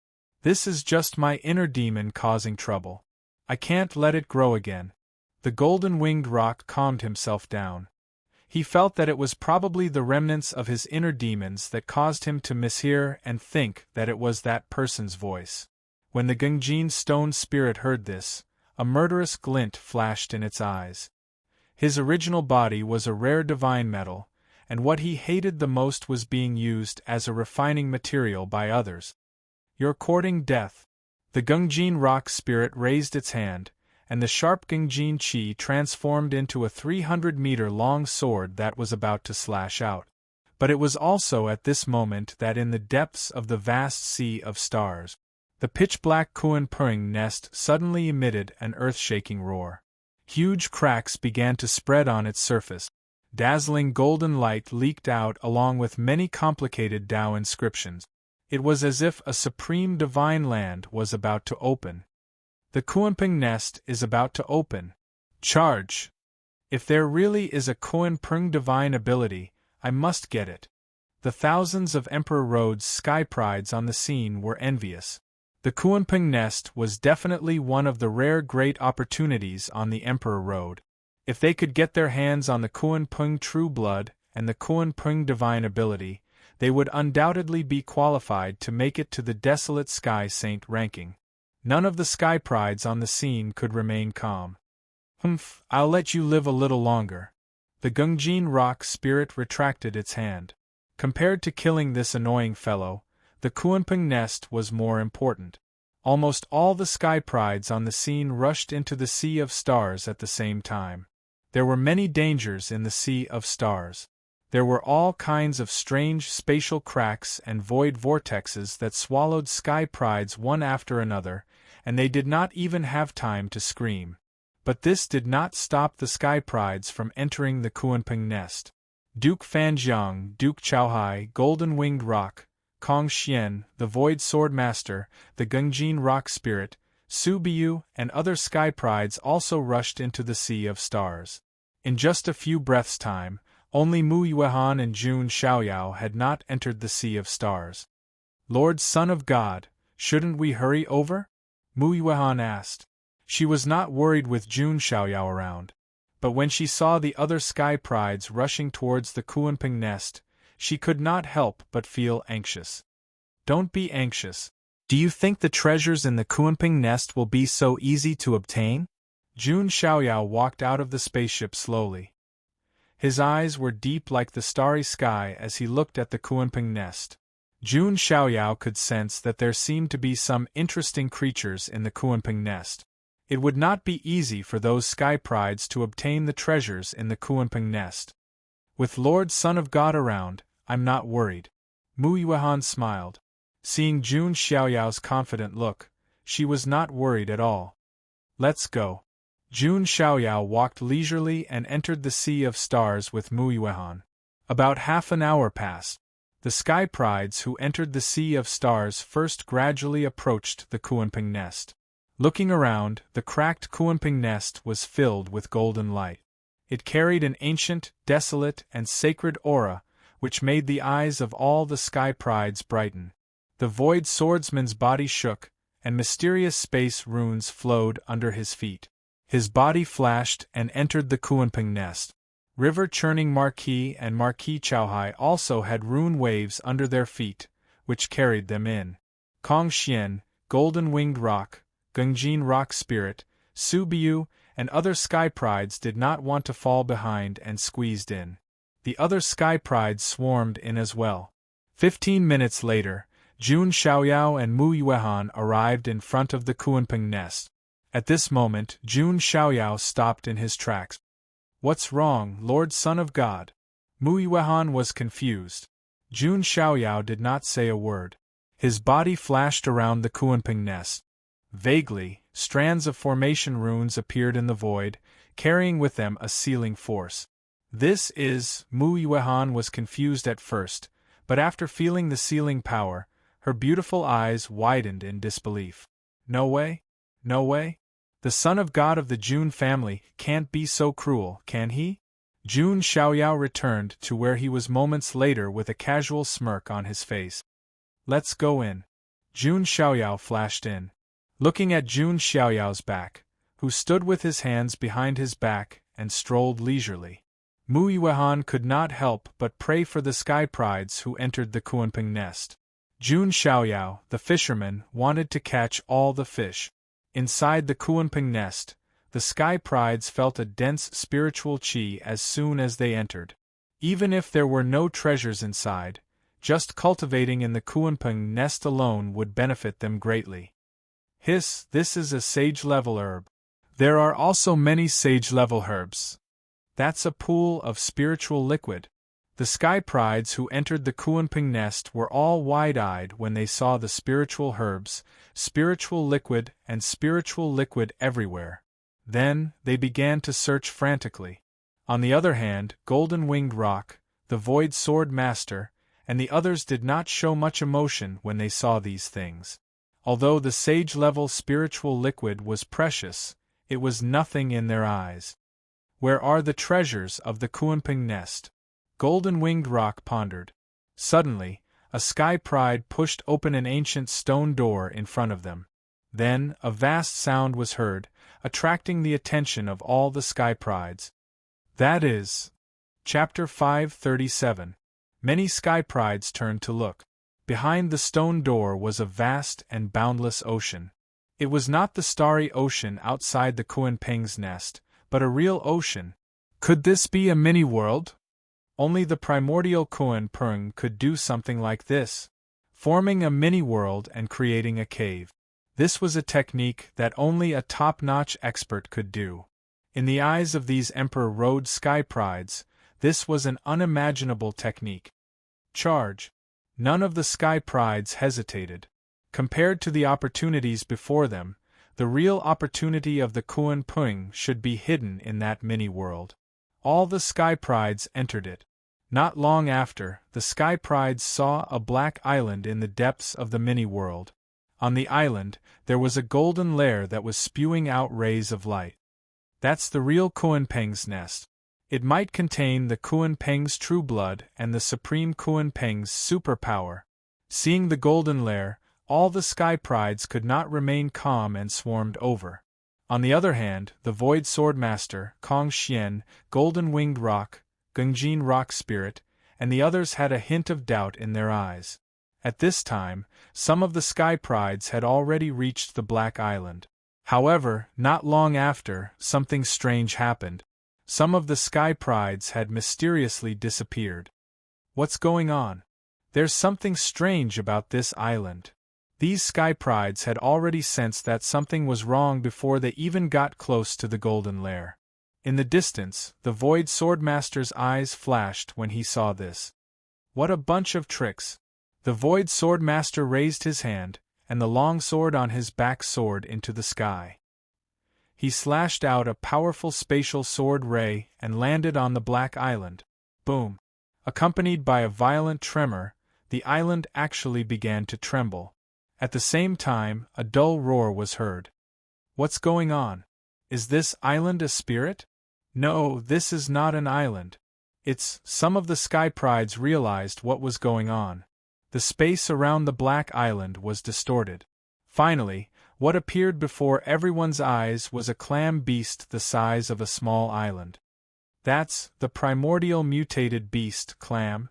"This is just my inner demon causing trouble. I can't let it grow again." The golden-winged rock calmed himself down. He felt that it was probably the remnants of his inner demons that caused him to mishear and think that it was that person's voice. When the Gungjin stone spirit heard this, a murderous glint flashed in its eyes. His original body was a rare divine metal, and what he hated the most was being used as a refining material by others. "You're courting death." The Gungjin rock spirit raised its hand, and the sharp Gungjin chi transformed into a 300-meter-long sword that was about to slash out. But it was also at this moment that in the depths of the vast sea of stars, the pitch-black Kuan Pung nest suddenly emitted an earth-shaking roar. Huge cracks began to spread on its surface. Dazzling golden light leaked out along with many complicated Tao inscriptions. It was as if a supreme divine land was about to open. The Kuanping nest is about to open. Charge! If there really is a Kuanping divine ability, I must get it. The thousands of Emperor Road's sky prides on the scene were envious. The Kuanping nest was definitely one of the rare great opportunities on the Emperor Road. If they could get their hands on the Kuanping true blood and the Kuanping divine ability, they would undoubtedly be qualified to make it to the desolate Sky Saint ranking. None of the sky prides on the scene could remain calm. "Humph, I'll let you live a little longer." The Gungjin rock spirit retracted its hand. Compared to killing this annoying fellow, the Kuanping nest was more important. Almost all the sky prides on the scene rushed into the Sea of Stars at the same time. There were many dangers in the Sea of Stars. There were all kinds of strange spatial cracks and void vortexes that swallowed sky prides one after another, and they did not even have time to scream. But this did not stop the sky prides from entering the Kuanping nest. Duke Fanjiang, Duke Chaohai, Golden-Winged Rock, Kong Xian, the Void Sword Master, the Gungjin Rock Spirit, Su Biu, and other sky prides also rushed into the Sea of Stars. In just a few breaths' time, only Mu Yuehan and Jun Xiaoyao had not entered the Sea of Stars. "Lord Son of God, shouldn't we hurry over?" Mu Yuehan asked. She was not worried with Jun Xiaoyao around. But when she saw the other sky prides rushing towards the Kuanping nest, she could not help but feel anxious. "Don't be anxious. Do you think the treasures in the Kuanping nest will be so easy to obtain?" Jun Xiaoyao walked out of the spaceship slowly. His eyes were deep like the starry sky as he looked at the Kuanping nest. Jun Xiaoyao could sense that there seemed to be some interesting creatures in the Kuanping nest. It would not be easy for those sky prides to obtain the treasures in the Kuanping nest. "With Lord Son of God around, I'm not worried." Mu Yuehan smiled. Seeing Jun Xiaoyao's confident look, she was not worried at all. "Let's go." Jun Xiaoyao walked leisurely and entered the Sea of Stars with Mu Yuehan. About half an hour passed. The Sky Prides who entered the Sea of Stars first gradually approached the Kuanping nest. Looking around, the cracked Kuanping nest was filled with golden light. It carried an ancient, desolate, and sacred aura, which made the eyes of all the Sky Prides brighten. The Void Swordsman's body shook, and mysterious space runes flowed under his feet. His body flashed and entered the Kuanping nest. River-churning Marquis and Marquis Chaohai also had rune waves under their feet, which carried them in. Kong Xian, Golden-Winged Rock, Gungjin Rock Spirit, Su Biu, and other Sky Prides did not want to fall behind and squeezed in. The other Sky Prides swarmed in as well. 15 minutes later, Jun Xiaoyao and Mu Yuehan arrived in front of the Kuanping nest. At this moment, Jun Xiaoyao stopped in his tracks. "What's wrong, Lord Son of God?" Mu Yuehan was confused. Jun Xiaoyao did not say a word. His body flashed around the Kuanping nest. Vaguely, strands of formation runes appeared in the void, carrying with them a sealing force. Mu Yuehan was confused at first, but after feeling the sealing power, her beautiful eyes widened in disbelief. No way? No way? The son of God of the Jun family can't be so cruel, can he? Jun Xiaoyao returned to where he was moments later with a casual smirk on his face. "Let's go in." Jun Xiaoyao flashed in. Looking at Jun Xiaoyao's back, who stood with his hands behind his back and strolled leisurely, Mu Yuehan could not help but pray for the Sky Prides who entered the Kuanping nest. Jun Xiaoyao, the fisherman, wanted to catch all the fish. Inside the Kuanping nest, the Sky Prides felt a dense spiritual qi as soon as they entered. Even if there were no treasures inside, just cultivating in the Kuanping nest alone would benefit them greatly. This is a sage-level herb. There are also many sage-level herbs. That's a pool of spiritual liquid. The Sky Prides who entered the Kuanping nest were all wide-eyed when they saw the spiritual herbs, spiritual liquid everywhere. Then, they began to search frantically. On the other hand, Golden-Winged Rock, the Void Sword Master, and the others did not show much emotion when they saw these things. Although the sage-level spiritual liquid was precious, it was nothing in their eyes. Where are the treasures of the Kuanping nest? Golden-Winged Rock pondered. Suddenly, a Sky Pride pushed open an ancient stone door in front of them. Then, a vast sound was heard, attracting the attention of all the Sky Prides. That is. Chapter 537. Many Sky Prides turned to look. Behind the stone door was a vast and boundless ocean. It was not the starry ocean outside the Kuanping's nest, but a real ocean. Could this be a mini-world? Only the primordial Kuanping could do something like this, forming a mini-world and creating a cave. This was a technique that only a top-notch expert could do. In the eyes of these Emperor Road Sky Prides, this was an unimaginable technique. Charge! None of the Sky Prides hesitated. Compared to the opportunities before them, the real opportunity of the Kuanping should be hidden in that mini-world. All the Sky Prides entered it. Not long after, the Sky Prides saw a black island in the depths of the mini-world. On the island, there was a golden lair that was spewing out rays of light. That's the real Kuanping's nest. It might contain the Kuanping's true blood and the supreme Kuanping's superpower. Seeing the golden lair, all the Sky Prides could not remain calm and swarmed over. On the other hand, the Void Sword Master, Kong Xian, Golden-Winged Rock, Gungjin Rock Spirit, and the others had a hint of doubt in their eyes. At this time, some of the Sky Prides had already reached the Black Island. However, not long after, something strange happened. Some of the Sky Prides had mysteriously disappeared. What's going on? There's something strange about this island. These Sky Prides had already sensed that something was wrong before they even got close to the golden lair. In the distance, the Void Swordmaster's eyes flashed when he saw this. What a bunch of tricks! The Void Swordmaster raised his hand, and the long sword on his back soared into the sky. He slashed out a powerful spatial sword ray and landed on the Black Island. Boom! Accompanied by a violent tremor, the island actually began to tremble. At the same time, a dull roar was heard. What's going on? Is this island a spirit? No, this is not an island. Some of the Sky Prides realized what was going on. The space around the Black Island was distorted. Finally, what appeared before everyone's eyes was a clam beast the size of a small island. That's the primordial mutated beast, Clam.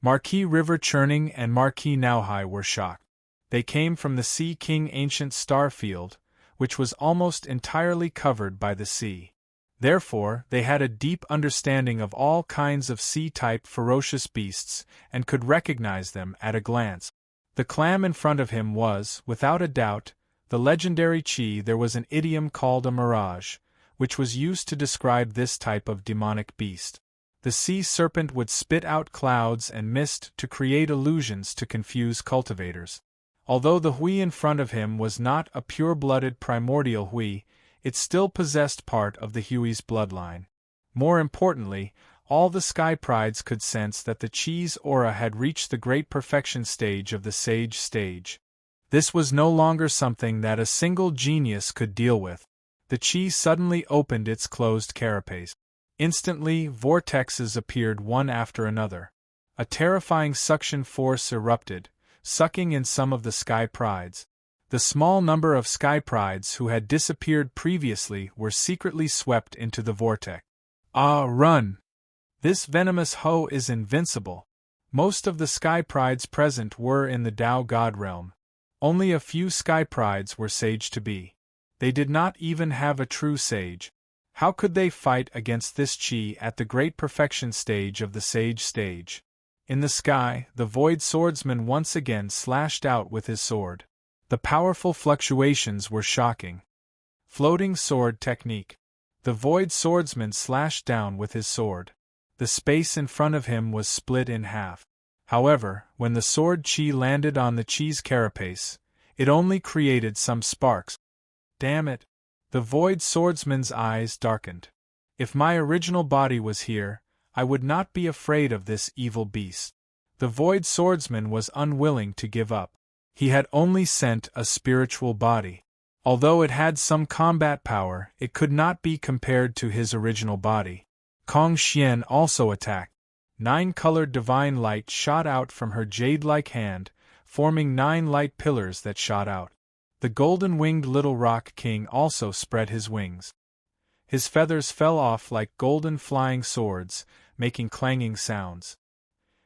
Marquis River Churning and Marquis Nauhai were shocked. They came from the Sea King ancient star field, which was almost entirely covered by the sea. Therefore, they had a deep understanding of all kinds of sea-type ferocious beasts and could recognize them at a glance. The clam in front of him was, without a doubt, the legendary Chi. There was an idiom called a mirage, which was used to describe this type of demonic beast. The sea serpent would spit out clouds and mist to create illusions to confuse cultivators. Although the Hui in front of him was not a pure-blooded primordial Hui, it still possessed part of the Hui's bloodline. More importantly, all the Sky Prides could sense that the Chi's aura had reached the great perfection stage of the Sage stage. This was no longer something that a single genius could deal with. The Chi suddenly opened its closed carapace. Instantly, vortexes appeared one after another. A terrifying suction force erupted, sucking in some of the Sky Prides. The small number of Sky Prides who had disappeared previously were secretly swept into the vortex. Ah, run! This venomous Ho is invincible. Most of the Sky Prides present were in the Tao God realm. Only a few Sky Prides were sage to be. They did not even have a true sage. How could they fight against this Chi at the great perfection stage of the Sage stage? In the sky, the Void Swordsman once again slashed out with his sword. The powerful fluctuations were shocking. Floating sword technique. The Void Swordsman slashed down with his sword. The space in front of him was split in half. However, when the sword Chi landed on the Chi's carapace, it only created some sparks. Damn it! The Void Swordsman's eyes darkened. If my original body was here, I would not be afraid of this evil beast. The Void Swordsman was unwilling to give up. He had only sent a spiritual body. Although it had some combat power, it could not be compared to his original body. Kong Xian also attacked. 9-colored divine light shot out from her jade-like hand, forming 9 light pillars that shot out. The golden-winged Little Rock King also spread his wings. His feathers fell off like golden flying swords, making clanging sounds.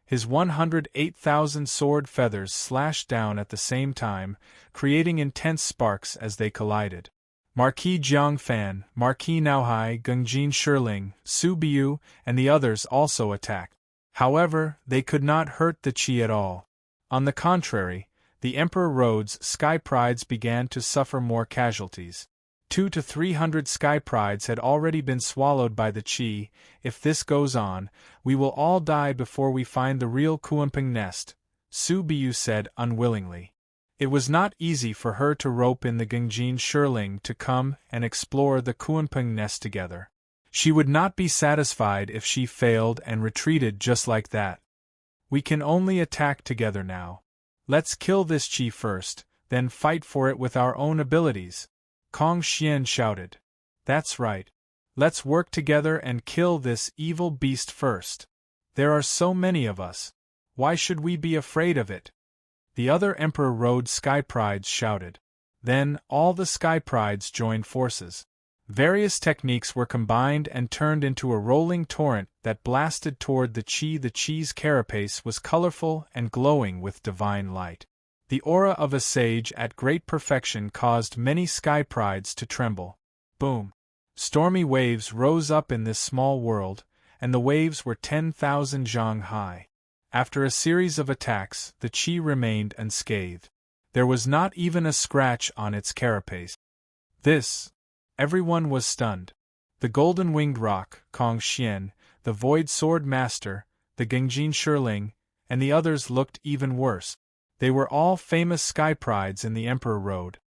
His 108,000 sword feathers slashed down at the same time, creating intense sparks as they collided. Marquis Jiangfan, Marquis Nauhai, Gungjin Shirling, Su Biu, and the others also attacked. However, they could not hurt the Chi at all. On the contrary, the Emperor Road's Sky Prides began to suffer more casualties. 200 to 300 Sky Prides had already been swallowed by the Chi. If this goes on, we will all die before we find the real Kuanping nest, Su Biu said unwillingly. It was not easy for her to rope in the Gungjin Shirling to come and explore the Kuanping nest together. She would not be satisfied if she failed and retreated just like that. We can only attack together now. Let's kill this Chi first, then fight for it with our own abilities. Kong Xian shouted. That's right. Let's work together and kill this evil beast first. There are so many of us. Why should we be afraid of it? The other Emperor Road Sky Prides shouted. Then, all the Sky Prides joined forces. Various techniques were combined and turned into a rolling torrent that blasted toward the Chi. The Chi's carapace was colorful and glowing with divine light. The aura of a sage at great perfection caused many Sky Prides to tremble. Boom! Stormy waves rose up in this small world, and the waves were 10,000 zhang high. After a series of attacks, the Chi remained unscathed. There was not even a scratch on its carapace. Everyone was stunned. The golden-winged rock, Kong Xian, the Void Sword Master, the Gungjin Shirling, and the others looked even worse. They were all famous Sky Prides in the Emperor Road.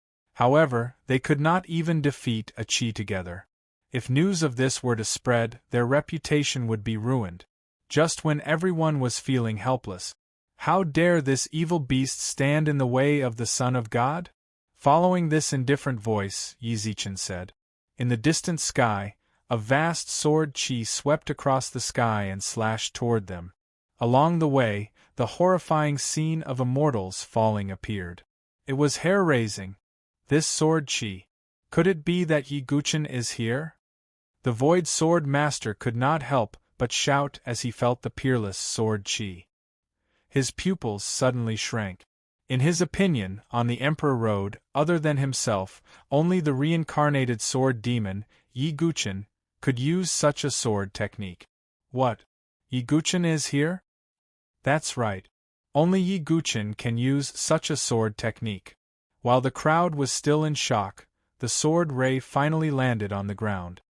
However, they could not even defeat a Qi together. If news of this were to spread, their reputation would be ruined. Just when everyone was feeling helpless. How dare this evil beast stand in the way of the Son of God? Following this indifferent voice, Yi Zichen said. In the distant sky, a vast sword Qi swept across the sky and slashed toward them. Along the way, the horrifying scene of immortals falling appeared. It was hair-raising. This sword Qi. Could it be that Yi Guchen is here? The Void Sword Master could not help but shout as he felt the peerless sword Qi. His pupils suddenly shrank. In his opinion, on the Emperor Road, other than himself, only the reincarnated sword demon, Yi Guchen, could use such a sword technique. What? Yi Guchen is here? That's right. Only Yi Guchen can use such a sword technique. While the crowd was still in shock, the sword ray finally landed on the ground.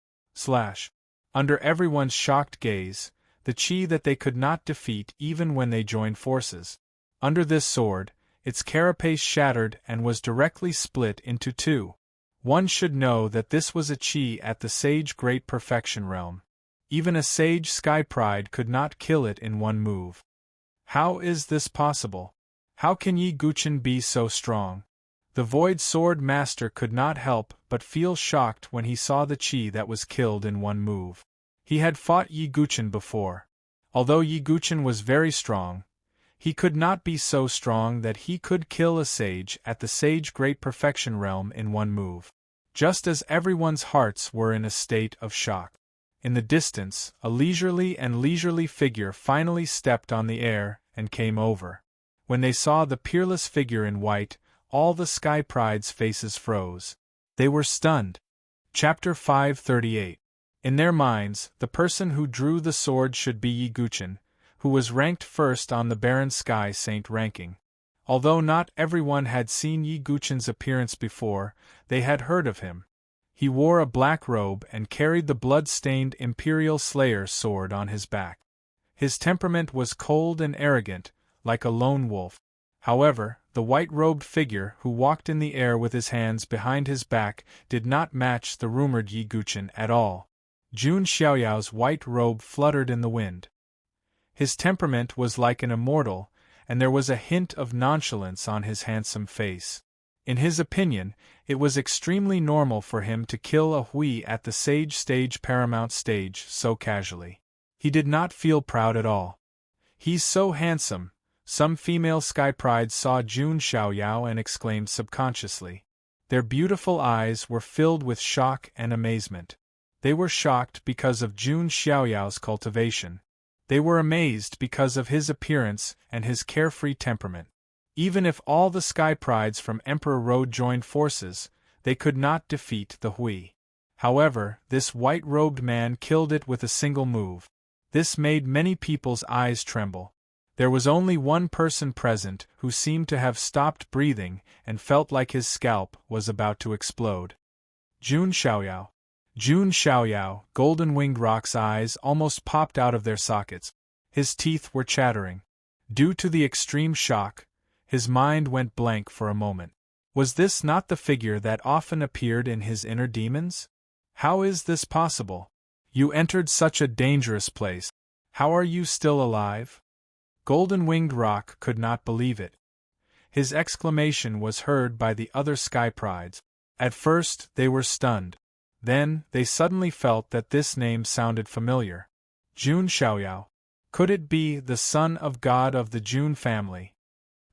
Under everyone's shocked gaze, the Qi that they could not defeat even when they joined forces. Under this sword, its carapace shattered and was directly split into two. One should know that this was a Qi at the Sage Great Perfection realm. Even a Sage Sky Pride could not kill it in one move. How is this possible? How can Yi Guchen be so strong? The Void Sword Master could not help but feel shocked when he saw the Qi that was killed in one move. He had fought Yi Guchen before. Although Yi Guchen was very strong, he could not be so strong that he could kill a sage at the Sage Great Perfection realm in one move. Just as everyone's hearts were in a state of shock. In the distance, a leisurely figure finally stepped on the air and came over. When they saw the peerless figure in white, all the Sky Pride's faces froze. They were stunned. Chapter 538. In their minds, the person who drew the sword should be Yi Guchen, who was ranked first on the Baron Sky Saint ranking. Although not everyone had seen Yi Guchen's appearance before, they had heard of him. He wore a black robe and carried the blood-stained Imperial Slayer sword on his back. His temperament was cold and arrogant, like a lone wolf. However, the white-robed figure who walked in the air with his hands behind his back did not match the rumored Yi Guchen at all. Jun Xiaoyao's white robe fluttered in the wind. His temperament was like an immortal, and there was a hint of nonchalance on his handsome face. In his opinion, it was extremely normal for him to kill a Hui at the Sage Stage Paramount stage so casually. He did not feel proud at all. He's so handsome. Some female Sky Prides saw Jun Xiaoyao and exclaimed subconsciously. Their beautiful eyes were filled with shock and amazement. They were shocked because of Jun Xiaoyao's cultivation. They were amazed because of his appearance and his carefree temperament. Even if all the Sky Prides from Emperor Road joined forces, they could not defeat the Hui. However, this white-robed man killed it with a single move. This made many people's eyes tremble. There was only one person present who seemed to have stopped breathing and felt like his scalp was about to explode. Jun Xiaoyao. Jun Xiaoyao, golden-winged rock's eyes almost popped out of their sockets. His teeth were chattering. Due to the extreme shock, his mind went blank for a moment. Was this not the figure that often appeared in his inner demons? How is this possible? You entered such a dangerous place. How are you still alive? Golden-winged rock could not believe it. His exclamation was heard by the other Sky Prides. At first, they were stunned. Then, they suddenly felt that this name sounded familiar. Jun Xiaoyao. Could it be the son of God of the Jun family?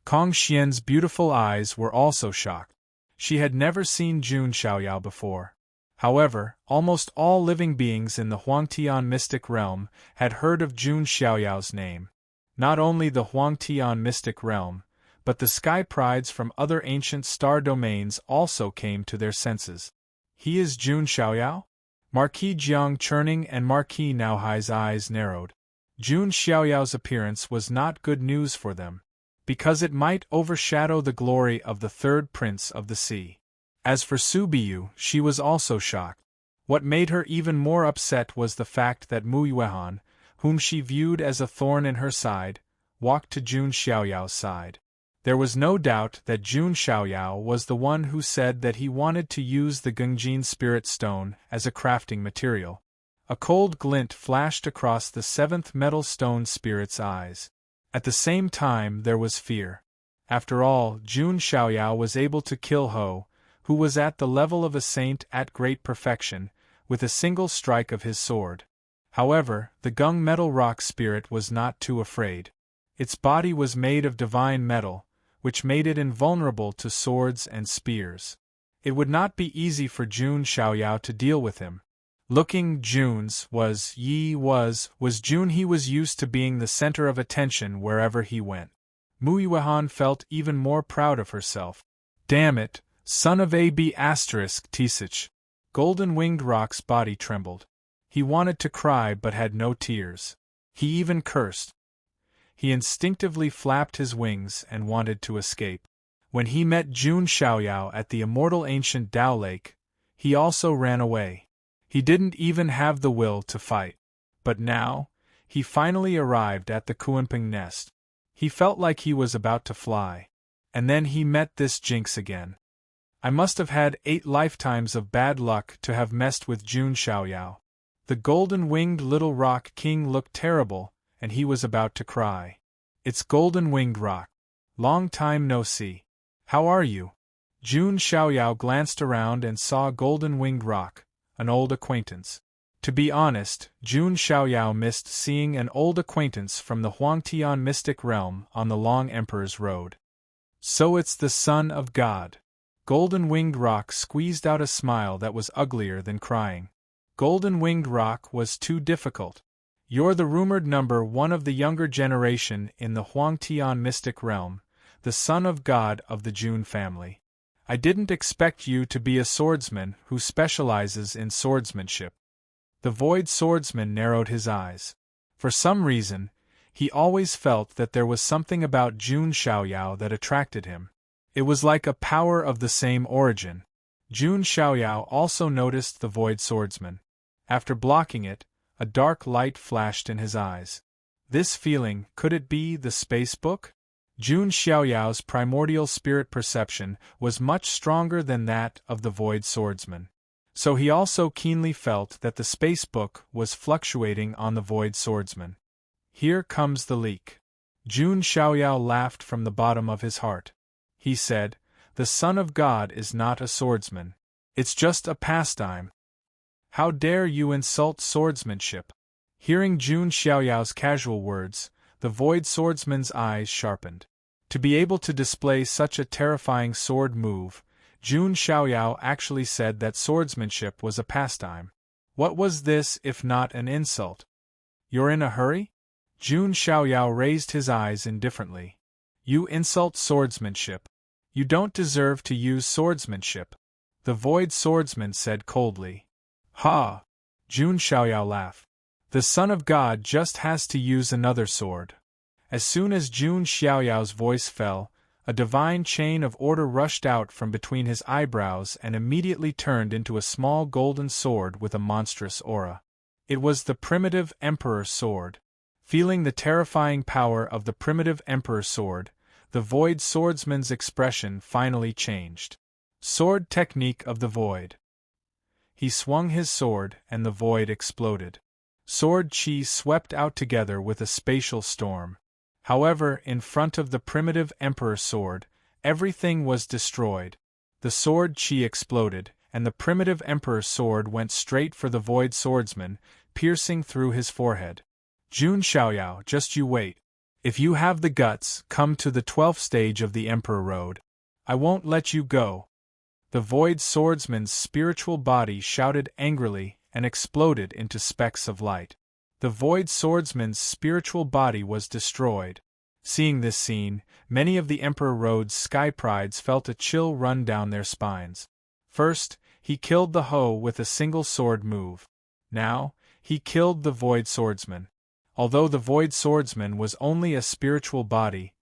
Kong Xian's beautiful eyes were also shocked. She had never seen Jun Xiaoyao before. However, almost all living beings in the Huangtian mystic realm had heard of Jun Xiaoyao's name. Not only the Huangtian mystic realm, but the Sky Prides from other ancient star domains also came to their senses. He is Jun Xiaoyao? Marquis Jiang Churning and Marquis Naohai's eyes narrowed. Jun Xiaoyao's appearance was not good news for them, because it might overshadow the glory of the third prince of the sea. As for Su Biyu, she was also shocked. What made her even more upset was the fact that Mu Yuehan, whom she viewed as a thorn in her side, walked to Jun Xiaoyao's side. There was no doubt that Jun Xiaoyao was the one who said that he wanted to use the Gungjin Spirit Stone as a crafting material. A cold glint flashed across the seventh metal stone spirit's eyes. At the same time there was fear. After all, Jun Xiaoyao was able to kill Ho, who was at the level of a saint at great perfection, with a single strike of his sword. However, the Gung Metal Rock Spirit was not too afraid. Its body was made of divine metal, which made it invulnerable to swords and spears. It would not be easy for Jun Xiaoyao to deal with him. Looking Jun's was Jun. He was used to being the center of attention wherever he went. Mu Yuehan felt even more proud of herself. Damn it, son of AB** Tisich. Golden Winged Rock's body trembled. He wanted to cry but had no tears. He even cursed. He instinctively flapped his wings and wanted to escape. When he met Jun Xiaoyao at the immortal ancient Dao Lake, he also ran away. He didn't even have the will to fight. But now, he finally arrived at the Kuanping nest. He felt like he was about to fly. And then he met this jinx again. I must have had 8 lifetimes of bad luck to have messed with Jun Xiaoyao. The golden-winged little rock king looked terrible, and he was about to cry. It's Golden-Winged Rock. Long time no see. How are you? Jun Xiaoyao glanced around and saw Golden-Winged Rock, an old acquaintance. To be honest, Jun Xiaoyao missed seeing an old acquaintance from the Huangtian mystic realm on the Long Emperor's Road. So it's the Son of God. Golden-Winged Rock squeezed out a smile that was uglier than crying. Golden-Winged Rock was too difficult. You're the rumored number 1 of the younger generation in the Huangtian mystic realm, the son of God of the Jun family. I didn't expect you to be a swordsman who specializes in swordsmanship. The Void Swordsman narrowed his eyes. For some reason, he always felt that there was something about Jun Xiaoyao that attracted him. It was like a power of the same origin. Jun Xiaoyao also noticed the Void Swordsman. After blocking it, a dark light flashed in his eyes. This feeling, could it be the space book? Jun Xiaoyao's primordial spirit perception was much stronger than that of the Void Swordsman. So he also keenly felt that the space book was fluctuating on the Void Swordsman. Here comes the leak. Jun Xiaoyao laughed from the bottom of his heart. He said, "The Son of God is not a swordsman. It's just a pastime. How dare you insult swordsmanship?" Hearing Jun Xiaoyao's casual words, the Void Swordsman's eyes sharpened. To be able to display such a terrifying sword move, Jun Xiaoyao actually said that swordsmanship was a pastime. What was this if not an insult? You're in a hurry? Jun Xiaoyao raised his eyes indifferently. You insult swordsmanship. You don't deserve to use swordsmanship. The Void Swordsman said coldly. Ha! Jun Xiaoyao laughed. The Son of God just has to use another sword. As soon as Jun Xiaoyao's voice fell, a divine chain of order rushed out from between his eyebrows and immediately turned into a small golden sword with a monstrous aura. It was the primitive Emperor Sword. Feeling the terrifying power of the primitive Emperor Sword, the Void Swordsman's expression finally changed. Sword technique of the Void. He swung his sword and the void exploded. Sword chi swept out together with a spatial storm. However, in front of the primitive Emperor Sword, everything was destroyed. The sword chi exploded, and the primitive Emperor Sword went straight for the Void Swordsman, piercing through his forehead. Jun Xiaoyao, just you wait. If you have the guts, come to the 12th stage of the Emperor Road. I won't let you go. The Void Swordsman's spiritual body shouted angrily and exploded into specks of light. The Void Swordsman's spiritual body was destroyed. Seeing this scene, many of the Emperor Road's sky prides felt a chill run down their spines. First, he killed the Ho with a single sword move. Now, he killed the Void Swordsman. Although the Void Swordsman was only a spiritual body,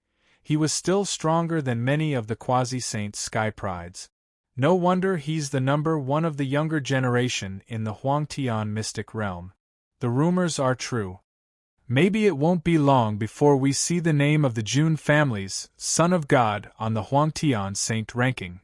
he was still stronger than many of the quasi-saint sky prides. No wonder he's the number 1 of the younger generation in the Huangtian mystic realm. The rumors are true. Maybe it won't be long before we see the name of the Jun family's Son of God on the Huangtian Saint ranking.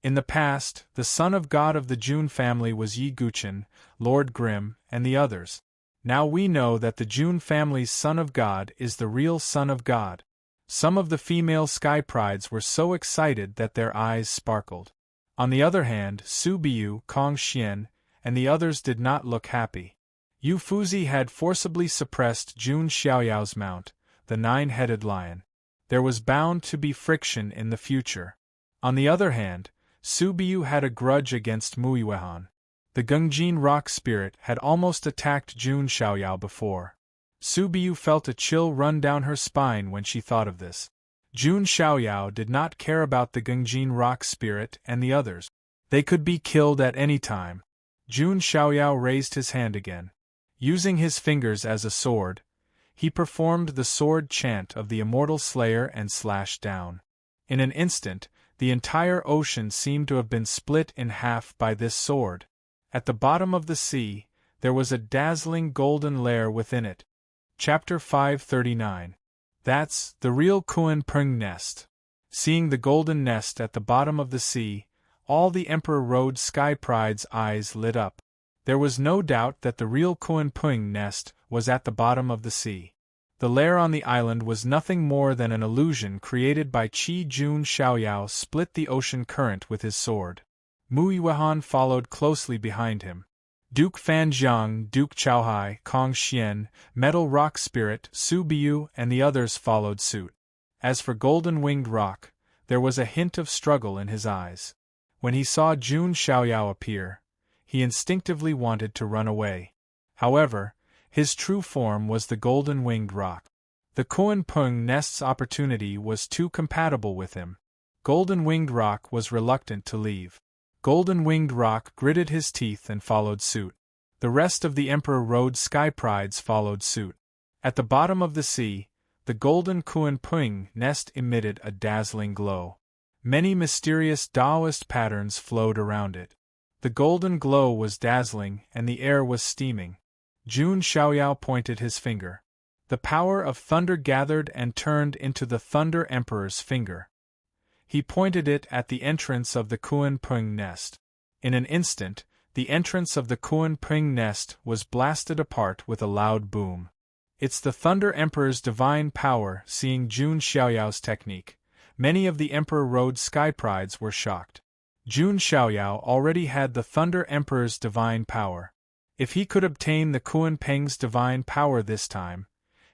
In the past, the Son of God of the Jun family was Yi Guchen, Lord Grimm, and the others. Now we know that the Jun family's Son of God is the real Son of God. Some of the female sky prides were so excited that their eyes sparkled. On the other hand, Su Biu, Kong Xian, and the others did not look happy. Yu Fuzi had forcibly suppressed Jun Xiaoyao's mount, the nine-headed lion. There was bound to be friction in the future. On the other hand, Su Biu had a grudge against Muiwehan. The Gungjin rock spirit had almost attacked Jun Xiaoyao before. Su Biu felt a chill run down her spine when she thought of this. Jun Xiaoyao did not care about the Gungjin rock spirit and the others. They could be killed at any time. Jun Xiaoyao raised his hand again. Using his fingers as a sword, he performed the sword chant of the immortal slayer and slashed down. In an instant, the entire ocean seemed to have been split in half by this sword. At the bottom of the sea, there was a dazzling golden lair within it. Chapter 539. That's the real Kuan Pung nest. Seeing the golden nest at the bottom of the sea, all the Emperor Road Sky Pride's eyes lit up. There was no doubt that the real Kuan Pung nest was at the bottom of the sea. The lair on the island was nothing more than an illusion created by Qi Jun Xiaoyao split the ocean current with his sword. Muiwehan followed closely behind him. Duke Fanjiang, Duke Chaohai, Kong Xian, Metal Rock Spirit, Su Biu, and the others followed suit. As for Golden Winged Rock, there was a hint of struggle in his eyes. When he saw Jun Xiaoyao appear, he instinctively wanted to run away. However, his true form was the Golden Winged Rock. The Kuan Pung nest's opportunity was too compatible with him. Golden Winged Rock was reluctant to leave. Golden Winged Rock gritted his teeth and followed suit. The rest of the Emperor Road Sky Prides followed suit. At the bottom of the sea, the Golden Kuan Pung nest emitted a dazzling glow. Many mysterious Taoist patterns flowed around it. The golden glow was dazzling and the air was steaming. Jun Xiaoyao pointed his finger. The power of thunder gathered and turned into the Thunder Emperor's finger. He pointed it at the entrance of the Kuan Pung nest. In an instant, the entrance of the Kuan Pung nest was blasted apart with a loud boom. It's the Thunder Emperor's divine power. Seeing Jun Xiaoyao's technique, many of the Emperor Road Sky Prides were shocked. Jun Xiaoyao already had the Thunder Emperor's divine power. If he could obtain the Kuan Peng's divine power this time,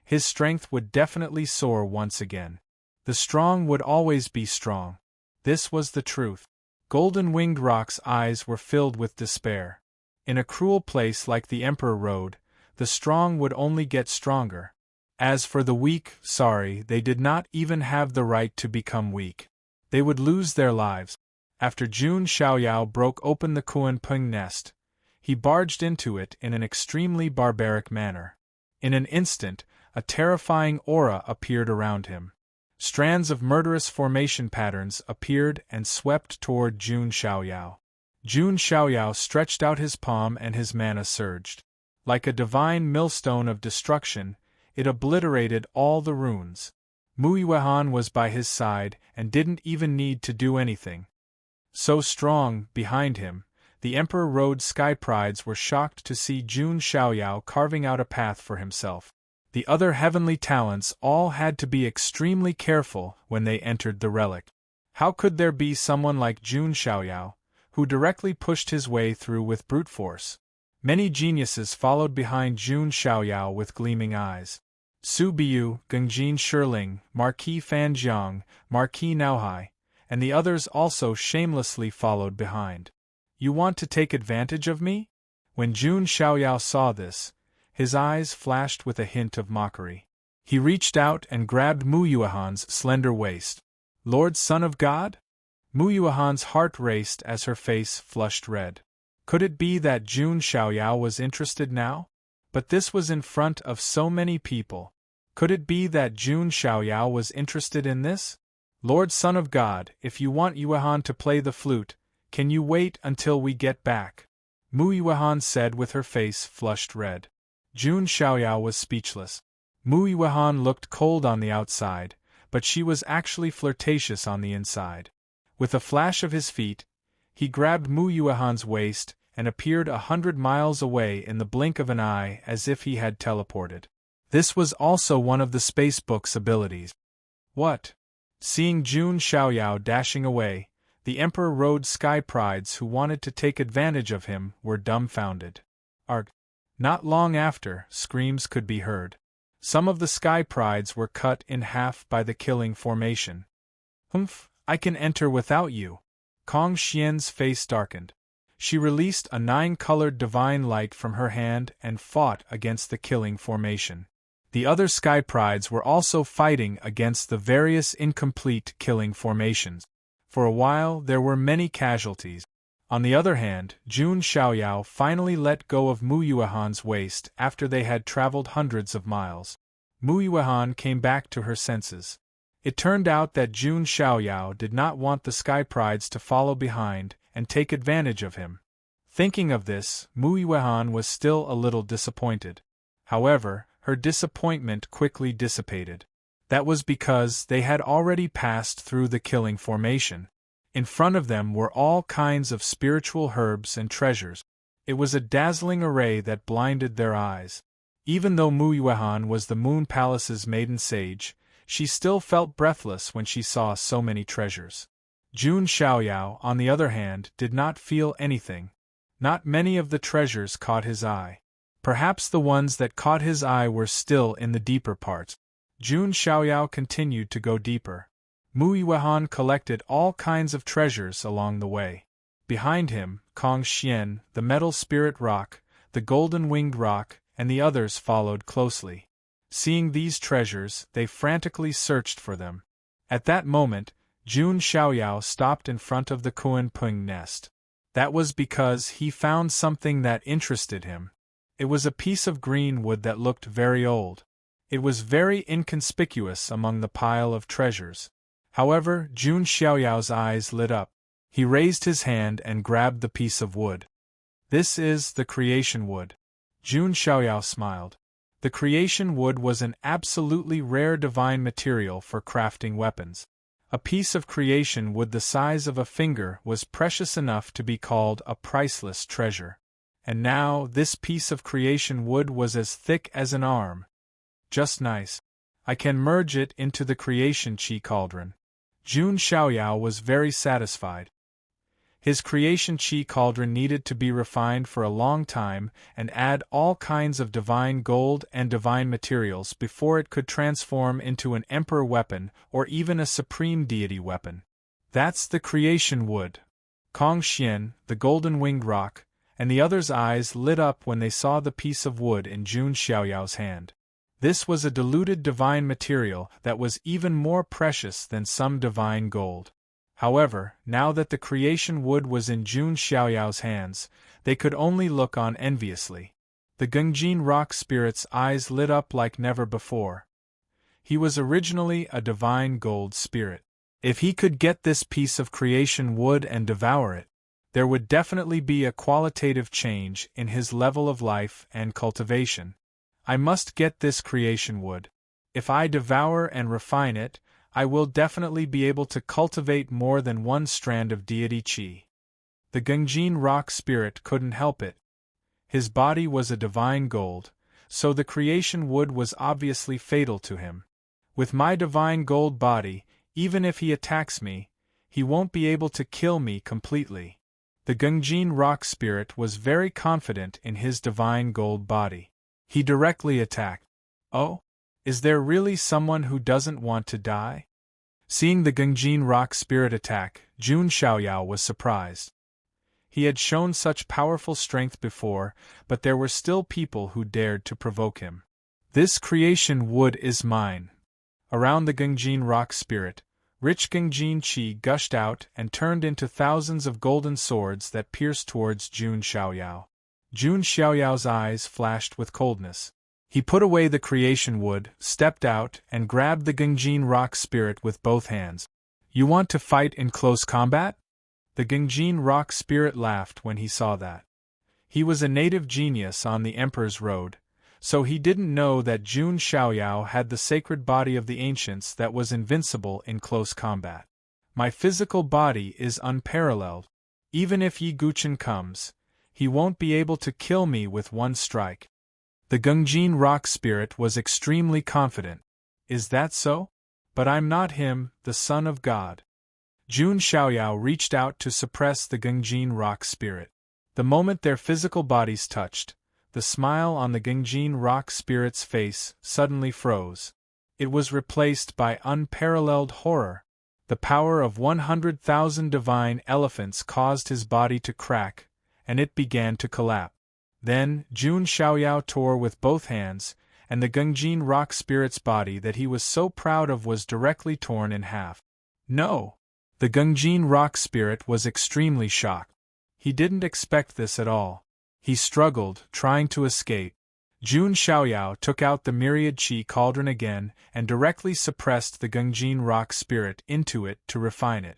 his strength would definitely soar once again. The strong would always be strong. This was the truth. Golden Winged Rock's eyes were filled with despair. In a cruel place like the Emperor Road, the strong would only get stronger. As for the weak, they did not even have the right to become weak. They would lose their lives. After Jun Xiaoyao broke open the Kuan Pung nest, he barged into it in an extremely barbaric manner. In an instant, a terrifying aura appeared around him. Strands of murderous formation patterns appeared and swept toward Jun Xiaoyao. Jun Xiaoyao stretched out his palm and his mana surged. Like a divine millstone of destruction, it obliterated all the runes. Muiwehan was by his side and didn't even need to do anything. So strong, behind him, the Emperor Road Sky Prides were shocked to see Jun Xiaoyao carving out a path for himself. The other heavenly talents all had to be extremely careful when they entered the relic. How could there be someone like Jun Xiaoyao, who directly pushed his way through with brute force? Many geniuses followed behind Jun Xiaoyao with gleaming eyes. Su Biu, Gungjin Shiling, Marquis Fanjiang, Marquis Naohai, and the others also shamelessly followed behind. You want to take advantage of me? When Jun Xiaoyao saw this, his eyes flashed with a hint of mockery. He reached out and grabbed Muiwehan's slender waist. Lord Son of God? Muiwehan's heart raced as her face flushed red. Could it be that Jun Xiaoyao was interested now? But this was in front of so many people. Could it be that Jun Xiaoyao was interested in this? Lord Son of God, if you want Yuehan to play the flute, can you wait until we get back? Muiwehan said with her face flushed red. Jun Xiaoyao was speechless. Mu Yuehan looked cold on the outside, but she was actually flirtatious on the inside. With a flash of his feet, he grabbed Mu Yuehan's waist and appeared 100 miles away in the blink of an eye as if he had teleported. This was also one of the space book's abilities. What? Seeing Jun Xiaoyao dashing away, the Emperor Road Sky Prides who wanted to take advantage of him were dumbfounded. Arg! Not long after, screams could be heard. Some of the Sky Prides were cut in half by the killing formation. Humph, I can enter without you. Kong Xian's face darkened. She released a 9-colored divine light from her hand and fought against the killing formation. The other Sky Prides were also fighting against the various incomplete killing formations. For a while there were many casualties. On the other hand, Jun Xiaoyao finally let go of Mu Yuehan's waist after they had traveled hundreds of miles. Mu Yuehan came back to her senses. It turned out that Jun Xiaoyao did not want the Sky Prides to follow behind and take advantage of him. Thinking of this, Mu Yuehan was still a little disappointed. However, her disappointment quickly dissipated. That was because they had already passed through the killing formation. In front of them were all kinds of spiritual herbs and treasures. It was a dazzling array that blinded their eyes. Even though Mu Yuehan was the Moon Palace's maiden sage, she still felt breathless when she saw so many treasures. Jun Xiaoyao, on the other hand, did not feel anything. Not many of the treasures caught his eye. Perhaps the ones that caught his eye were still in the deeper parts. Jun Xiaoyao continued to go deeper. Mu Yuehan collected all kinds of treasures along the way. Behind him, Kong Xian, the Metal Spirit Rock, the Golden Winged Rock, and the others followed closely. Seeing these treasures, they frantically searched for them. At that moment, Jun Xiaoyao stopped in front of the Kuan Pung nest. That was because he found something that interested him. It was a piece of green wood that looked very old. It was very inconspicuous among the pile of treasures. However, Jun Xiaoyao's eyes lit up. He raised his hand and grabbed the piece of wood. This is the creation wood. Jun Xiaoyao smiled. The creation wood was an absolutely rare divine material for crafting weapons. A piece of creation wood the size of a finger was precious enough to be called a priceless treasure. And now this piece of creation wood was as thick as an arm. Just nice. I can merge it into the creation chi cauldron. Jun Xiaoyao was very satisfied. His creation chi cauldron needed to be refined for a long time and add all kinds of divine gold and divine materials before it could transform into an emperor weapon or even a supreme deity weapon. That's the creation wood. Kong Xian, the Golden Winged Rock, and the others' eyes lit up when they saw the piece of wood in Jun Xiaoyao's hand. This was a diluted divine material that was even more precious than some divine gold. However, now that the creation wood was in Jun Xiaoyao's hands, they could only look on enviously. The Gungjin rock spirit's eyes lit up like never before. He was originally a divine gold spirit. If he could get this piece of creation wood and devour it, there would definitely be a qualitative change in his level of life and cultivation. I must get this creation wood. If I devour and refine it, I will definitely be able to cultivate more than one strand of deity chi. The Gungjin rock spirit couldn't help it. His body was a divine gold, so the creation wood was obviously fatal to him. With my divine gold body, even if he attacks me, he won't be able to kill me completely. The Gungjin rock spirit was very confident in his divine gold body. He directly attacked. Oh? Is there really someone who doesn't want to die? Seeing the Gungjin rock spirit attack, Jun Xiaoyao was surprised. He had shown such powerful strength before, but there were still people who dared to provoke him. This creation wood is mine. Around the Gungjin rock spirit, rich Gungjin chi gushed out and turned into thousands of golden swords that pierced towards Jun Xiaoyao. Jun Xiaoyao's eyes flashed with coldness. He put away the creation wood, stepped out, and grabbed the Gungjin rock spirit with both hands. You want to fight in close combat? The Gungjin rock spirit laughed when he saw that. He was a native genius on the Emperor's Road, So he didn't know that Jun Xiaoyao had the sacred body of the ancients that was invincible in close combat. My physical body is unparalleled. Even if Yi Guchen comes, he won't be able to kill me with one strike. The Gungjin rock spirit was extremely confident. Is that so? But I'm not him, the son of God. Jun Xiaoyao reached out to suppress the Gungjin rock spirit. The moment their physical bodies touched, the smile on the Gungjin rock spirit's face suddenly froze. It was replaced by unparalleled horror. The power of 100,000 divine elephants caused his body to crack, and it began to collapse. Then, Jun Xiaoyao tore with both hands, and the Gungjin rock spirit's body that he was so proud of was directly torn in half. No! The Gungjin rock spirit was extremely shocked. He didn't expect this at all. He struggled, trying to escape. Jun Xiaoyao took out the myriad qi cauldron again and directly suppressed the Gungjin rock spirit into it to refine it.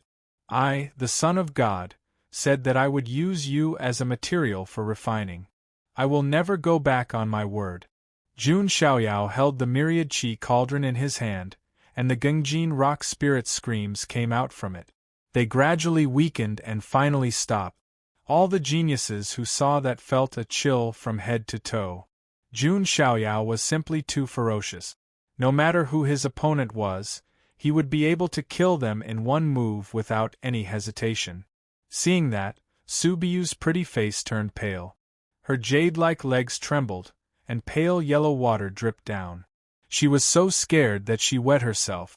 I, the Son of God, said that I would use you as a material for refining. I will never go back on my word. Jun Xiaoyao held the myriad qi cauldron in his hand, and the Gungjin rock spirit's screams came out from it. They gradually weakened and finally stopped. All the geniuses who saw that felt a chill from head to toe. Jun Xiaoyao was simply too ferocious. No matter who his opponent was, he would be able to kill them in one move without any hesitation. Seeing that, Su Biyu's pretty face turned pale. Her jade-like legs trembled, and pale yellow water dripped down. She was so scared that she wet herself.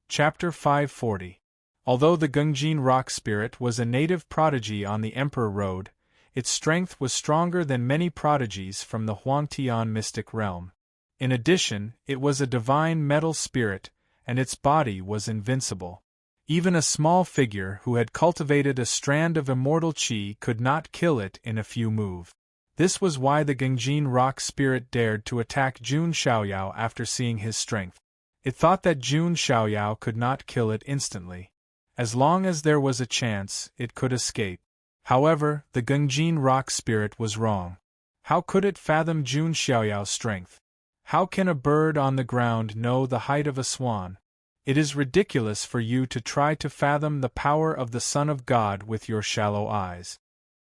Chapter 540. Although the Gungjin rock spirit was a native prodigy on the Emperor Road, its strength was stronger than many prodigies from the Huangtian mystic realm. In addition, it was a divine metal spirit, and its body was invincible. Even a small figure who had cultivated a strand of immortal qi could not kill it in a few moves. This was why the Gungjin rock spirit dared to attack Jun Xiaoyao after seeing his strength. It thought that Jun Xiaoyao could not kill it instantly. As long as there was a chance, it could escape. However, the Gungjin rock spirit was wrong. How could it fathom Jun Xiaoyao's strength? How can a bird on the ground know the height of a swan? It is ridiculous for you to try to fathom the power of the Son of God with your shallow eyes.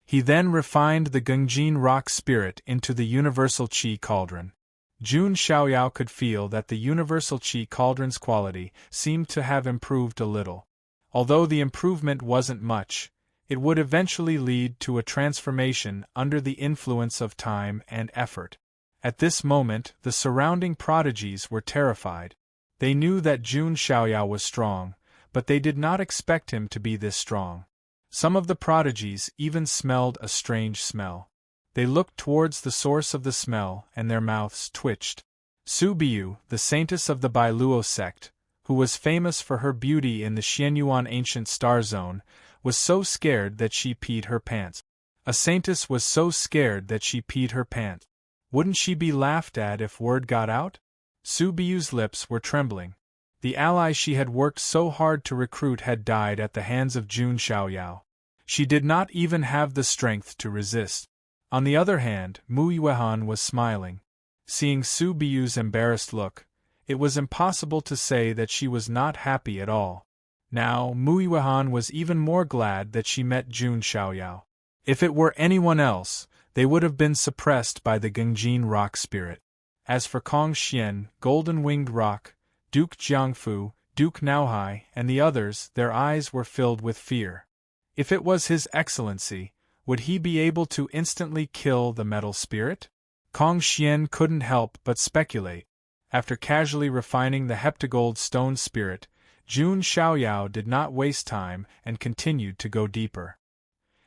He then refined the Gungjin rock spirit into the universal qi cauldron. Jun Xiaoyao could feel that the universal qi cauldron's quality seemed to have improved a little. Although the improvement wasn't much, it would eventually lead to a transformation under the influence of time and effort. At this moment, the surrounding prodigies were terrified. They knew that Jun Xiaoyao was strong, but they did not expect him to be this strong. Some of the prodigies even smelled a strange smell. They looked towards the source of the smell, and their mouths twitched. Su Biyu, the saintess of the Bailuo sect, who was famous for her beauty in the Xianyuan ancient star zone, was so scared that she peed her pants. A saintess was so scared that she peed her pants. Wouldn't she be laughed at if word got out? Su Biyu's lips were trembling. The ally she had worked so hard to recruit had died at the hands of Jun Xiaoyao. She did not even have the strength to resist. On the other hand, Mu Yuehan was smiling. Seeing Su Biyu's embarrassed look, it was impossible to say that she was not happy at all. Now, Mu Yuehan was even more glad that she met Jun Xiaoyao. If it were anyone else, they would have been suppressed by the Gungjin rock spirit. As for Kong Xian, Golden-Winged Rock, Duke Jiangfu, Duke Naohai, and the others, their eyes were filled with fear. If it was His Excellency, would he be able to instantly kill the metal spirit? Kong Xian couldn't help but speculate. After casually refining the heptagold stone spirit, Jun Xiaoyao did not waste time and continued to go deeper.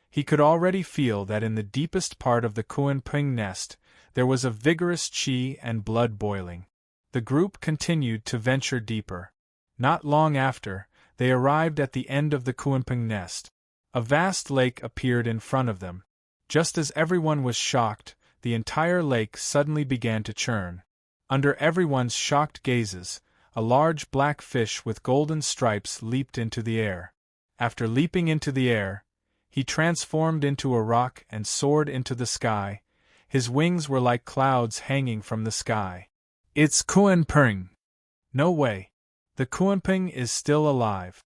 He could already feel that in the deepest part of the Kunpeng nest, there was a vigorous qi and blood boiling. The group continued to venture deeper. Not long after, they arrived at the end of the Kunpeng nest. A vast lake appeared in front of them. Just as everyone was shocked, the entire lake suddenly began to churn. Under everyone's shocked gazes, a large black fish with golden stripes leaped into the air. After leaping into the air, he transformed into a rock and soared into the sky, His wings were like clouds hanging from the sky. It's Kuanping! No way! The Kuanping is still alive.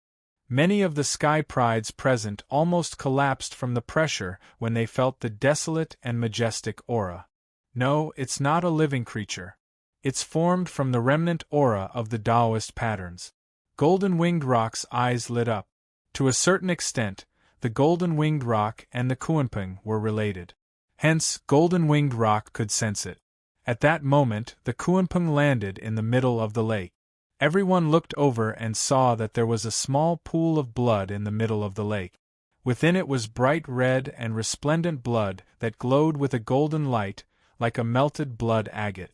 Many of the sky prides present almost collapsed from the pressure when they felt the desolate and majestic aura. No, it's not a living creature. It's formed from the remnant aura of the Taoist patterns. Golden-winged rock's eyes lit up. To a certain extent, the golden-winged rock and the Kuanping were related. Hence, golden-winged rock could sense it. At that moment, the Kuanping landed in the middle of the lake. Everyone looked over and saw that there was a small pool of blood in the middle of the lake. Within it was bright red and resplendent blood that glowed with a golden light, like a melted blood agate.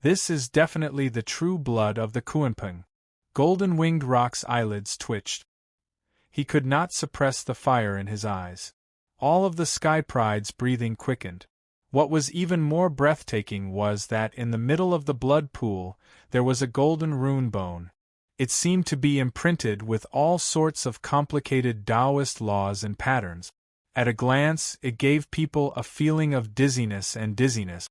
This is definitely the true blood of the Kuanping. Golden-winged rock's eyelids twitched. He could not suppress the fire in his eyes. All of the sky pride's breathing quickened. What was even more breathtaking was that in the middle of the blood pool, there was a golden rune bone. It seemed to be imprinted with all sorts of complicated Taoist laws and patterns. At a glance, it gave people a feeling of dizziness and dizziness.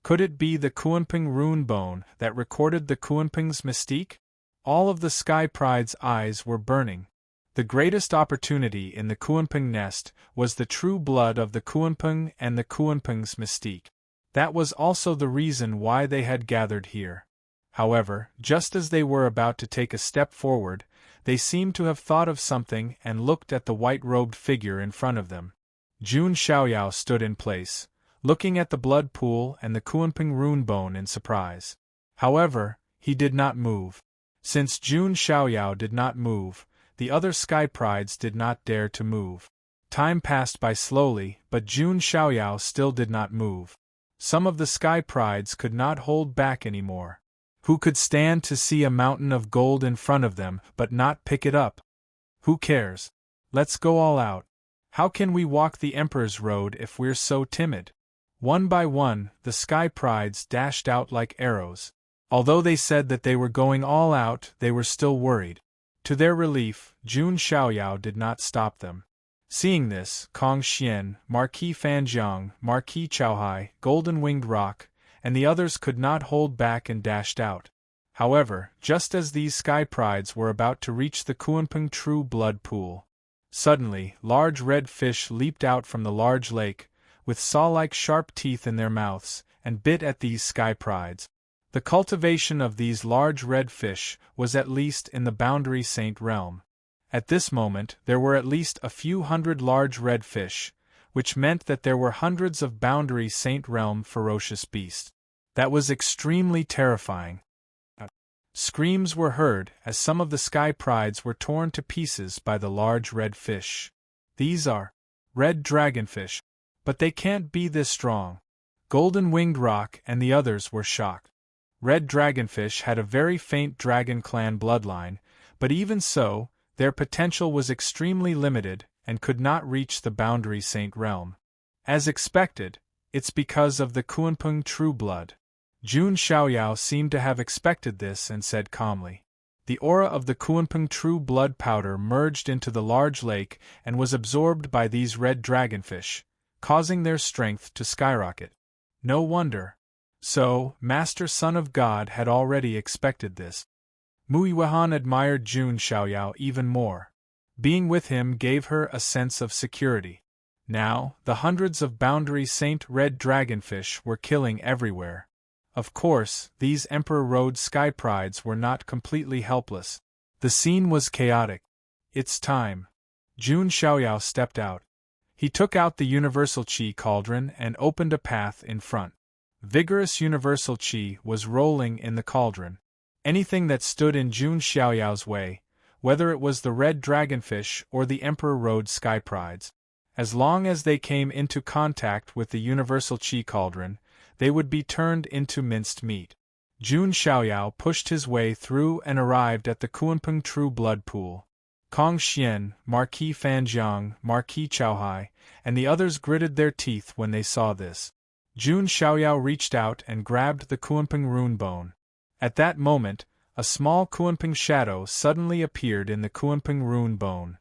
Could it be the Kuanping rune bone that recorded the Kuanping's mystique? All of the sky pride's eyes were burning. The greatest opportunity in the Kuanping nest was the true blood of the Kuanping and the Kuanping's mystique. That was also the reason why they had gathered here. However, just as they were about to take a step forward, they seemed to have thought of something and looked at the white-robed figure in front of them. Jun Xiaoyao stood in place, looking at the blood pool and the Kuanping rune bone in surprise. However, he did not move. Since Jun Xiaoyao did not move, the other sky prides did not dare to move. Time passed by slowly, but Jun Xiaoyao still did not move. Some of the sky prides could not hold back anymore. Who could stand to see a mountain of gold in front of them but not pick it up? Who cares? Let's go all out. How can we walk the Emperor's road if we're so timid? One by one, the sky prides dashed out like arrows. Although they said that they were going all out, they were still worried. To their relief, Jun Xiaoyao did not stop them. Seeing this, Kong Xian, Marquis Fanjiang, Marquis Chaohai, Golden-Winged Rock, and the others could not hold back and dashed out. However, just as these sky prides were about to reach the Kuanping true blood pool, suddenly, large red fish leaped out from the large lake, with saw-like sharp teeth in their mouths, and bit at these sky prides. The cultivation of these large red fish was at least in the Boundary Saint realm. At this moment there were at least a few hundred large red fish, which meant that there were hundreds of Boundary Saint realm ferocious beasts. That was extremely terrifying. Screams were heard as some of the sky prides were torn to pieces by the large red fish. These are red dragonfish. But they can't be this strong. Golden-Winged Rock and the others were shocked. Red dragonfish had a very faint dragon clan bloodline, but even so, their potential was extremely limited and could not reach the Boundary Saint realm. As expected, it's because of the Kuanping true blood. Jun Xiaoyao seemed to have expected this and said calmly. The aura of the Kuanping true blood powder merged into the large lake and was absorbed by these red dragonfish, causing their strength to skyrocket. No wonder. So, Master Son of God had already expected this. Muiwahan admired Jun Xiaoyao even more. Being with him gave her a sense of security. Now, the hundreds of Boundary Saint red dragonfish were killing everywhere. Of course, these Emperor Road sky prides were not completely helpless. The scene was chaotic. It's time. Jun Xiaoyao stepped out. He took out the universal qi cauldron and opened a path in front. Vigorous universal qi was rolling in the cauldron. Anything that stood in Jun Xiaoyao's way, whether it was the red dragonfish or the Emperor Road sky prides, as long as they came into contact with the universal qi cauldron, they would be turned into minced meat. Jun Xiaoyao pushed his way through and arrived at the Kuanping true blood pool. Kong Xian, Marquis Fanjiang, Marquis Chaohai, and the others gritted their teeth when they saw this. Jun Xiaoyao reached out and grabbed the Kuanping rune bone. At that moment, a small Kuanping shadow suddenly appeared in the Kuanping rune bone.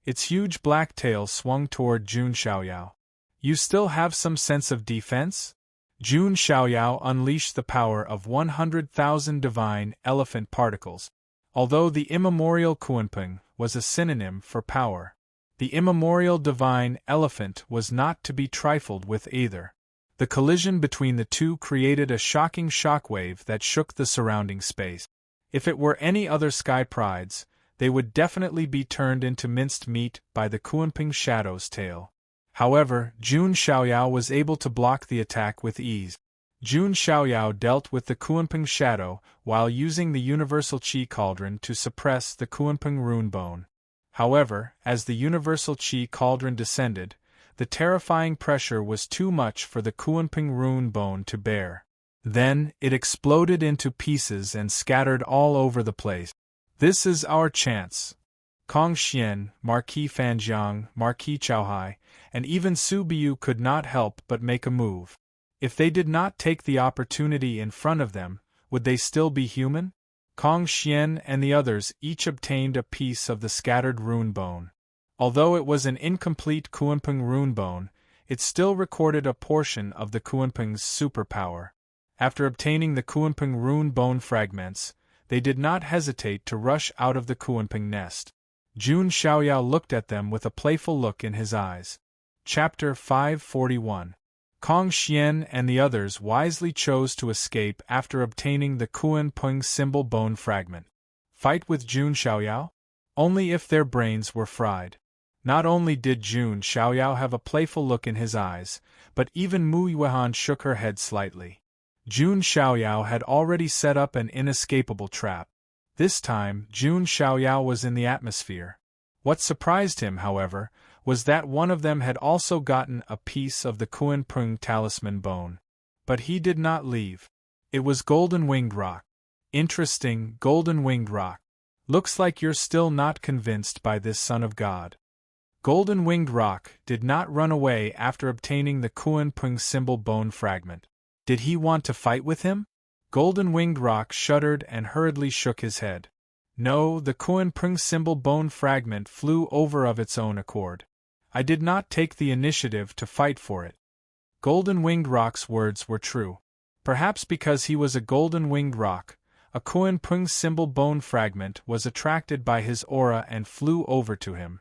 Its huge black tail swung toward Jun Xiaoyao. You still have some sense of defense? Jun Xiaoyao unleashed the power of 100,000 divine elephant particles. Although the immemorial Kunpeng was a synonym for power, the immemorial divine elephant was not to be trifled with either. The collision between the two created a shocking shockwave that shook the surrounding space. If it were any other sky prides, they would definitely be turned into minced meat by the Kunpeng Shadow's tail. However, Jun Xiaoyao was able to block the attack with ease. Jun Xiaoyao dealt with the Kunpeng Shadow while using the Universal Qi Cauldron to suppress the Kunpeng Rune Bone. However, as the Universal Qi Cauldron descended, the terrifying pressure was too much for the Kunpeng Rune Bone to bear. Then, it exploded into pieces and scattered all over the place. "This is our chance." Kong Xian, Marquis Fanjiang, Marquis Chaohai, and even Su Biu could not help but make a move. If they did not take the opportunity in front of them, would they still be human? Kong Xian and the others each obtained a piece of the scattered rune bone. Although it was an incomplete Kunpeng rune bone, it still recorded a portion of the Kunpeng's superpower. After obtaining the Kunpeng rune bone fragments, they did not hesitate to rush out of the Kunpeng nest. Jun Xiaoyao looked at them with a playful look in his eyes. Chapter 541. Kong Xian and the others wisely chose to escape after obtaining the Kunpeng symbol bone fragment. Fight with Jun Xiaoyao? Only if their brains were fried. Not only did Jun Xiaoyao have a playful look in his eyes, but even Mu Yuehan shook her head slightly. Jun Xiaoyao had already set up an inescapable trap. This time, Jun Xiaoyao was in the atmosphere. What surprised him, however, was that one of them had also gotten a piece of the Kunpeng talisman bone. But he did not leave. It was golden-winged rock. Interesting, golden-winged rock. Looks like you're still not convinced by this son of God. Golden-winged rock did not run away after obtaining the Kunpeng symbol bone fragment. Did he want to fight with him? Golden-winged rock shuddered and hurriedly shook his head. No, the Kunpeng symbol bone fragment flew over of its own accord. I did not take the initiative to fight for it. Golden-winged rock's words were true. Perhaps because he was a golden-winged rock, a Kunpeng symbol bone fragment was attracted by his aura and flew over to him.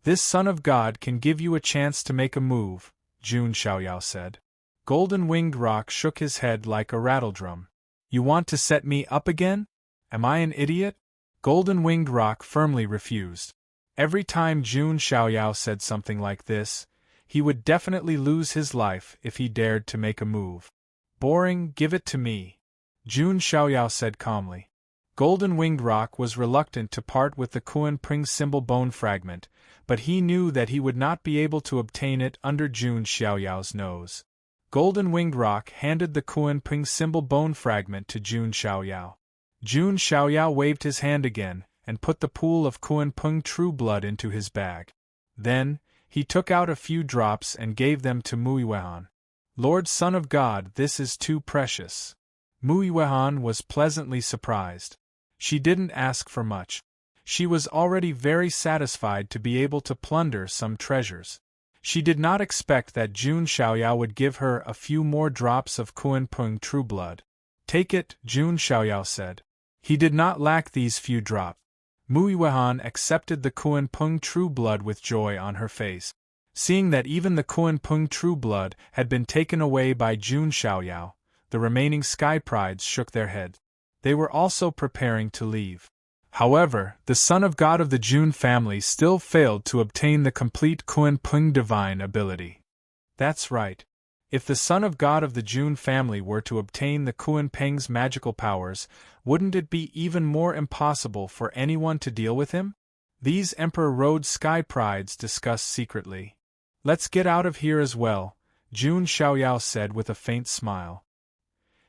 This son of God can give you a chance to make a move, Jun Xiaoyao said. Golden-winged rock shook his head like a rattledrum. You want to set me up again? Am I an idiot? Golden-winged rock firmly refused. Every time Jun Xiaoyao said something like this, he would definitely lose his life if he dared to make a move. Boring, give it to me, Jun Xiaoyao said calmly. Golden-winged rock was reluctant to part with the Kunpeng symbol bone fragment, but he knew that he would not be able to obtain it under Jun Xiaoyao's nose. Golden-winged rock handed the Kunpeng symbol bone fragment to Jun Xiaoyao. Jun Xiaoyao waved his hand again, and put the pool of Kunpeng true blood into his bag. Then, he took out a few drops and gave them to Mu Yuehan. Lord Son of God, this is too precious. Mu Yuehan was pleasantly surprised. She didn't ask for much. She was already very satisfied to be able to plunder some treasures. She did not expect that Jun Xiaoyao would give her a few more drops of Kunpeng true blood. Take it, Jun Xiaoyao said. He did not lack these few drops. Mu Yuehan accepted the Kunpeng true blood with joy on her face. Seeing that even the Kunpeng true blood had been taken away by Jun Xiaoyao, the remaining sky prides shook their heads. They were also preparing to leave. However, the son of God of the Jun family still failed to obtain the complete Kunpeng divine ability. That's right. If the son of God of the Jun family were to obtain the Kunpeng's magical powers, wouldn't it be even more impossible for anyone to deal with him? These Emperor Road sky prides discussed secretly. Let's get out of here as well, Jun Xiaoyao said with a faint smile.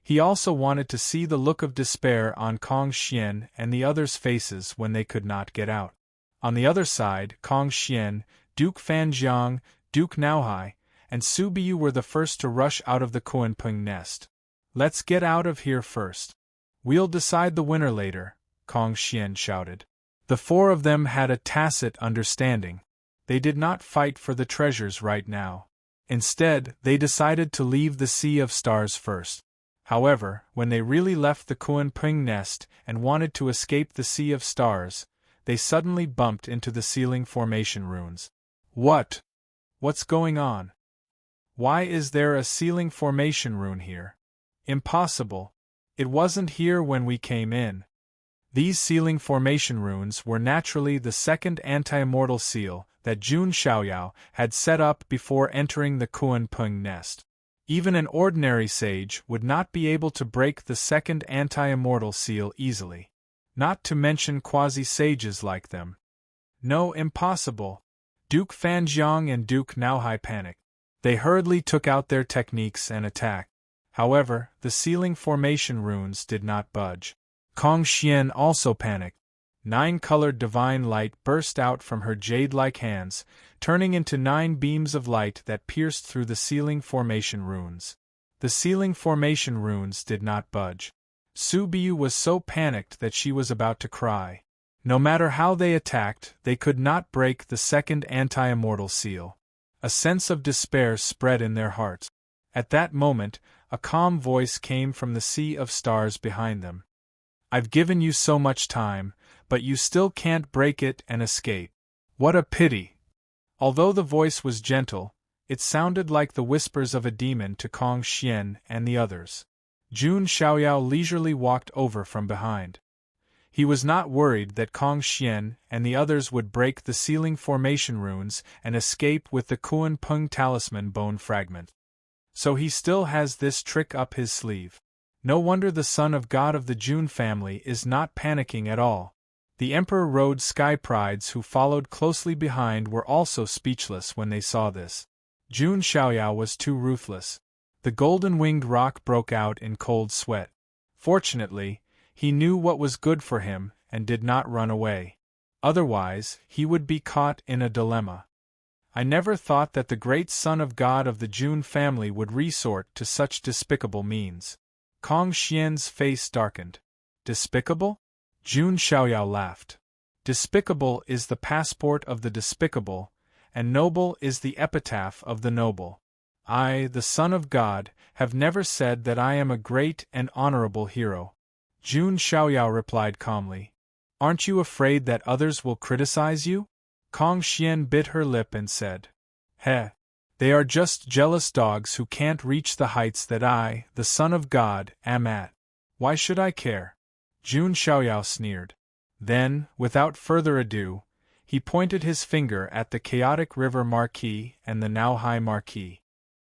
He also wanted to see the look of despair on Kong Xian and the others' faces when they could not get out. On the other side, Kong Xian, Duke Fanjiang, Duke Naohai, and Su Biu were the first to rush out of the Kunpeng nest. Let's get out of here first. We'll decide the winner later, Kong Xian shouted. The four of them had a tacit understanding. They did not fight for the treasures right now. Instead, they decided to leave the Sea of Stars first. However, when they really left the Kuan-Ping nest and wanted to escape the Sea of Stars, they suddenly bumped into the Sealing Formation runes. What's going on? Why is there a Sealing Formation rune here? Impossible. It wasn't here when we came in. These Sealing Formation runes were naturally the second anti-immortal seal that Jun Xiaoyao had set up before entering the Kuan-Ping nest. Even an ordinary sage would not be able to break the second anti-immortal seal easily. Not to mention quasi-sages like them. No, impossible. Duke Fanjiang and Duke Naohai panicked. They hurriedly took out their techniques and attacked. However, the Sealing Formation runes did not budge. Kong Xian also panicked. 9-colored divine light burst out from her jade-like hands, turning into 9 beams of light that pierced through the Sealing Formation runes. The Sealing Formation runes did not budge. Su Biu was so panicked that she was about to cry. No matter how they attacked, they could not break the second anti-immortal seal. A sense of despair spread in their hearts. At that moment, a calm voice came from the Sea of Stars behind them. I've given you so much time, but you still can't break it and escape. What a pity! Although the voice was gentle, it sounded like the whispers of a demon to Kong Xian and the others. Jun Xiaoyao leisurely walked over from behind. He was not worried that Kong Xian and the others would break the Sealing Formation runes and escape with the Kuan-Ping talisman bone fragment. So he still has this trick up his sleeve. No wonder the son of God of the Jun family is not panicking at all. The Emperor Road Sky Prides who followed closely behind were also speechless when they saw this. Jun Xiaoyao was too ruthless. The golden-winged rock broke out in cold sweat. Fortunately, he knew what was good for him and did not run away. Otherwise, he would be caught in a dilemma. I never thought that the great son of God of the Jun family would resort to such despicable means. Kong Xian's face darkened. Despicable? Jun Xiaoyao laughed. Despicable is the passport of the despicable, and noble is the epitaph of the noble. I, the Son of God, have never said that I am a great and honorable hero. Jun Xiaoyao replied calmly. Aren't you afraid that others will criticize you? Kong Xian bit her lip and said. Heh. They are just jealous dogs who can't reach the heights that I, the Son of God, am at. Why should I care? Jun Xiaoyao sneered. Then, without further ado, he pointed his finger at the Chaotic River Marquis and the Naohai Marquis.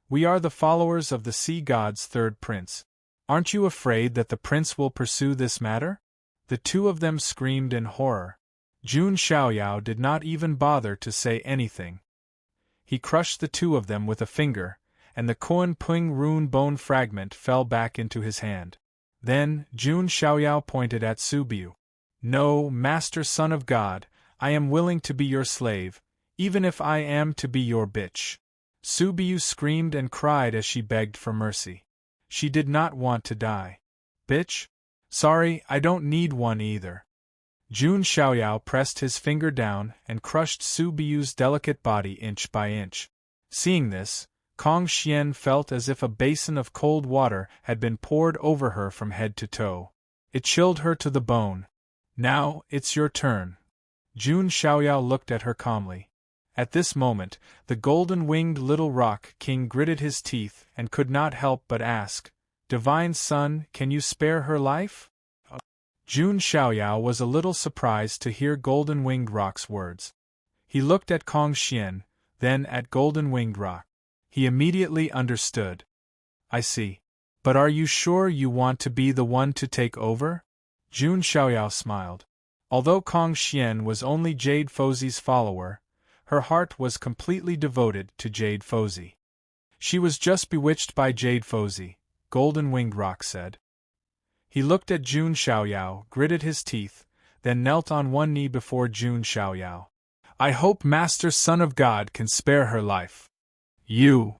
We are the followers of the Sea God's third prince. Aren't you afraid that the prince will pursue this matter? The two of them screamed in horror. Jun Xiaoyao did not even bother to say anything. He crushed the two of them with a finger, and the Kuan-Ping rune bone fragment fell back into his hand. Then, Jun Xiaoyao pointed at Su Biu. No, Master Son of God, I am willing to be your slave, even if I am to be your bitch. Su Biu screamed and cried as she begged for mercy. She did not want to die. Bitch? Sorry, I don't need one either. Jun Xiaoyao pressed his finger down and crushed Su Biu's delicate body inch by inch. Seeing this, Kong Xian felt as if a basin of cold water had been poured over her from head to toe. It chilled her to the bone. Now, it's your turn. Jun Xiaoyao looked at her calmly. At this moment, the golden-winged little rock king gritted his teeth and could not help but ask, Divine Son, can you spare her life? Jun Xiaoyao was a little surprised to hear Golden-Winged Rock's words. He looked at Kong Xian, then at Golden-Winged Rock. He immediately understood. I see. But are you sure you want to be the one to take over? Jun Xiaoyao smiled. Although Kong Xian was only Jade Fozzi's follower, her heart was completely devoted to Jade Fozzi. She was just bewitched by Jade Fozzi, Golden-Winged Rock said. He looked at Jun Xiaoyao, gritted his teeth, then knelt on one knee before Jun Xiaoyao. I hope Master Son of God can spare her life. You!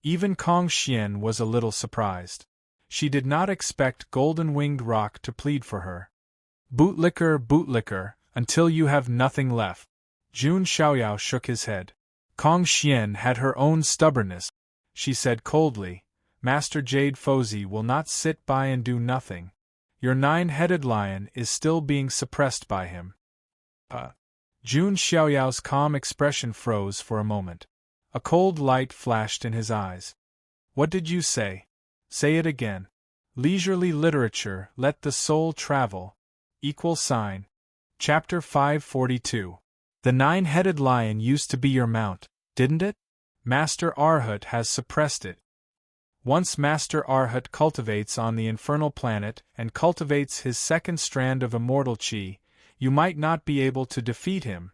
Even Kong Xian was a little surprised. She did not expect Golden-Winged Rock to plead for her. Bootlicker, until you have nothing left. Jun Xiaoyao shook his head. Kong Xian had her own stubbornness. She said coldly, Master Jade Fozzi will not sit by and do nothing. Your 9-headed lion is still being suppressed by him. Jun Xiaoyao's calm expression froze for a moment. A cold light flashed in his eyes. What did you say? Say it again. Leisurely literature, let the soul travel. Chapter 542. The 9-headed lion used to be your mount, didn't it? Master Arhut has suppressed it. Once Master Arhut cultivates on the infernal planet and cultivates his second strand of immortal qi, you might not be able to defeat him.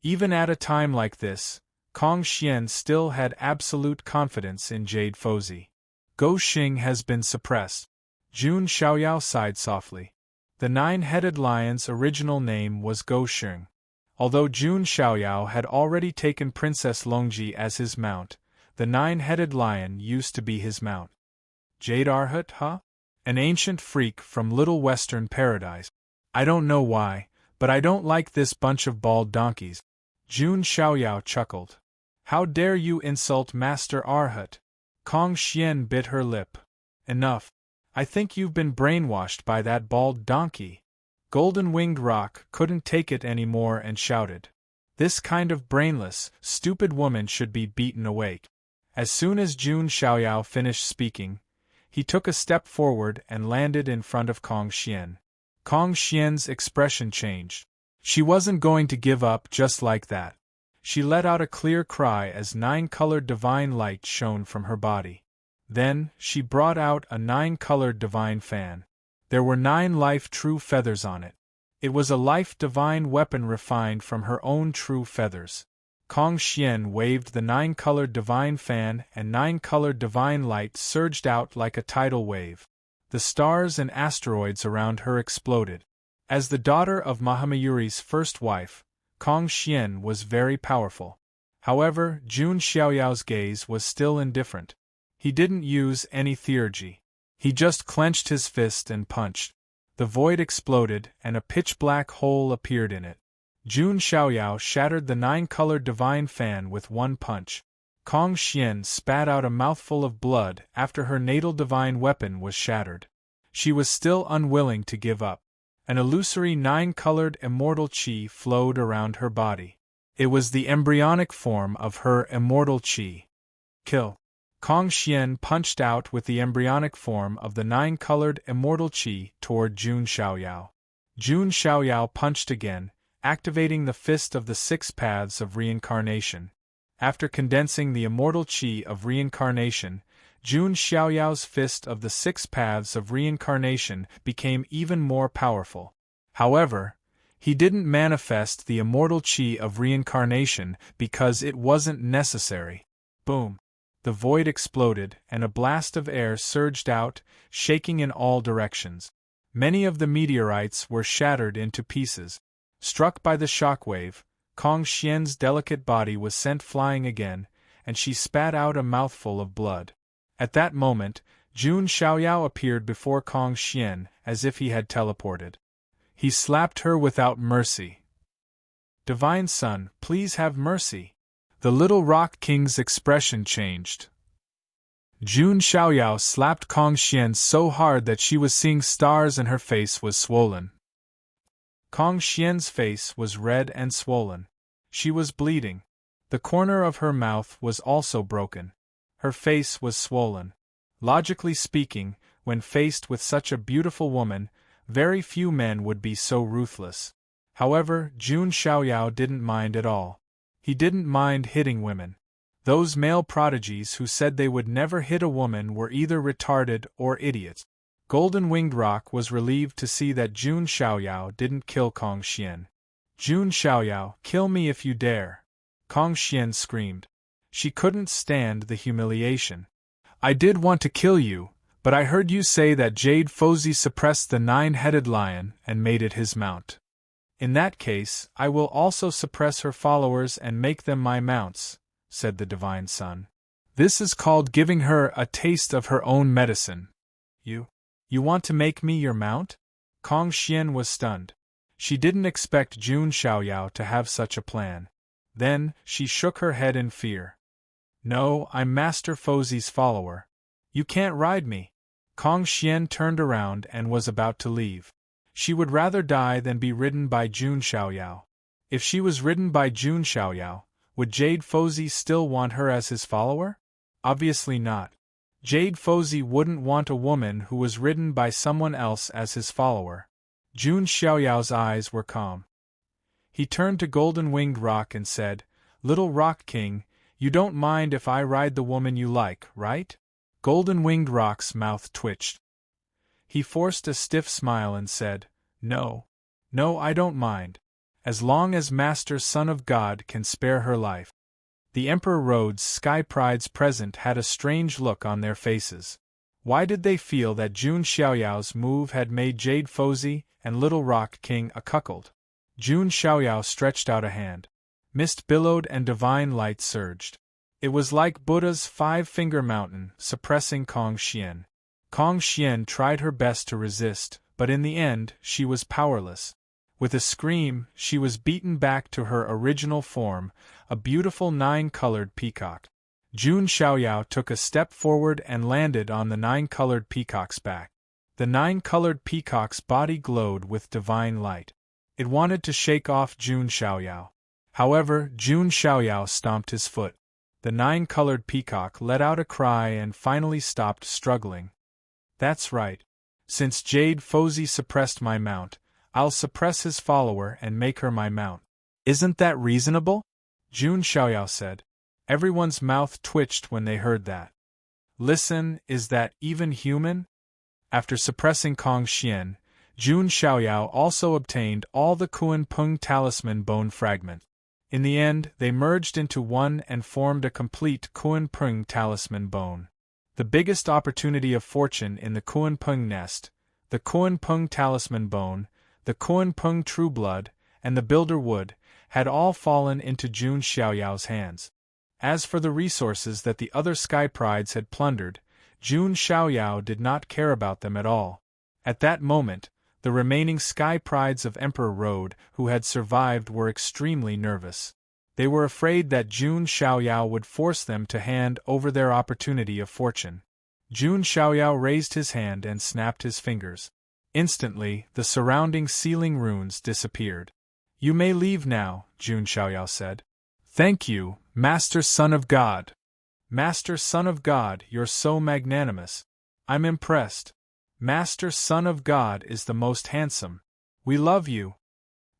Even at a time like this, Kong Xian still had absolute confidence in Jade Fozzi. Go Xing has been suppressed. Jun Xiaoyao sighed softly. The 9-headed lion's original name was Go Xing. Although Jun Xiaoyao had already taken Princess Longji as his mount, the 9-headed lion used to be his mount. Jade Arhut, huh? An ancient freak from Little Western Paradise. I don't know why, but I don't like this bunch of bald donkeys. Jun Xiaoyao chuckled. How dare you insult Master Arhut? Kong Xian bit her lip. Enough. I think you've been brainwashed by that bald donkey. Golden-Winged Rock couldn't take it anymore and shouted. This kind of brainless, stupid woman should be beaten awake. As soon as Jun Xiaoyao finished speaking, he took a step forward and landed in front of Kong Xian. Kong Xian's expression changed. She wasn't going to give up just like that. She let out a clear cry as 9-colored divine light shone from her body. Then, she brought out a 9-colored divine fan. There were 9 life true feathers on it. It was a life divine weapon refined from her own true feathers. Kong Xian waved the 9-colored divine fan and 9-colored divine light surged out like a tidal wave. The stars and asteroids around her exploded. As the daughter of Mahamayuri's first wife, Kong Xian was very powerful. However, Jun Xiaoyao's gaze was still indifferent. He didn't use any theurgy. He just clenched his fist and punched. The void exploded and a pitch-black hole appeared in it. Jun Xiaoyao shattered the 9-colored divine fan with one punch. Kong Xian spat out a mouthful of blood after her natal divine weapon was shattered. She was still unwilling to give up. An illusory 9-colored immortal qi flowed around her body. It was the embryonic form of her immortal qi. Kill. Kong Xian punched out with the embryonic form of the 9-colored immortal qi toward Jun Xiaoyao. Jun Xiaoyao punched again, activating the fist of the 6 paths of reincarnation. After condensing the immortal qi of reincarnation, Jun Xiaoyao's fist of the 6 paths of reincarnation became even more powerful. However, he didn't manifest the immortal qi of reincarnation because it wasn't necessary. Boom! The void exploded and a blast of air surged out, shaking in all directions. Many of the meteorites were shattered into pieces. Struck by the shockwave, Kong Xian's delicate body was sent flying again, and she spat out a mouthful of blood. At that moment, Jun Xiaoyao appeared before Kong Xian as if he had teleported. He slapped her without mercy. Divine Son, please have mercy. The little rock king's expression changed. Jun Xiaoyao slapped Kong Xian so hard that she was seeing stars and her face was swollen. Kong Xian's face was red and swollen. She was bleeding. The corner of her mouth was also broken. Her face was swollen. Logically speaking, when faced with such a beautiful woman, very few men would be so ruthless. However, Jun Xiaoyao didn't mind at all. He didn't mind hitting women. Those male prodigies who said they would never hit a woman were either retarded or idiots. Golden-Winged Rock was relieved to see that Jun Xiaoyao didn't kill Kong Xian. Jun Xiaoyao, kill me if you dare! Kong Xian screamed. She couldn't stand the humiliation. I did want to kill you, but I heard you say that Jade Fozzi suppressed the 9-headed lion and made it his mount. In that case, I will also suppress her followers and make them my mounts, said the Divine Son. This is called giving her a taste of her own medicine. You want to make me your mount? Kong Xian was stunned. She didn't expect Jun Xiaoyao to have such a plan. Then, she shook her head in fear. No, I'm Master Fozzi's follower. You can't ride me. Kong Xian turned around and was about to leave. She would rather die than be ridden by Jun Xiaoyao. If she was ridden by Jun Xiaoyao, would Jade Fozzi still want her as his follower? Obviously not. Jade Fozzi wouldn't want a woman who was ridden by someone else as his follower. Jun Xiaoyao's eyes were calm. He turned to Golden Winged Rock and said, "Little Rock King, you don't mind if I ride the woman you like, right?" Golden Winged Rock's mouth twitched. He forced a stiff smile and said, "No. No, I don't mind. As long as Master Son of God can spare her life." The Emperor Road's Sky Prides present had a strange look on their faces. Why did they feel that Jun Xiaoyao's move had made Jade Fozzi and Little Rock King a cuckold? Jun Xiaoyao stretched out a hand. Mist billowed and divine light surged. It was like Buddha's five-finger mountain, suppressing Kong Xian. Kong Xian tried her best to resist, but in the end, she was powerless. With a scream, she was beaten back to her original form, a beautiful nine-colored peacock. Jun Xiaoyao took a step forward and landed on the nine-colored peacock's back. The nine-colored peacock's body glowed with divine light. It wanted to shake off Jun Xiaoyao. However, Jun Xiaoyao stomped his foot. The nine-colored peacock let out a cry and finally stopped struggling. "That's right. Since Jade Fozzi suppressed my mount, I'll suppress his follower and make her my mount. Isn't that reasonable?" Jun Xiaoyao said. Everyone's mouth twitched when they heard that. Listen, is that even human? After suppressing Kong Xian, Jun Xiaoyao also obtained all the Kuan Peng talisman bone fragment. In the end, they merged into one and formed a complete Kuan Peng talisman bone. The biggest opportunity of fortune in the Kuan Peng nest, the Kuan Peng talisman bone, the Kuan Peng true blood, and the builder wood, had all fallen into Jun Xiaoyao's hands. As for the resources that the other Sky Prides had plundered, Jun Xiaoyao did not care about them at all. At that moment, the remaining Sky Prides of Emperor Road who had survived were extremely nervous. They were afraid that Jun Xiaoyao would force them to hand over their opportunity of fortune. Jun Xiaoyao raised his hand and snapped his fingers. Instantly, the surrounding sealing runes disappeared. "You may leave now," Jun Xiaoyao said. "Thank you, Master Son of God." "Master Son of God, you're so magnanimous. I'm impressed. Master Son of God is the most handsome. We love you."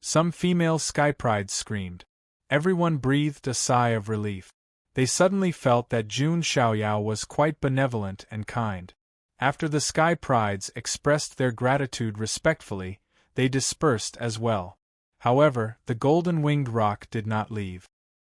Some female Sky Prides screamed. Everyone breathed a sigh of relief. They suddenly felt that Jun Xiaoyao was quite benevolent and kind. After the Sky Prides expressed their gratitude respectfully, they dispersed as well. However, the Golden Winged Rock did not leave.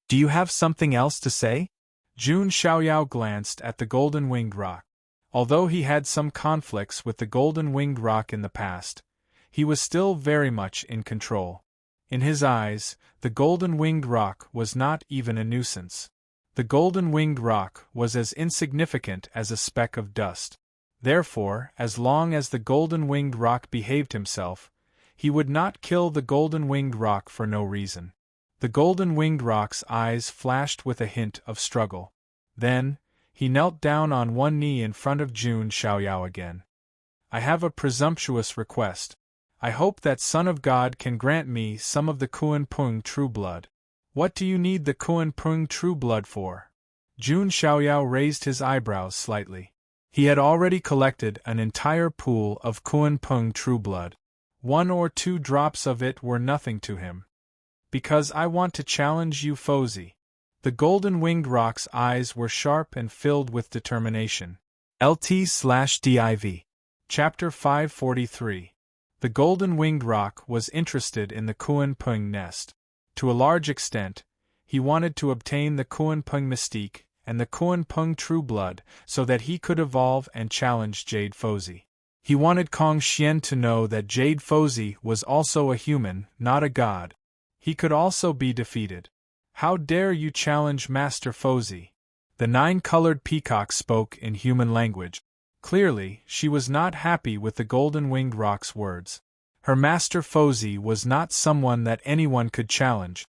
"Do you have something else to say?" Jun Xiaoyao glanced at the Golden Winged Rock. Although he had some conflicts with the Golden Winged Rock in the past, he was still very much in control. In his eyes, the Golden Winged Rock was not even a nuisance. The Golden Winged Rock was as insignificant as a speck of dust. Therefore, as long as the Golden Winged Rock behaved himself, he would not kill the Golden Winged Rock for no reason. The Golden Winged Rock's eyes flashed with a hint of struggle. Then, he knelt down on one knee in front of Jun Xiaoyao again. "I have a presumptuous request. I hope that Son of God can grant me some of the Kuan Peng true blood." "What do you need the Kuan Peng true blood for?" Jun Xiaoyao raised his eyebrows slightly. He had already collected an entire pool of Kuan Peng true blood. 1 or 2 drops of it were nothing to him. "Because I want to challenge you, Fozzi." The Golden Winged Rock's eyes were sharp and filled with determination. LT/DIV. Chapter 543. The Golden Winged Rock was interested in the Kuan Peng nest. To a large extent, he wanted to obtain the Kuan Peng mystique and the Kuan Peng true blood so that he could evolve and challenge Jade Fozzi. He wanted Kong Xian to know that Jade Fozzi was also a human, not a god. He could also be defeated. "How dare you challenge Master Fozzi?" The 9-colored peacock spoke in human language. Clearly, she was not happy with the Golden Winged Rock's words. Her Master Fozzi was not someone that anyone could challenge.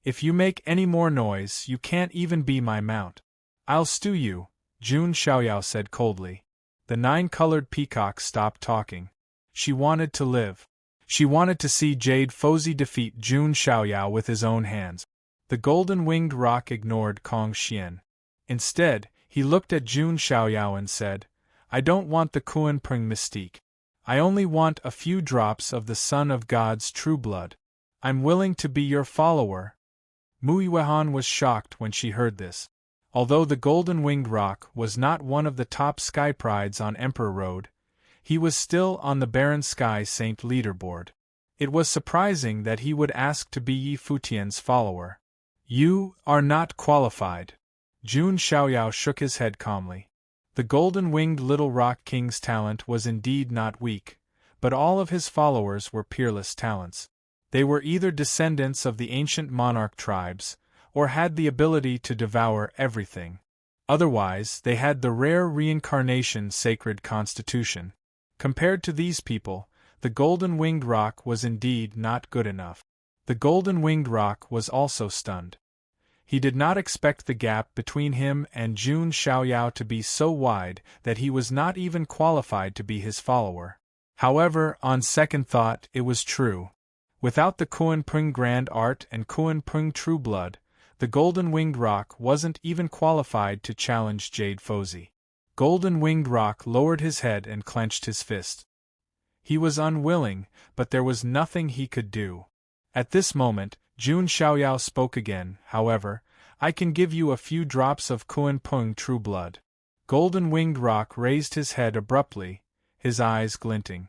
If you make any more noise, you can't even be my mount. I'll stew you, Jun Xiaoyao said coldly. The 9-colored peacock stopped talking. She wanted to live. She wanted to see Jade Fozhi defeat Jun Xiaoyao with his own hands. The golden-winged roc ignored Kong Xian. Instead, he looked at Jun Xiaoyao and said, I don't want the Kuan Peng mystique. I only want a few drops of the Son of God's true blood. I'm willing to be your follower. Mu Yuehan was shocked when she heard this. Although the golden-winged roc was not one of the top sky prides on Emperor Road, he was still on the Barren Sky Saint leaderboard. It was surprising that he would ask to be Yi Futian's follower. You are not qualified. Jun Xiaoyao shook his head calmly. The golden-winged little rock king's talent was indeed not weak, but all of his followers were peerless talents. They were either descendants of the ancient monarch tribes, or had the ability to devour everything. Otherwise, they had the rare reincarnation sacred constitution. Compared to these people, the golden-winged roc was indeed not good enough. The golden-winged roc was also stunned. He did not expect the gap between him and Jun Xiaoyao to be so wide that he was not even qualified to be his follower. However, on second thought, it was true. Without the Kuan Peng Grand Art and Kuan Peng True Blood, the golden-winged roc wasn't even qualified to challenge Jade Fozhi. Golden-winged roc lowered his head and clenched his fist. He was unwilling, but there was nothing he could do. At this moment, Jun Xiaoyao spoke again. However, I can give you a few drops of Kuan Peng True Blood. Golden-winged roc raised his head abruptly, his eyes glinting.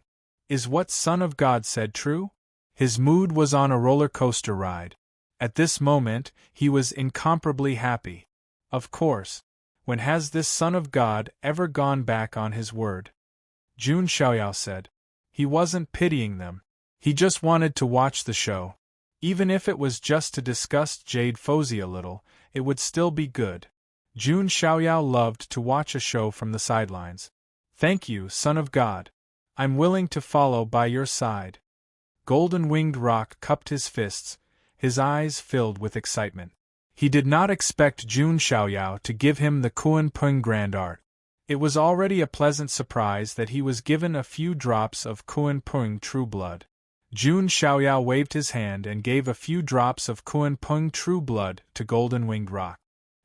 Is what Son of God said true? His mood was on a roller coaster ride. At this moment, he was incomparably happy. Of course. When has this Son of God ever gone back on his word? Jun Xiaoyao said. He wasn't pitying them. He just wanted to watch the show. Even if it was just to disgust Jade Fozhi a little, it would still be good. Jun Xiaoyao loved to watch a show from the sidelines. Thank you, Son of God. I'm willing to follow by your side. Golden-winged roc cupped his fists, his eyes filled with excitement. He did not expect Jun Xiaoyao to give him the Kuan Peng Grand Art. It was already a pleasant surprise that he was given a few drops of Kuan Peng True Blood. Jun Xiaoyao waved his hand and gave a few drops of Kuan Peng True Blood to Golden-winged roc.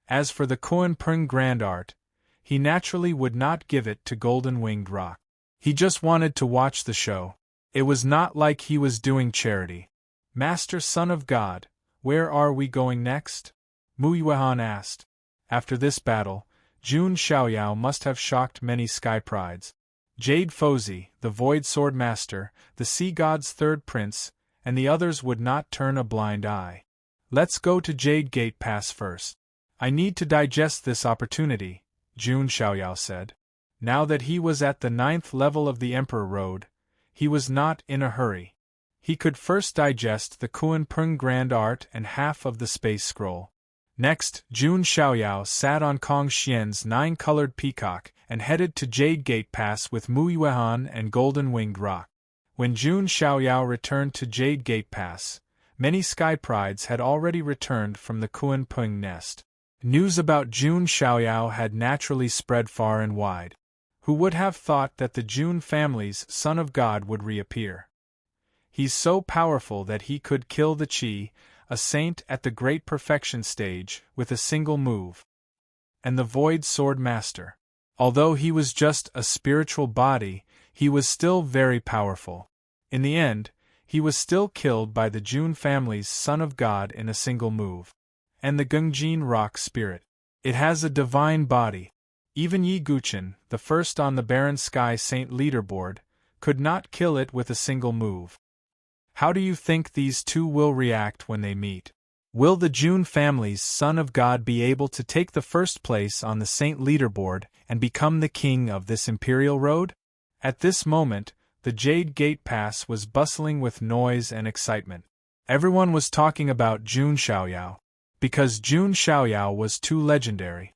As for the Kuan Peng Grand Art, he naturally would not give it to Golden-winged roc. He just wanted to watch the show. It was not like he was doing charity. Master Son of God, where are we going next? Mu Yuehan asked. After this battle, Jun Xiaoyao must have shocked many sky prides. Jade Fozhi, the Void Sword Master, the Sea God's third prince, and the others would not turn a blind eye. Let's go to Jade Gate Pass first. I need to digest this opportunity, Jun Xiaoyao said. Now that he was at the 9th level of the Emperor Road, he was not in a hurry. He could first digest the Kuan Peng Grand Art and half of the Space Scroll. Next, Jun Xiaoyao sat on Kong Xian's 9-colored peacock and headed to Jade Gate Pass with Mu Yuehan and Golden-winged roc. When Jun Xiaoyao returned to Jade Gate Pass, many sky prides had already returned from the Kuan Peng nest. News about Jun Xiaoyao had naturally spread far and wide. Who would have thought that the Jun family's Son of God would reappear? He's so powerful that he could kill the Qi, a saint at the great perfection stage, with a single move. And the Void Sword Master. Although he was just a spiritual body, he was still very powerful. In the end, he was still killed by the Jun family's Son of God in a single move. And the Gungjin rock spirit. It has a divine body. Even Yi Guchen, the first on the Barren Sky Saint leaderboard, could not kill it with a single move. How do you think these two will react when they meet? Will the Jun family's Son of God be able to take the first place on the Saint leaderboard and become the king of this Imperial Road? At this moment, the Jade Gate Pass was bustling with noise and excitement. Everyone was talking about Jun Xiaoyao, because Jun Xiaoyao was too legendary.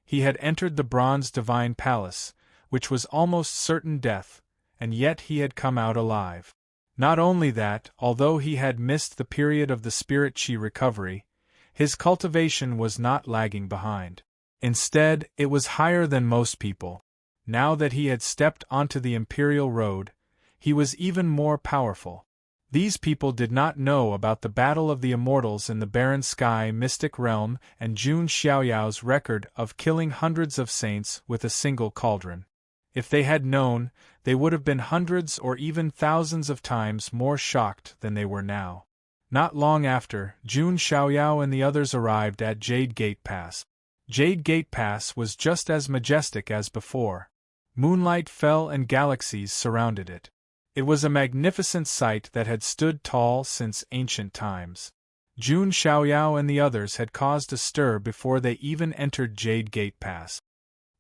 He had entered the Bronze Divine Palace, which was almost certain death, and yet he had come out alive. Not only that, although he had missed the period of the spirit chi recovery, his cultivation was not lagging behind. Instead, it was higher than most people. Now that he had stepped onto the imperial road, he was even more powerful. These people did not know about the battle of the immortals in the barren sky mystic realm and Jun Xiaoyao's record of killing hundreds of saints with a single cauldron. If they had known, they would have been hundreds or even thousands of times more shocked than they were now. Not long after, Jun Xiaoyao and the others arrived at Jade Gate Pass. Jade Gate Pass was just as majestic as before. Moonlight fell and galaxies surrounded it. It was a magnificent sight that had stood tall since ancient times. Jun Xiaoyao and the others had caused a stir before they even entered Jade Gate Pass.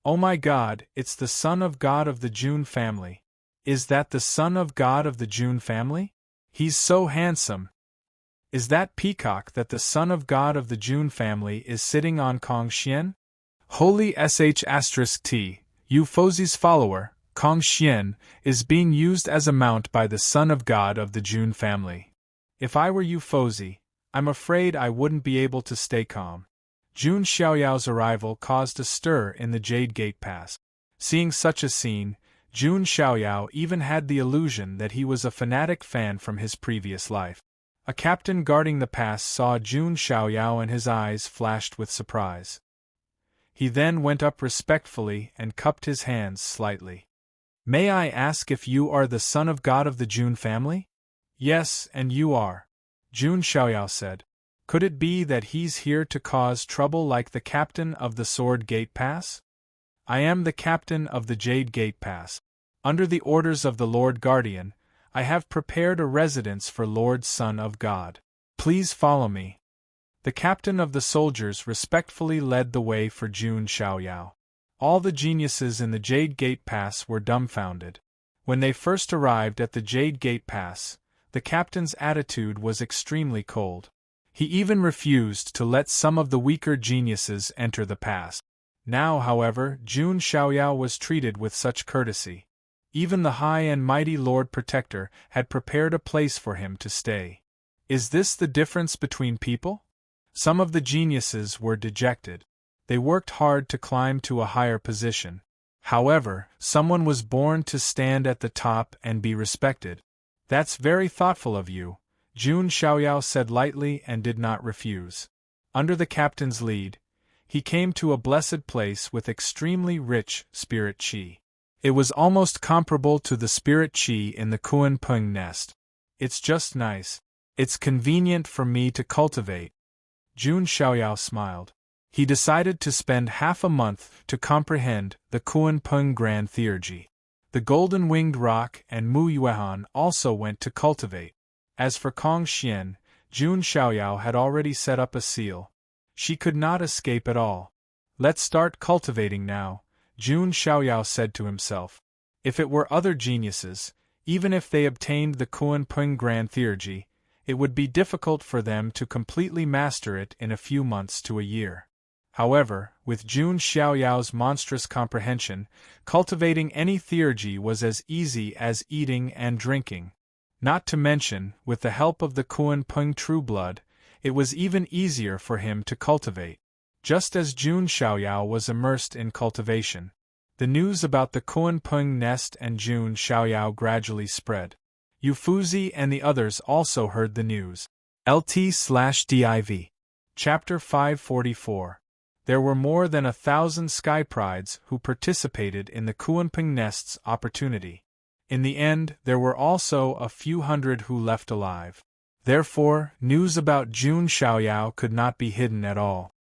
"Oh my God, it's the son of God of the Jun family. Is that the son of God of the Jun family? He's so handsome. Is that peacock that the son of God of the Jun family is sitting on Kong Xian? Holy sh*t, Yu Fozi's follower, Kong Xian, is being used as a mount by the son of God of the Jun family. If I were Yu Fozi, I'm afraid I wouldn't be able to stay calm." Jun Xiaoyao's arrival caused a stir in the Jade Gate Pass. Seeing such a scene, Jun Xiaoyao even had the illusion that he was a fanatic fan from his previous life. A captain guarding the pass saw Jun Xiaoyao and his eyes flashed with surprise. He then went up respectfully and cupped his hands slightly. "May I ask if you are the son of God of the Jun family?" "Yes, and you are," Jun Xiaoyao said. "Could it be that he's here to cause trouble like the captain of the Sword Gate Pass?" "I am the captain of the Jade Gate Pass. Under the orders of the Lord Guardian, I have prepared a residence for Lord Son of God. Please follow me." The captain of the soldiers respectfully led the way for Jun Xiaoyao. All the geniuses in the Jade Gate Pass were dumbfounded. When they first arrived at the Jade Gate Pass, the captain's attitude was extremely cold. He even refused to let some of the weaker geniuses enter the pass. Now, however, Jun Xiaoyao was treated with such courtesy. Even the high and mighty Lord Protector had prepared a place for him to stay. Is this the difference between people? Some of the geniuses were dejected. They worked hard to climb to a higher position. However, someone was born to stand at the top and be respected. "That's very thoughtful of you," Jun Xiaoyao said lightly and did not refuse. Under the captain's lead, he came to a blessed place with extremely rich spirit qi. It was almost comparable to the spirit qi in the Kuan Peng nest. "It's just nice. It's convenient for me to cultivate." Jun Xiaoyao smiled. He decided to spend half a month to comprehend the Kuan Peng Grand Theurgy. The Golden Winged Roc and Mu Yuehan also went to cultivate. As for Kong Xian, Jun Xiaoyao had already set up a seal. She could not escape at all. "Let's start cultivating now," Jun Xiaoyao said to himself. If it were other geniuses, even if they obtained the Kuan Peng Grand Theurgy, it would be difficult for them to completely master it in a few months to a year. However, with Jun Xiaoyao's monstrous comprehension, cultivating any theurgy was as easy as eating and drinking. Not to mention, with the help of the Kuan Peng True Blood, it was even easier for him to cultivate. Just as Jun Xiaoyao was immersed in cultivation, the news about the Kuan Peng nest and Jun Xiaoyao gradually spread. Yu Fuzi and the others also heard the news. LT/DIV. Chapter 544. There were more than 1,000 Sky Prides who participated in the Kuan Peng nest's opportunity. In the end, there were also a few hundred who left alive. Therefore, news about Jun Xiaoyao could not be hidden at all.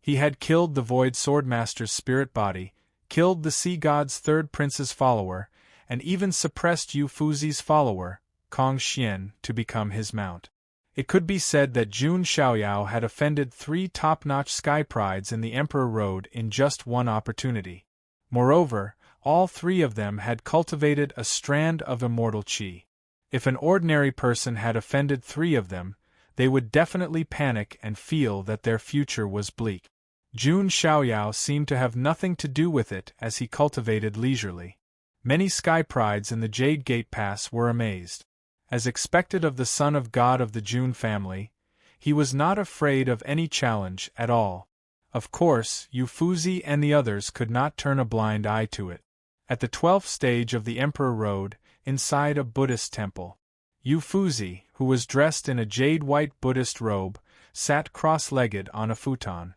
He had killed the Void Swordmaster's spirit body, killed the Sea God's third prince's follower, and even suppressed Yu Fuzi's follower, Kong Xian, to become his mount. It could be said that Jun Xiaoyao had offended 3 top-notch Sky Prides in the Emperor Road in just one opportunity. Moreover, all 3 of them had cultivated a strand of immortal qi. If an ordinary person had offended 3 of them, they would definitely panic and feel that their future was bleak. Jun Xiaoyao seemed to have nothing to do with it as he cultivated leisurely. Many Sky Prides in the Jade Gate Pass were amazed. As expected of the son of God of the Jun family, he was not afraid of any challenge at all. Of course, Ufuzi and the others could not turn a blind eye to it. At the 12th stage of the Emperor Road, inside a Buddhist temple, Ufuzi, who was dressed in a jade-white Buddhist robe, sat cross-legged on a futon.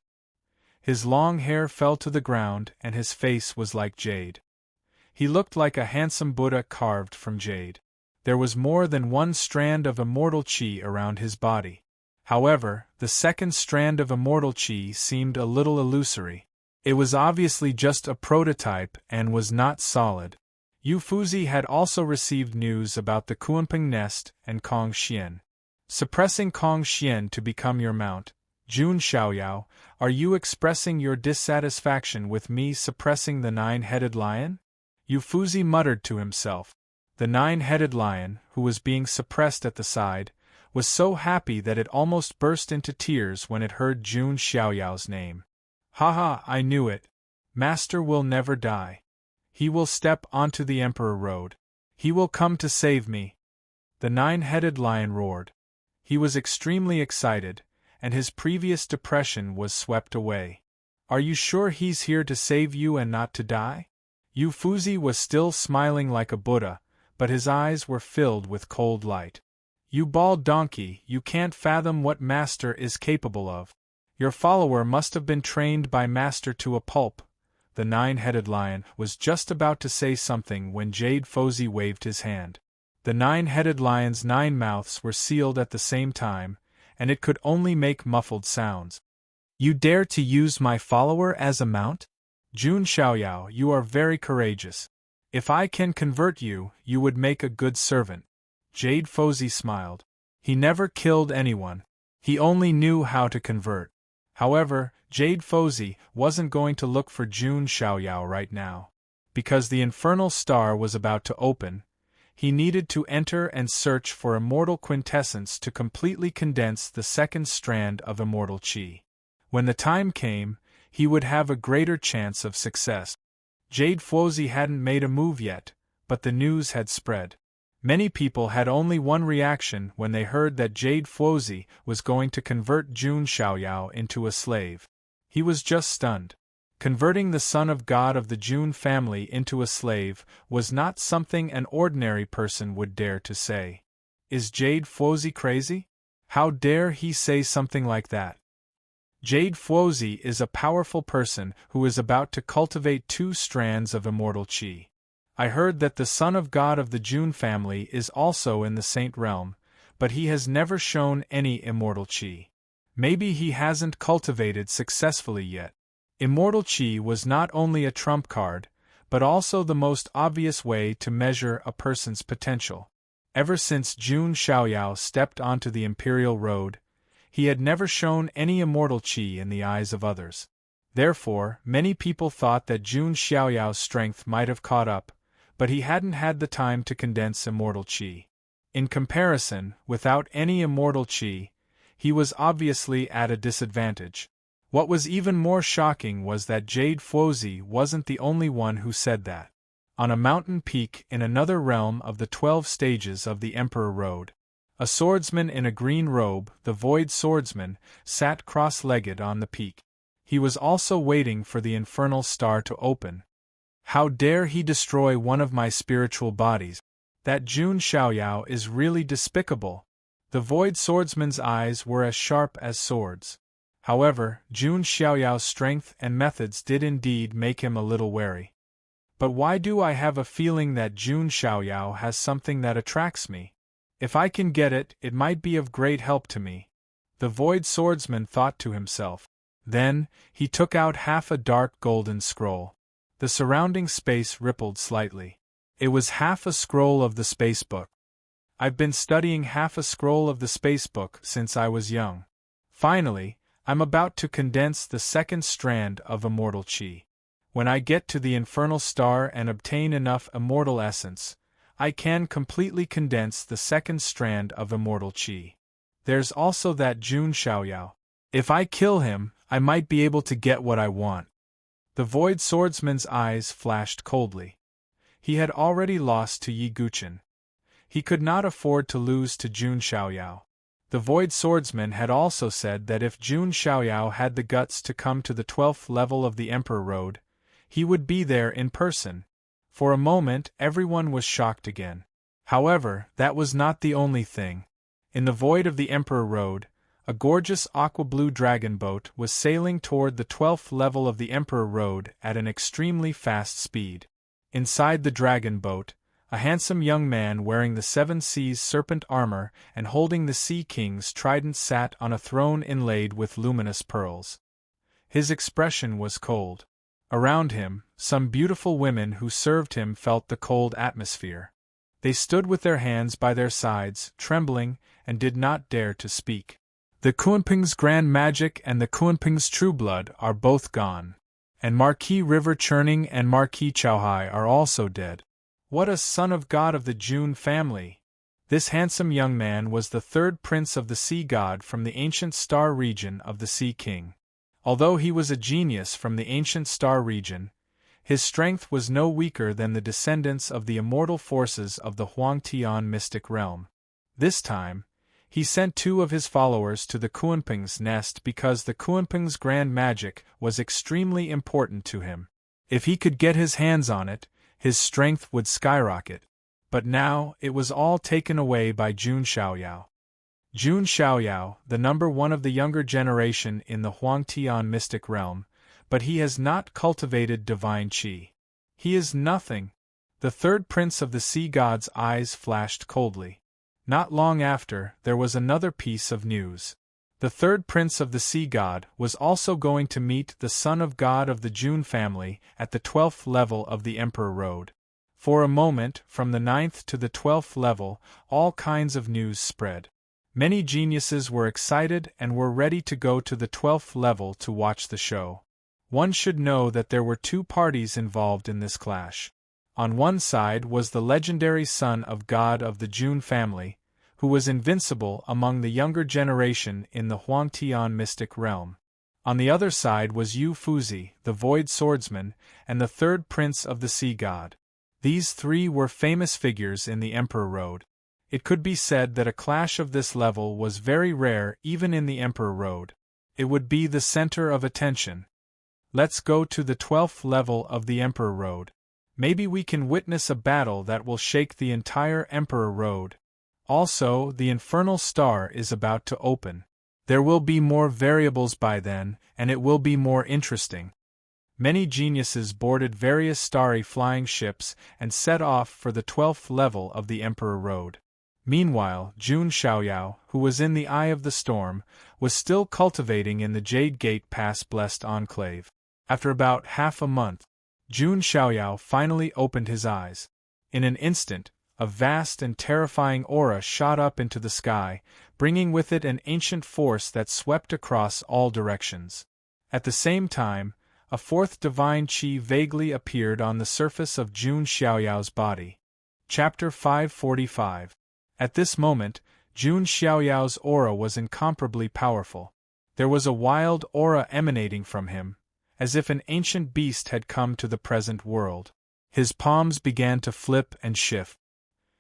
His long hair fell to the ground and his face was like jade. He looked like a handsome Buddha carved from jade. There was more than one strand of immortal chi around his body. However, the second strand of immortal chi seemed a little illusory. It was obviously just a prototype and was not solid. Ufuzi had also received news about the Kuanping nest and Kong Xian. Suppressing Kong Xian to become your mount, Jun Xiaoyao, are you expressing your dissatisfaction with me suppressing the nine-headed lion? Ufuzi muttered to himself. The nine-headed lion, who was being suppressed at the side, was so happy that it almost burst into tears when it heard Jun Xiaoyao's name. Haha, I knew it. Master will never die. He will step onto the Emperor Road. He will come to save me. The nine-headed lion roared. He was extremely excited, and his previous depression was swept away. Are you sure he's here to save you and not to die? Ufuzi was still smiling like a Buddha, but his eyes were filled with cold light. You bald donkey, you can't fathom what Master is capable of. Your follower must have been trained by Master to a pulp. The nine-headed lion was just about to say something when Jade Fozi waved his hand. The nine-headed lion's 9 mouths were sealed at the same time, and it could only make muffled sounds. You dare to use my follower as a mount? Jun Xiaoyao, you are very courageous. If I can convert you, you would make a good servant. Jade Fozi smiled. He never killed anyone. He only knew how to convert. However, Jade Fozi wasn't going to look for Jun Xiaoyao right now. Because the infernal star was about to open, he needed to enter and search for immortal quintessence to completely condense the second strand of immortal chi. When the time came, he would have a greater chance of success. Jade Fozi hadn't made a move yet, but the news had spread. Many people had only one reaction when they heard that Jade Fozi was going to convert Jun Xiaoyao into a slave. He was just stunned. Converting the son of God of the Jun family into a slave was not something an ordinary person would dare to say. Is Jade Fozi crazy? How dare he say something like that? Jade Fozi is a powerful person who is about to cultivate 2 strands of immortal chi. I heard that the son of God of the Jun family is also in the saint realm, but he has never shown any immortal chi. Maybe he hasn't cultivated successfully yet. Immortal chi was not only a trump card, but also the most obvious way to measure a person's potential. Ever since Jun Xiaoyao stepped onto the Imperial Road, he had never shown any immortal chi in the eyes of others. Therefore, many people thought that Jun Xiaoyao's strength might have caught up, but he hadn't had the time to condense immortal chi. In comparison, without any immortal chi, he was obviously at a disadvantage. What was even more shocking was that Jade Fozi wasn't the only one who said that. On a mountain peak in another realm of the 12 stages of the Emperor Road, a swordsman in a green robe, the Void Swordsman, sat cross-legged on the peak. He was also waiting for the infernal star to open. How dare he destroy one of my spiritual bodies? That Jun Xiaoyao is really despicable. The Void Swordsman's eyes were as sharp as swords. However, Jun Xiaoyao's strength and methods did indeed make him a little wary. But why do I have a feeling that Jun Xiaoyao has something that attracts me? If I can get it, it might be of great help to me. The Void Swordsman thought to himself. Then, he took out half a dark golden scroll. The surrounding space rippled slightly. It was half a scroll of the space book. I've been studying half a scroll of the space book since I was young. Finally, I'm about to condense the second strand of immortal chi. When I get to the infernal star and obtain enough immortal essence, I can completely condense the second strand of immortal chi. There's also that Jun Xiaoyao. If I kill him, I might be able to get what I want. The Void Swordsman's eyes flashed coldly. He had already lost to Yi Guchen. He could not afford to lose to Jun Xiaoyao. The Void Swordsman had also said that if Jun Xiaoyao had the guts to come to the 12th level of the Emperor Road, he would be there in person. For a moment everyone was shocked again. However, that was not the only thing. In the void of the Emperor Road, a gorgeous aqua-blue dragon boat was sailing toward the 12th level of the Emperor Road at an extremely fast speed. Inside the dragon boat, a handsome young man wearing the Seven Seas serpent armor and holding the Sea King's trident sat on a throne inlaid with luminous pearls. His expression was cold. Around him, some beautiful women who served him felt the cold atmosphere. They stood with their hands by their sides, trembling, and did not dare to speak. The Kunping's grand magic and the Kunping's true blood are both gone. And Marquis River Churning and Marquis Chaohai are also dead. What a son of God of the Jun family! This handsome young man was the third prince of the sea god from the ancient star region of the Sea King. Although he was a genius from the ancient star region, his strength was no weaker than the descendants of the immortal forces of the Huangtian mystic realm. This time, he sent 2 of his followers to the Kunping's nest because the Kunping's grand magic was extremely important to him. If he could get his hands on it, his strength would skyrocket. But now, it was all taken away by Jun Xiaoyao. Jun Xiaoyao, the number 1 of the younger generation in the Huangtian mystic realm, but he has not cultivated divine qi. He is nothing. The third prince of the sea god's eyes flashed coldly. Not long after, there was another piece of news. The third prince of the sea god was also going to meet the son of God of the Jun family at the 12th level of the Emperor Road. For a moment, from the 9th to the 12th level, all kinds of news spread. Many geniuses were excited and were ready to go to the 12th level to watch the show. One should know that there were 2 parties involved in this clash. On one side was the legendary son of God of the Jun family, who was invincible among the younger generation in the Huangtian mystic realm. On the other side was Yu Fuzi, the Void Swordsman, and the third prince of the sea god. These 3 were famous figures in the Emperor Road. It could be said that a clash of this level was very rare even in the Emperor Road. It would be the center of attention. Let's go to the 12th level of the Emperor Road. Maybe we can witness a battle that will shake the entire Emperor Road. Also, the Infernal Star is about to open. There will be more variables by then, and it will be more interesting. Many geniuses boarded various starry flying ships and set off for the 12th level of the Emperor Road. Meanwhile, Jun Xiaoyao, who was in the eye of the storm, was still cultivating in the Jade Gate Pass Blessed Enclave. After about half a month, Jun Xiaoyao finally opened his eyes. In an instant, a vast and terrifying aura shot up into the sky, bringing with it an ancient force that swept across all directions. At the same time, a 4th divine qi vaguely appeared on the surface of Jun Xiaoyao's body. Chapter 545. At this moment, Jun Xiaoyao's aura was incomparably powerful. There was a wild aura emanating from him, as if an ancient beast had come to the present world. His palms began to flip and shift.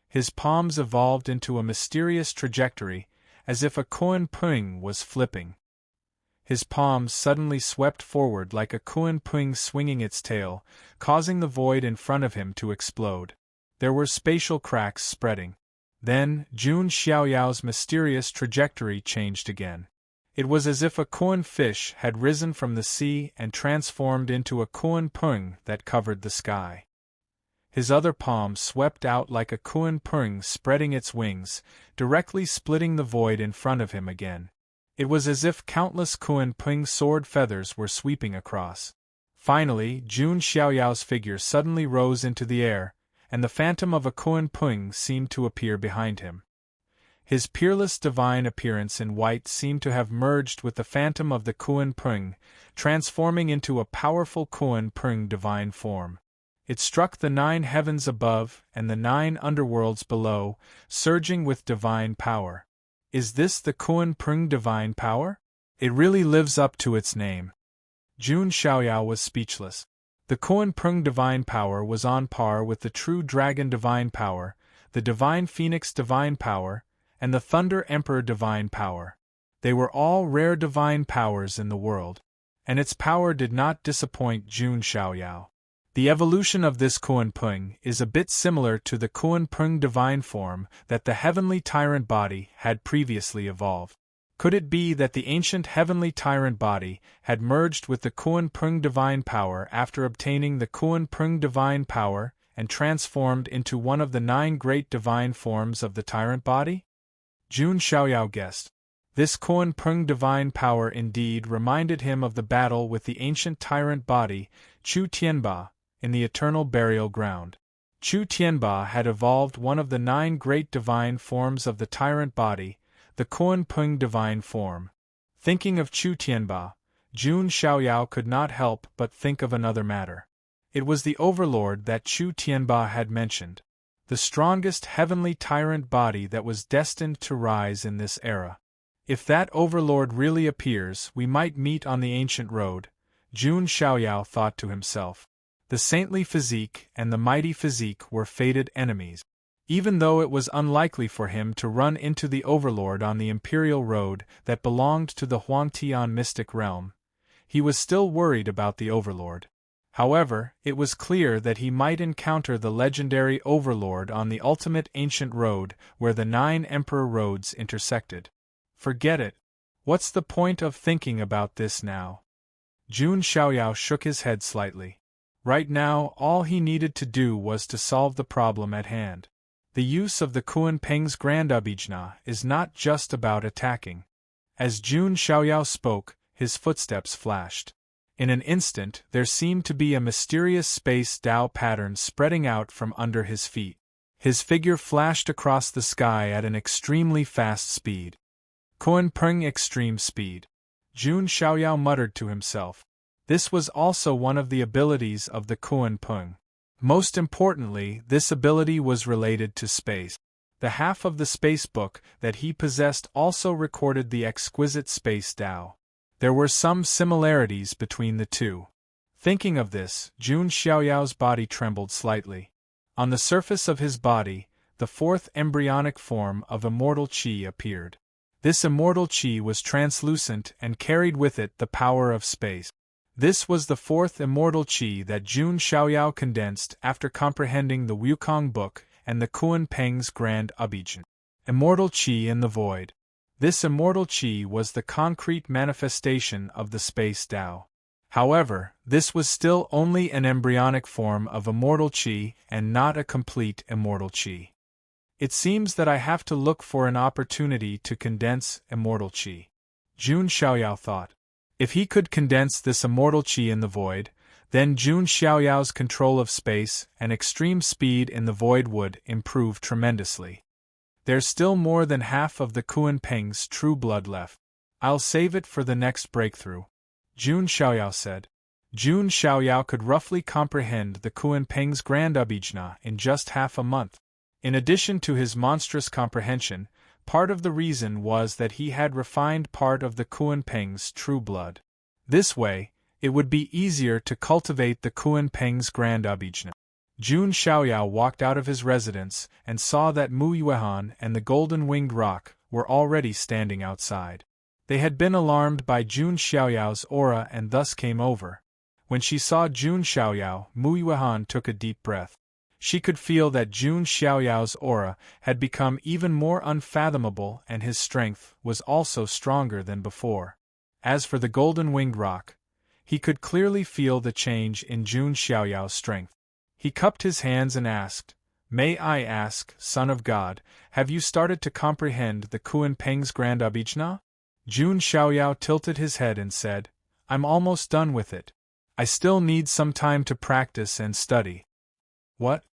His palms evolved into a mysterious trajectory, as if a koan pung was flipping. His palms suddenly swept forward like a koan pung swinging its tail, causing the void in front of him to explode. There were spatial cracks spreading. Then, Jun Xiaoyao's mysterious trajectory changed again. It was as if a koan fish had risen from the sea and transformed into a koan pung that covered the sky. His other palm swept out like a koan pung spreading its wings, directly splitting the void in front of him again. It was as if countless koan pung sword feathers were sweeping across. Finally, Jun Xiaoyao's figure suddenly rose into the air, and the phantom of a koan pung seemed to appear behind him. His peerless divine appearance in white seemed to have merged with the phantom of the koan pung, transforming into a powerful koan pung divine form. It struck the 9 heavens above and the 9 underworlds below, surging with divine power. Is this the koan pung divine power? It really lives up to its name. Jun Xiaoyao was speechless. The koan pung divine power was on par with the true dragon divine power, the Divine Phoenix Divine Power, and the Thunder Emperor Divine Power. They were all rare divine powers in the world. And its power did not disappoint Jun Xiaoyao. The evolution of this Kuan-Pung is a bit similar to the Kuan-Pung divine form that the heavenly tyrant body had previously evolved. Could it be that the ancient heavenly tyrant body had merged with the Kuan-Pung divine power after obtaining the Kuan-Pung divine power and transformed into one of the 9 great divine forms of the tyrant body? Jun Xiaoyao guessed. This Kuan-Pung divine power indeed reminded him of the battle with the ancient tyrant body, Chu Tianba, in the eternal burial ground. Chu Tianba had evolved one of the 9 great divine forms of the tyrant body, the Kuan-Pung divine form. Thinking of Chu Tianba, Jun Xiaoyao could not help but think of another matter. It was the overlord that Chu Tianba had mentioned, the strongest heavenly tyrant body that was destined to rise in this era. If that overlord really appears, we might meet on the ancient road, Jun Xiaoyao thought to himself. The saintly physique and the mighty physique were fated enemies. Even though it was unlikely for him to run into the overlord on the imperial road that belonged to the Huangtian mystic realm, he was still worried about the overlord. However, it was clear that he might encounter the legendary overlord on the ultimate ancient road where the 9 emperor roads intersected. Forget it. What's the point of thinking about this now? Jun Xiaoyao shook his head slightly. Right now, all he needed to do was to solve the problem at hand. The use of the Kuan-Peng's Grand Abhijna is not just about attacking. As Jun Xiaoyao spoke, his footsteps flashed. In an instant, there seemed to be a mysterious space Tao pattern spreading out from under his feet. His figure flashed across the sky at an extremely fast speed. Kuan-Pung extreme speed. Jun Xiaoyao muttered to himself. This was also one of the abilities of the Kuan-Pung. Most importantly, this ability was related to space. The half of the space book that he possessed also recorded the exquisite space Tao. There were some similarities between the two. Thinking of this, Jun Xiaoyao's body trembled slightly. On the surface of his body, the 4th embryonic form of immortal qi appeared. This immortal qi was translucent and carried with it the power of space. This was the 4th immortal qi that Jun Xiaoyao condensed after comprehending the Wukong book and the Kuan-Peng's Grand Abhijna. Immortal qi in the void. This immortal qi was the concrete manifestation of the space Tao. However, this was still only an embryonic form of immortal qi and not a complete immortal qi. It seems that I have to look for an opportunity to condense immortal qi. Jun Xiaoyao thought. If he could condense this immortal qi in the void, then Jun Xiaoyao's control of space and extreme speed in the void would improve tremendously. There's still more than half of the Kuan-Peng's true blood left. I'll save it for the next breakthrough, Jun Xiaoyao said. Jun Xiaoyao could roughly comprehend the Kuan-Peng's Grand Abhijna in just half a month. In addition to his monstrous comprehension, part of the reason was that he had refined part of the Kuan-Peng's true blood. This way, it would be easier to cultivate the Kuan-Peng's Grand Abhijna. Jun Xiaoyao walked out of his residence and saw that Mu Yuehan and the golden-winged roc were already standing outside. They had been alarmed by Jun Xiaoyao's aura and thus came over. When she saw Jun Xiaoyao, Mu Yuehan took a deep breath. She could feel that Jun Xiaoyao's aura had become even more unfathomable and his strength was also stronger than before. As for the golden-winged roc, he could clearly feel the change in Jun Xiaoyao's strength. He cupped his hands and asked, "May I ask, Son of God, have you started to comprehend the Kuan-Peng's Grand Abhijna?" Jun Xiaoyao tilted his head and said, "I'm almost done with it. I still need some time to practice and study." What?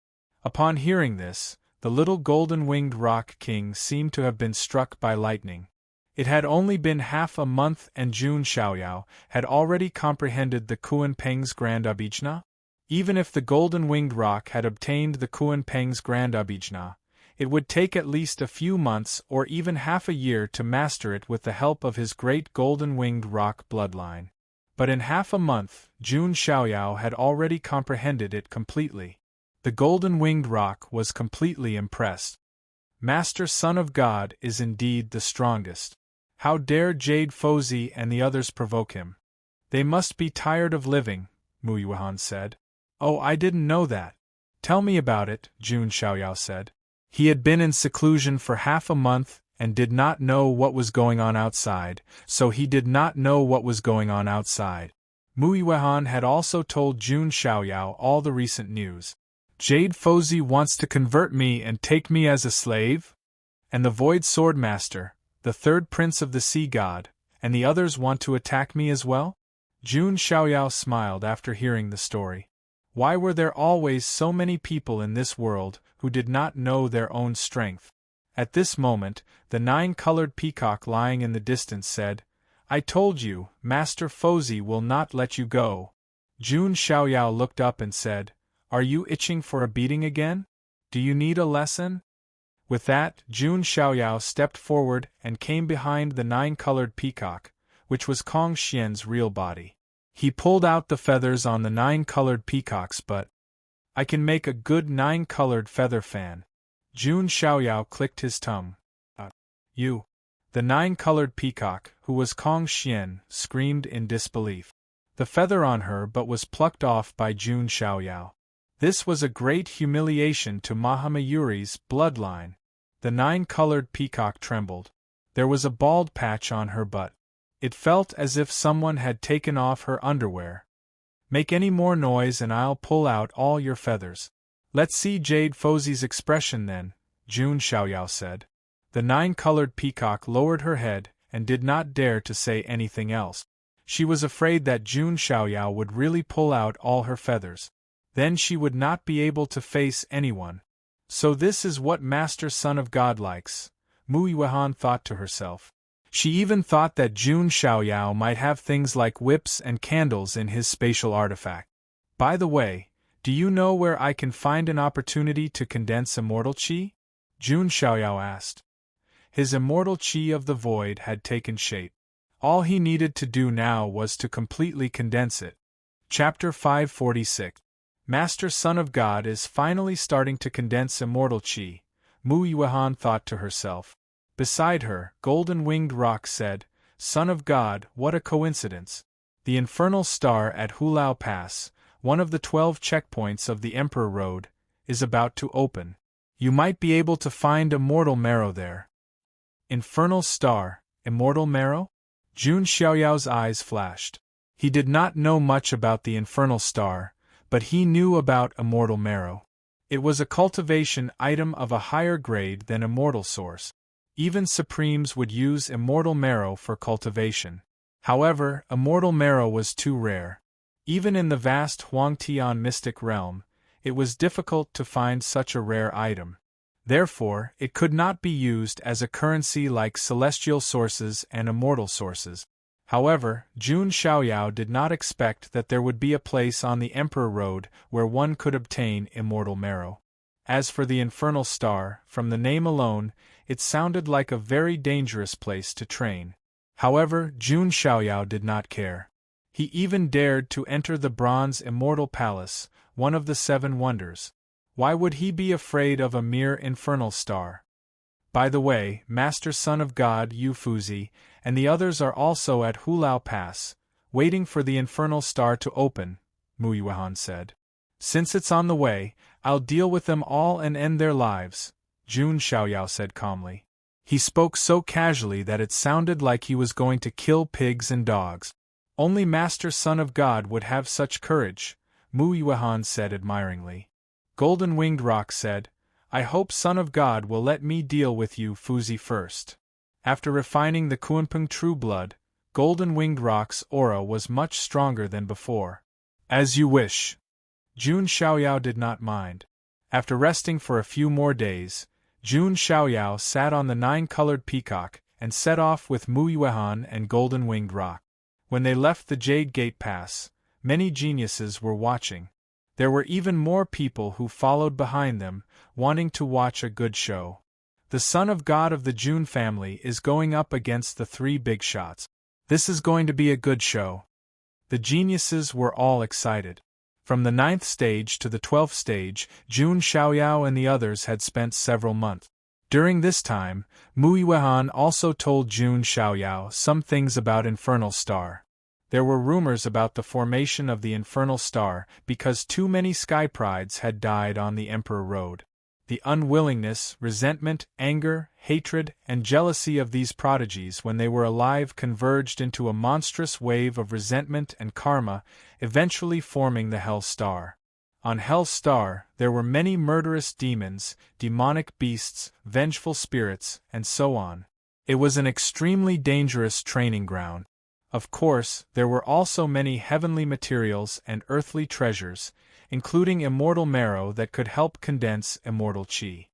Upon hearing this, the little golden-winged roc king seemed to have been struck by lightning. It had only been half a month and Jun Xiaoyao had already comprehended the Kuan-Peng's Grand Abhijna? Even if the golden-winged roc had obtained the Kuan-Peng's Grand Abhijna, it would take at least a few months or even half a year to master it with the help of his great golden-winged roc bloodline. But in half a month, Jun Xiaoyao had already comprehended it completely. The golden-winged roc was completely impressed. Master Son of God is indeed the strongest. How dare Jade Fozi and the others provoke him? They must be tired of living, Mu Yuhan said. Oh, I didn't know that. Tell me about it, Jun Xiaoyao said. He had been in seclusion for half a month and did not know what was going on outside, so he did not know what was going on outside. Mu Yuhan had also told Jun Xiaoyao all the recent news. Jade Fozi wants to convert me and take me as a slave? And the Void Swordmaster, the third prince of the Sea God, and the others want to attack me as well? Jun Xiaoyao smiled after hearing the story. Why were there always so many people in this world who did not know their own strength? At this moment, the 9-colored peacock lying in the distance said, I told you, Master Fozi will not let you go. Jun Xiaoyao looked up and said, Are you itching for a beating again? Do you need a lesson? With that, Jun Xiaoyao stepped forward and came behind the 9-colored peacock, which was Kong Xian's real body. He pulled out the feathers on the 9-colored peacocks, but I can make a good 9-colored feather fan. Jun Xiaoyao clicked his tongue. You. The 9-colored peacock, who was Kong Xian, screamed in disbelief. The feather on her but was plucked off by Jun Xiaoyao. This was a great humiliation to Mahamayuri's bloodline. The 9-colored peacock trembled. There was a bald patch on her butt. It felt as if someone had taken off her underwear. Make any more noise and I'll pull out all your feathers. Let's see Jade Fozi's expression then, Jun Xiaoyao said. The 9-colored peacock lowered her head and did not dare to say anything else. She was afraid that Jun Xiaoyao would really pull out all her feathers. Then she would not be able to face anyone. So this is what Master Son of God likes, Mu Yuhan thought to herself. She even thought that Jun Xiaoyao might have things like whips and candles in his spatial artifact. By the way, do you know where I can find an opportunity to condense immortal qi? Jun Xiaoyao asked. His immortal qi of the void had taken shape. All he needed to do now was to completely condense it. Chapter 546. Master Son of God is finally starting to condense immortal qi, Mu Yuhan thought to herself. Beside her, golden-winged roc said, Son of God, what a coincidence. The infernal star at Hulao Pass, one of the 12 checkpoints of the Emperor Road, is about to open. You might be able to find immortal marrow there. Infernal star, immortal marrow? Jun Xiaoyao's eyes flashed. He did not know much about the infernal star, but he knew about immortal marrow. It was a cultivation item of a higher grade than immortal source. Even Supremes would use immortal marrow for cultivation. However, immortal marrow was too rare. Even in the vast Huangtian mystic realm, it was difficult to find such a rare item. Therefore, it could not be used as a currency like celestial sources and immortal sources. However, Jun Xiaoyao did not expect that there would be a place on the Emperor Road where one could obtain immortal marrow. As for the infernal star, from the name alone, it sounded like a very dangerous place to train. However, Jun Xiaoyao did not care. He even dared to enter the Bronze Immortal Palace, one of the 7 wonders. Why would he be afraid of a mere infernal star? By the way, Master Son of God Yu Fuzi and the others are also at Hulao Pass, waiting for the infernal star to open, Mu Yuhan said. Since it's on the way, I'll deal with them all and end their lives, Jun Xiaoyao said calmly. He spoke so casually that it sounded like he was going to kill pigs and dogs. Only Master Son of God would have such courage, Mu Yuhan said admiringly. Golden-winged roc said, I hope Son of God will let me deal with you Fuzi first. After refining the Kunpeng True Blood, Golden-winged roc's aura was much stronger than before. As you wish. Jun Xiaoyao did not mind. After resting for a few more days, Jun Xiaoyao sat on the 9-colored peacock and set off with Mu Yuhan and Golden-winged roc. When they left the Jade Gate Pass, many geniuses were watching. There were even more people who followed behind them, wanting to watch a good show. The Son of God of the Jun family is going up against the 3 big shots. This is going to be a good show. The geniuses were all excited. From the 9th stage to the 12th stage, Jun Xiaoyao and the others had spent several months. During this time, Muiwehan also told Jun Xiaoyao some things about Infernal Star. There were rumors about the formation of the Infernal Star because too many sky prides had died on the Emperor Road. The unwillingness, resentment, anger, hatred, and jealousy of these prodigies when they were alive converged into a monstrous wave of resentment and karma, eventually forming the Hell Star. On Hell Star, there were many murderous demons, demonic beasts, vengeful spirits, and so on. It was an extremely dangerous training ground. Of course, there were also many heavenly materials and earthly treasures, including immortal marrow that could help condense immortal qi.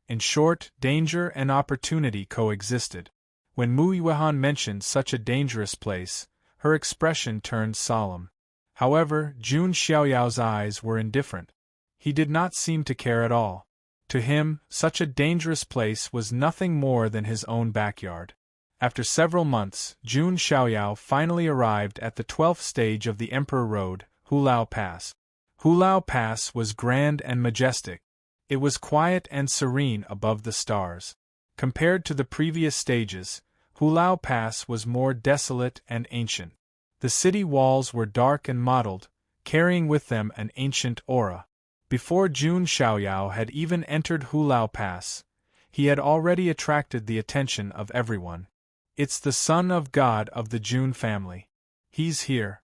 In short, danger and opportunity coexisted. When Muiwehan mentioned such a dangerous place, her expression turned solemn. However, Jun Xiaoyao's eyes were indifferent. He did not seem to care at all. To him, such a dangerous place was nothing more than his own backyard. After several months, Jun Xiaoyao finally arrived at the 12th stage of the Emperor Road, Hulao Pass. Hulao Pass was grand and majestic. It was quiet and serene above the stars. Compared to the previous stages, Hulao Pass was more desolate and ancient. The city walls were dark and mottled, carrying with them an ancient aura. Before Jun Xiaoyao had even entered Hulao Pass, he had already attracted the attention of everyone. It's the son of God of the Jun family. He's here.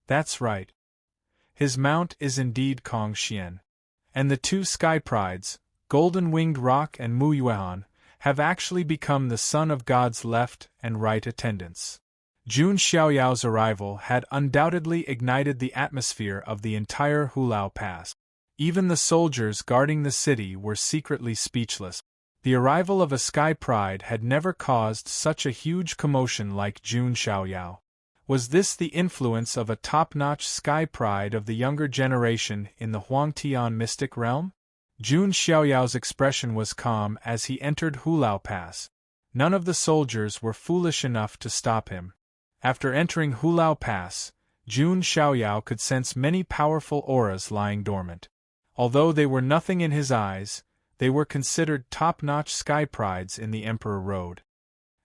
That's right. His mount is indeed Kong Xian. And the two sky prides, Golden-Winged Rock and Muiwehan, have actually become the son of God's left and right attendants. Jun Xiaoyao's arrival had undoubtedly ignited the atmosphere of the entire Hulao Pass. Even the soldiers guarding the city were secretly speechless. The arrival of a sky pride had never caused such a huge commotion like Jun Xiaoyao. Was this the influence of a top-notch sky pride of the younger generation in the Huangtian mystic realm? Jun Xiaoyao's expression was calm as he entered Hulao Pass. None of the soldiers were foolish enough to stop him. After entering Hulao Pass, Jun Xiaoyao could sense many powerful auras lying dormant. Although they were nothing in his eyes, they were considered top-notch sky prides in the Emperor Road.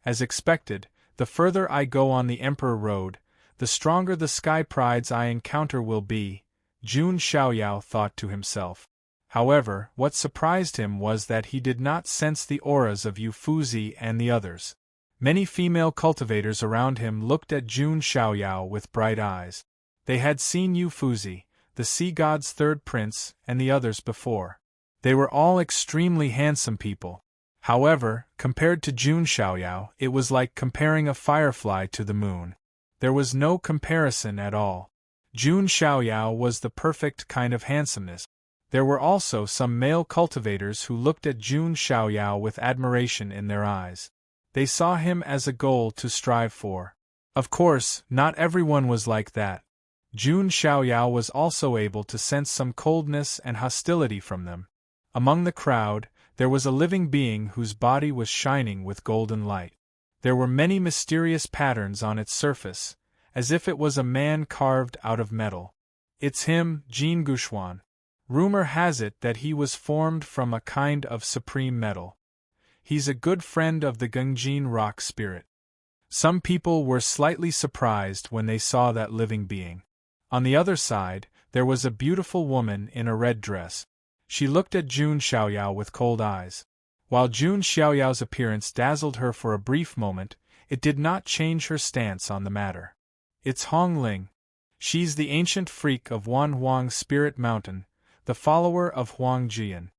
As expected, the further I go on the Emperor Road, the stronger the sky prides I encounter will be, Jun Xiaoyao thought to himself. However, what surprised him was that he did not sense the auras of Yu Fuzi and the others. Many female cultivators around him looked at Jun Xiaoyao with bright eyes. They had seen Yu Fuzi, the sea god's third prince, and the others before. They were all extremely handsome people. However, compared to Jun Xiaoyao, it was like comparing a firefly to the moon. There was no comparison at all. Jun Xiaoyao was the perfect kind of handsomeness. There were also some male cultivators who looked at Jun Xiaoyao with admiration in their eyes. They saw him as a goal to strive for. Of course, not everyone was like that. Jun Xiaoyao was also able to sense some coldness and hostility from them. Among the crowd, there was a living being whose body was shining with golden light. There were many mysterious patterns on its surface, as if it was a man carved out of metal. It's him, Jin Guxuan. Rumor has it that he was formed from a kind of supreme metal. He's a good friend of the Gungjin rock spirit. Some people were slightly surprised when they saw that living being. On the other side, there was a beautiful woman in a red dress. She looked at Jun Xiaoyao with cold eyes. While Jun Xiaoyao's appearance dazzled her for a brief moment, it did not change her stance on the matter. It's Hong Ling. She's the ancient freak of Wan Huang's Spirit Mountain, the follower of Huang Jian.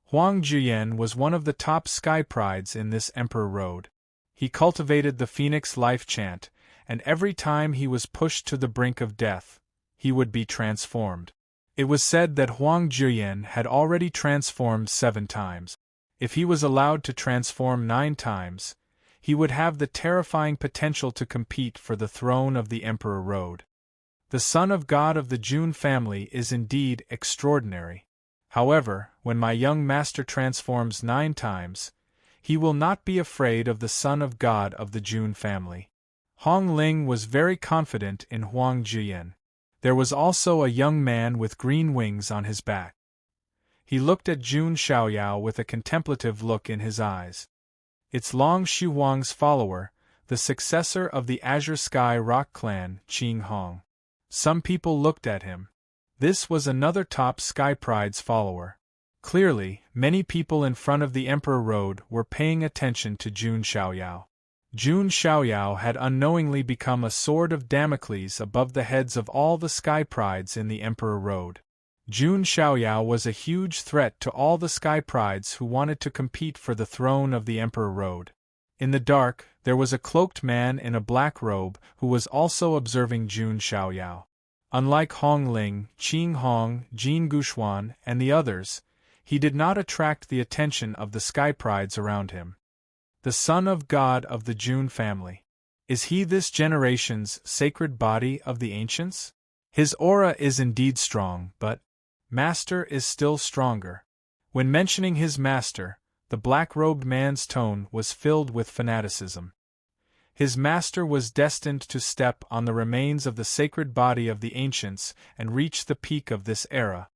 Huang Jian was one of the top sky prides in this Emperor Road. He cultivated the Phoenix Life chant, and every time he was pushed to the brink of death, he would be transformed. It was said that Huang Jian had already transformed 7 times. If he was allowed to transform 9 times, he would have the terrifying potential to compete for the throne of the Emperor Road. The son of God of the Jun family is indeed extraordinary. However, when my young master transforms 9 times, he will not be afraid of the son of God of the Jun family. Hong Ling was very confident in Huang Jian. There was also a young man with green wings on his back. He looked at Jun Xiaoyao with a contemplative look in his eyes. It's Long Shuang's follower, the successor of the Azure Sky Rock clan, Qing Hong. Some people looked at him. This was another top Sky Pride's follower. Clearly, many people in front of the Emperor Road were paying attention to Jun Xiaoyao. Jun Xiaoyao had unknowingly become a sword of Damocles above the heads of all the Sky Prides in the Emperor Road. Jun Xiaoyao was a huge threat to all the Sky Prides who wanted to compete for the throne of the Emperor Road. In the dark, there was a cloaked man in a black robe who was also observing Jun Xiaoyao. Unlike Hong Ling, Qing Hong, Jin Guxuan, and the others, he did not attract the attention of the Sky Prides around him. The son of God of the Jun family. Is he this generation's sacred body of the ancients? His aura is indeed strong, but master is still stronger. When mentioning his master, the black-robed man's tone was filled with fanaticism. His master was destined to step on the remains of the sacred body of the ancients and reach the peak of this era.